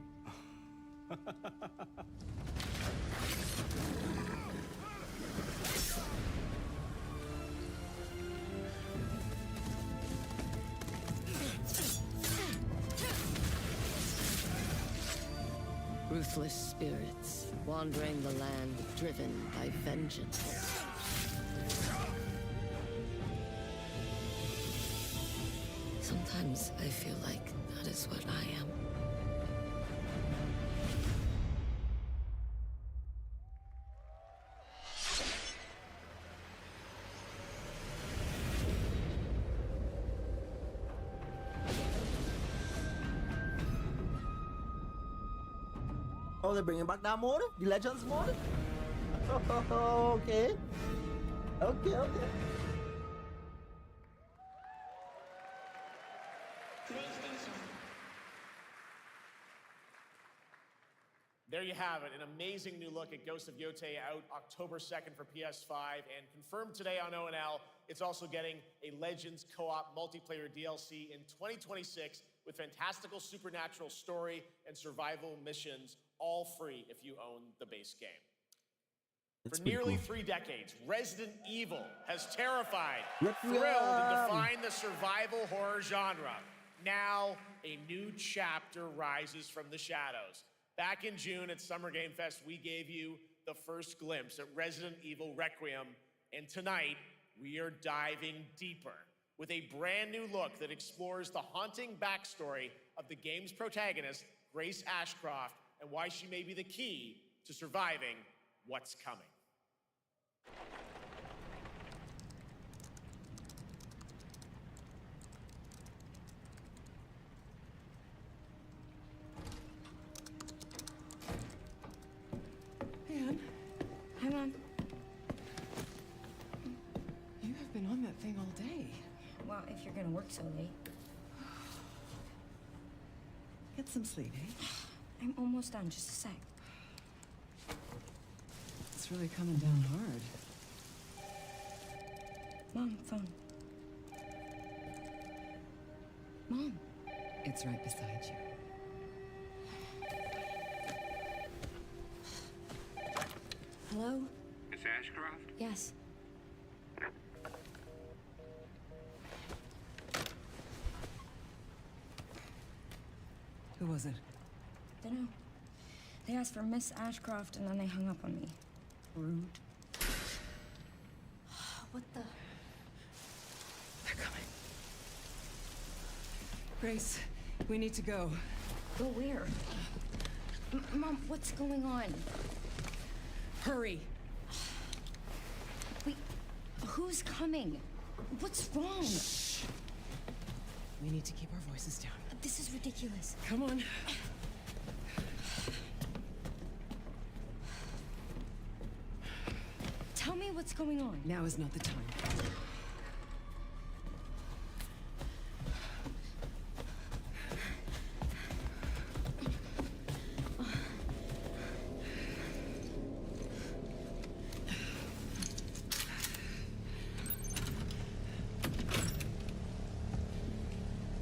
Ruthless spirits, wandering the land, driven by vengeance. Sometimes I feel like that is what I am. Oh, they're bringing back that mode? The Legends mode? Okay. Okay. There you have it, an amazing new look at Ghost of Yotei, out October 2nd for PS5, and confirmed today on ONL. It's also getting a Legends co-op multiplayer DLC in 2026 with fantastical supernatural story and survival missions, all free if you own the base game. That's For pretty nearly cool. 3 decades, Resident Evil has terrified, Requiem! thrilled, and defined the survival horror genre. Now, a new chapter rises from the shadows. Back in June at Summer Game Fest, we gave you the first glimpse at Resident Evil Requiem, and tonight, we are diving deeper with a brand new look that explores the haunting backstory of the game's protagonist, Grace Ashcroft, and why she may be the key to surviving what's coming. you're gonna work so late. Get some sleep, eh? I'm almost done, just a sec. It's really coming down hard. Mom, phone. Mom. It's right beside you. Hello? Miss Ashcroft? Yes. Who was it? Dunno. They asked for Miss Ashcroft and then they hung up on me. Rude. What the? They're coming. Grace, we need to go. Go where? Mom, what's going on? Hurry! Wait, who's coming? What's wrong? Shh. We need to keep our voices down. This is ridiculous. Come on. Tell me what's going on. Now is not the time.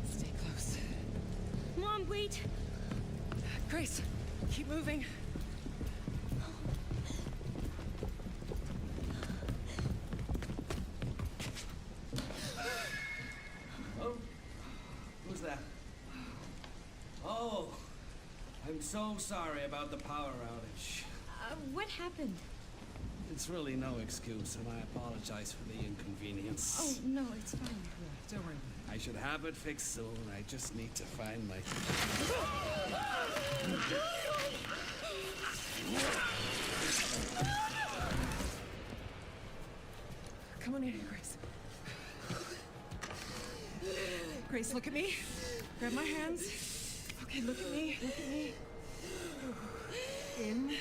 Stay close. Mom, wait! Grace, keep moving. Oh, who's that? Oh, I'm so sorry about the power outage. What happened? It's really no excuse, and I apologize for the inconvenience. Oh, no, it's fine. Don't worry. I should have it fixed soon. I just need to find my... Come on in, Grace. Grace, look at me. Grab my hands. Okay, look at me. Look at me. In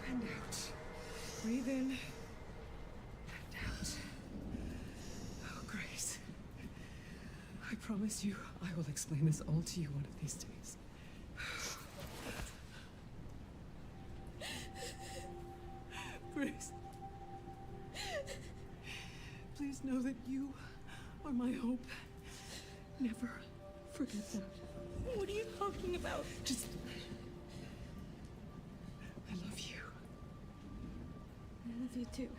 and out. Breathe in and out. Oh, Grace. I promise you, I will explain this all to you one of these days. Grace. Please know that you are my hope. Never forget that. What are you talking about? Just... I love you. I love you too.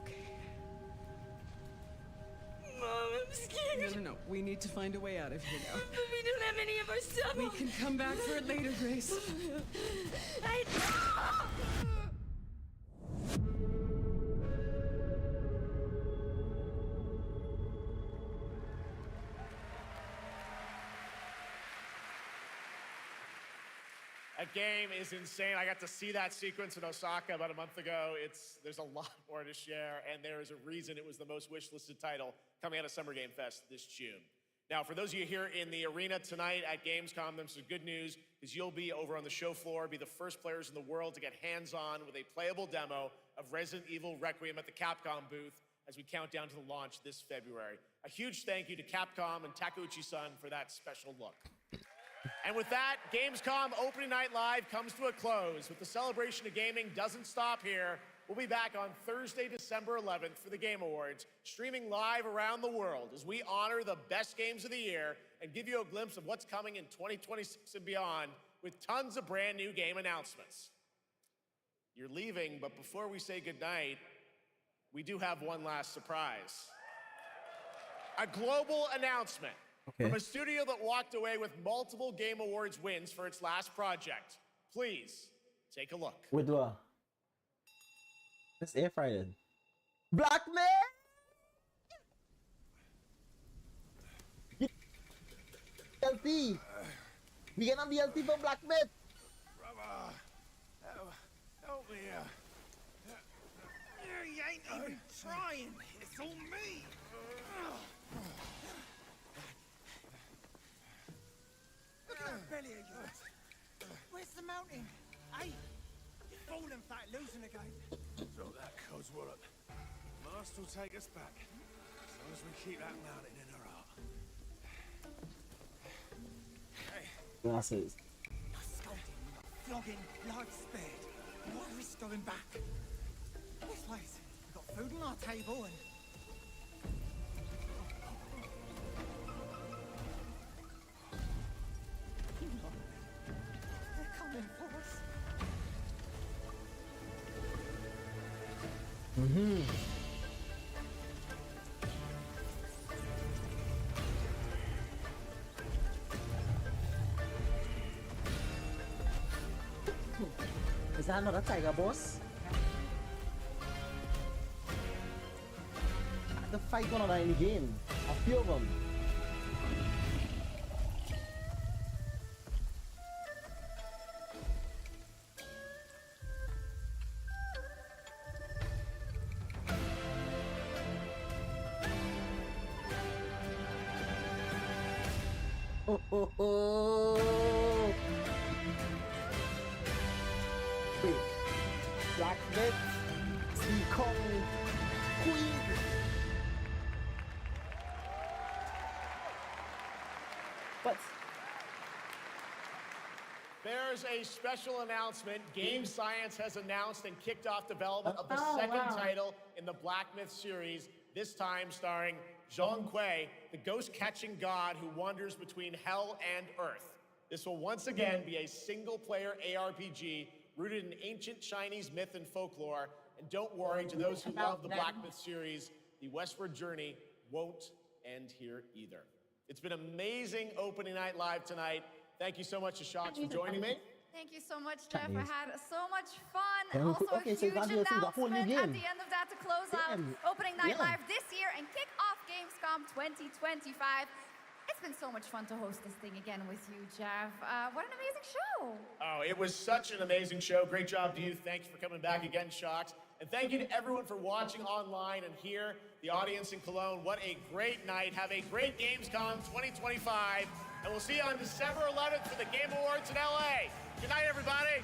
Okay. Mom, I'm scared. No. We need to find a way out of here now. But we don't have any of our stuff. We can come back for it later, Grace. That game is insane. I got to see that sequence in Osaka about a month ago. There's a lot more to share, and there is a reason it was the most wishlisted title coming out of Summer Game Fest this June. Now, for those of you here in the arena tonight at GamesCom, there's some good news, because you'll be over on the show floor, be the first players in the world to get hands-on with a playable demo of Resident Evil Requiem at the Capcom booth as we count down to the launch this February. A huge thank you to Capcom and Takeuchi-san for that special look. And with that, Gamescom Opening Night Live comes to a close. But the celebration of gaming doesn't stop here. We'll be back on Thursday, December 11th for the Game Awards, streaming live around the world as we honor the best games of the year and give you a glimpse of what's coming in 2026 and beyond with tons of brand new game announcements. You're leaving, but before we say goodnight, we do have one last surprise. A global announcement. Okay. From a studio that walked away with multiple Game Awards wins for its last project. Please, take a look. With what? It's air fried. Black man! DLC! We get on DLC for Black man! Brother, help me here. You ain't even trying. It's all me. Look at that belly of yours. Where's the mountain? Hey, you're falling fat, losing again. So that codes what up. Must will take us back. as we keep that mountain in our heart. Hey. Glasses. You're scolding, you're flogging, life spared. Why risk going back? This place, we've got food on our table and... They're coming for us. Mm-hmm. Is that another tiger boss? The fight going on in the game. A few of them. Oh, oh, oh. Wait. Black Myth, Sea Kong, Queen. What? There's a special announcement. Game Science has announced and kicked off development of the Oh, second wow. title in the Black Myth series, this time starring Zhong Kui, the ghost-catching god who wanders between hell and earth. This will once again be a single-player ARPG rooted in ancient Chinese myth and folklore. And don't worry, to those who love the Black Myth series, the westward journey won't end here either. It's been amazing opening night live tonight. Thank you so much to Shox for joining me. Thank you so much, Jeff. I Chinese. had so much fun. Oh, Also, okay, a so huge you got to see the whole new announcement at game. the end of that to close out Damn. opening night Yeah. live this year and kick off GamesCom 2025. It's been so much fun to host this thing again with you, Jeff. What an amazing show. Oh, it was such an amazing show. Great job to you. Thanks for coming back again, Shox. And thank you to everyone for watching online and here, the audience in Cologne. What a great night. Have a great Gamescom 2025. And we'll see you on December 11th for the Game Awards in LA. Good night, everybody.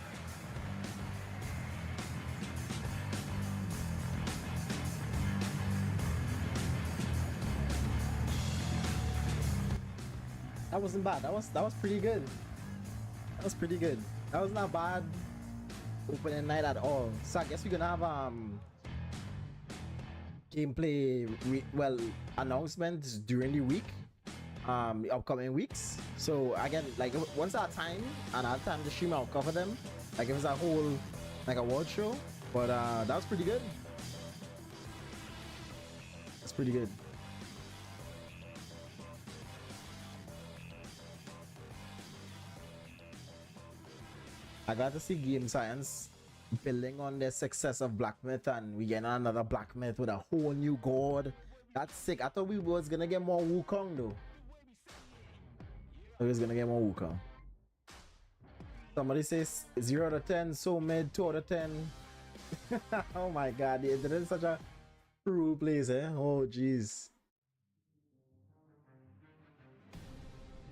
That wasn't bad. That was pretty good. That was pretty good. That was not bad opening night at all. So I guess we're gonna have gameplay announcements during the week, the upcoming weeks. So again, like once our time and our time to stream, I'll cover them. Like if it's a whole like a world show. But that was pretty good. That's pretty good. I got to see Game Science building on the success of Black Myth, and we getting another Black Myth with a whole new god. That's sick. I thought we was gonna get more Wukong though. We was gonna get more Wukong. Somebody says 0 out of 10, so mid, 2 out of 10. Oh my god, the internet is such a cruel place, eh? Oh jeez.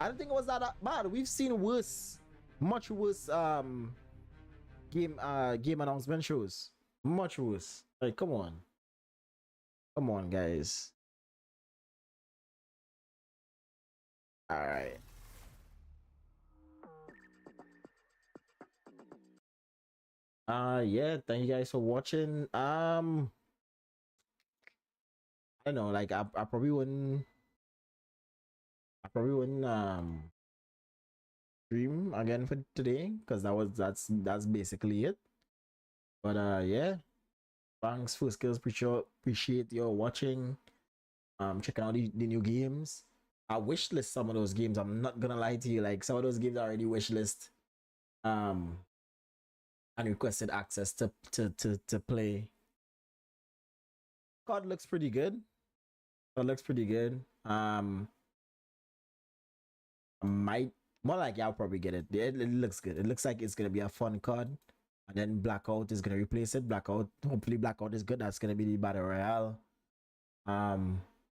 I don't think it was that bad. We've seen worse. Much worse game announcement shows. Much worse. Like come on. Come on guys. Alright. Yeah, thank you guys for watching. I don't know, like I probably wouldn't stream again for today because that's basically it. But yeah, thanks for skills. Appreciate your watching, checking out the new games. I wishlist some of those games. I'm not gonna lie to you, like some of those games I already wishlist and requested access to play. COD looks pretty good. COD looks pretty good. I might more like I'll probably get it. It looks good. It looks like it's gonna be a fun COD. And then Blackout is gonna replace it. Hopefully Blackout is good. That's gonna be the Battle Royale.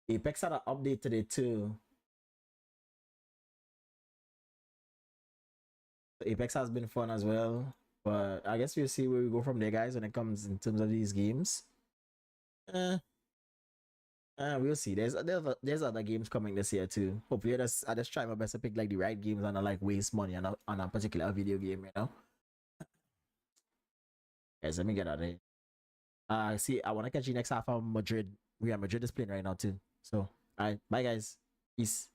Apex had an update today too. Apex has been fun as well. But I guess we'll see where we go from there, guys, when it comes in terms of these games. We'll see. There's other games coming this year too. Hopefully, I just try my best to pick like the right games and not like waste money on a particular video game. You know. Guys, let me get out of here. See, I want to catch you next half of Madrid. Madrid is playing right now too. So, all right, bye guys. Peace.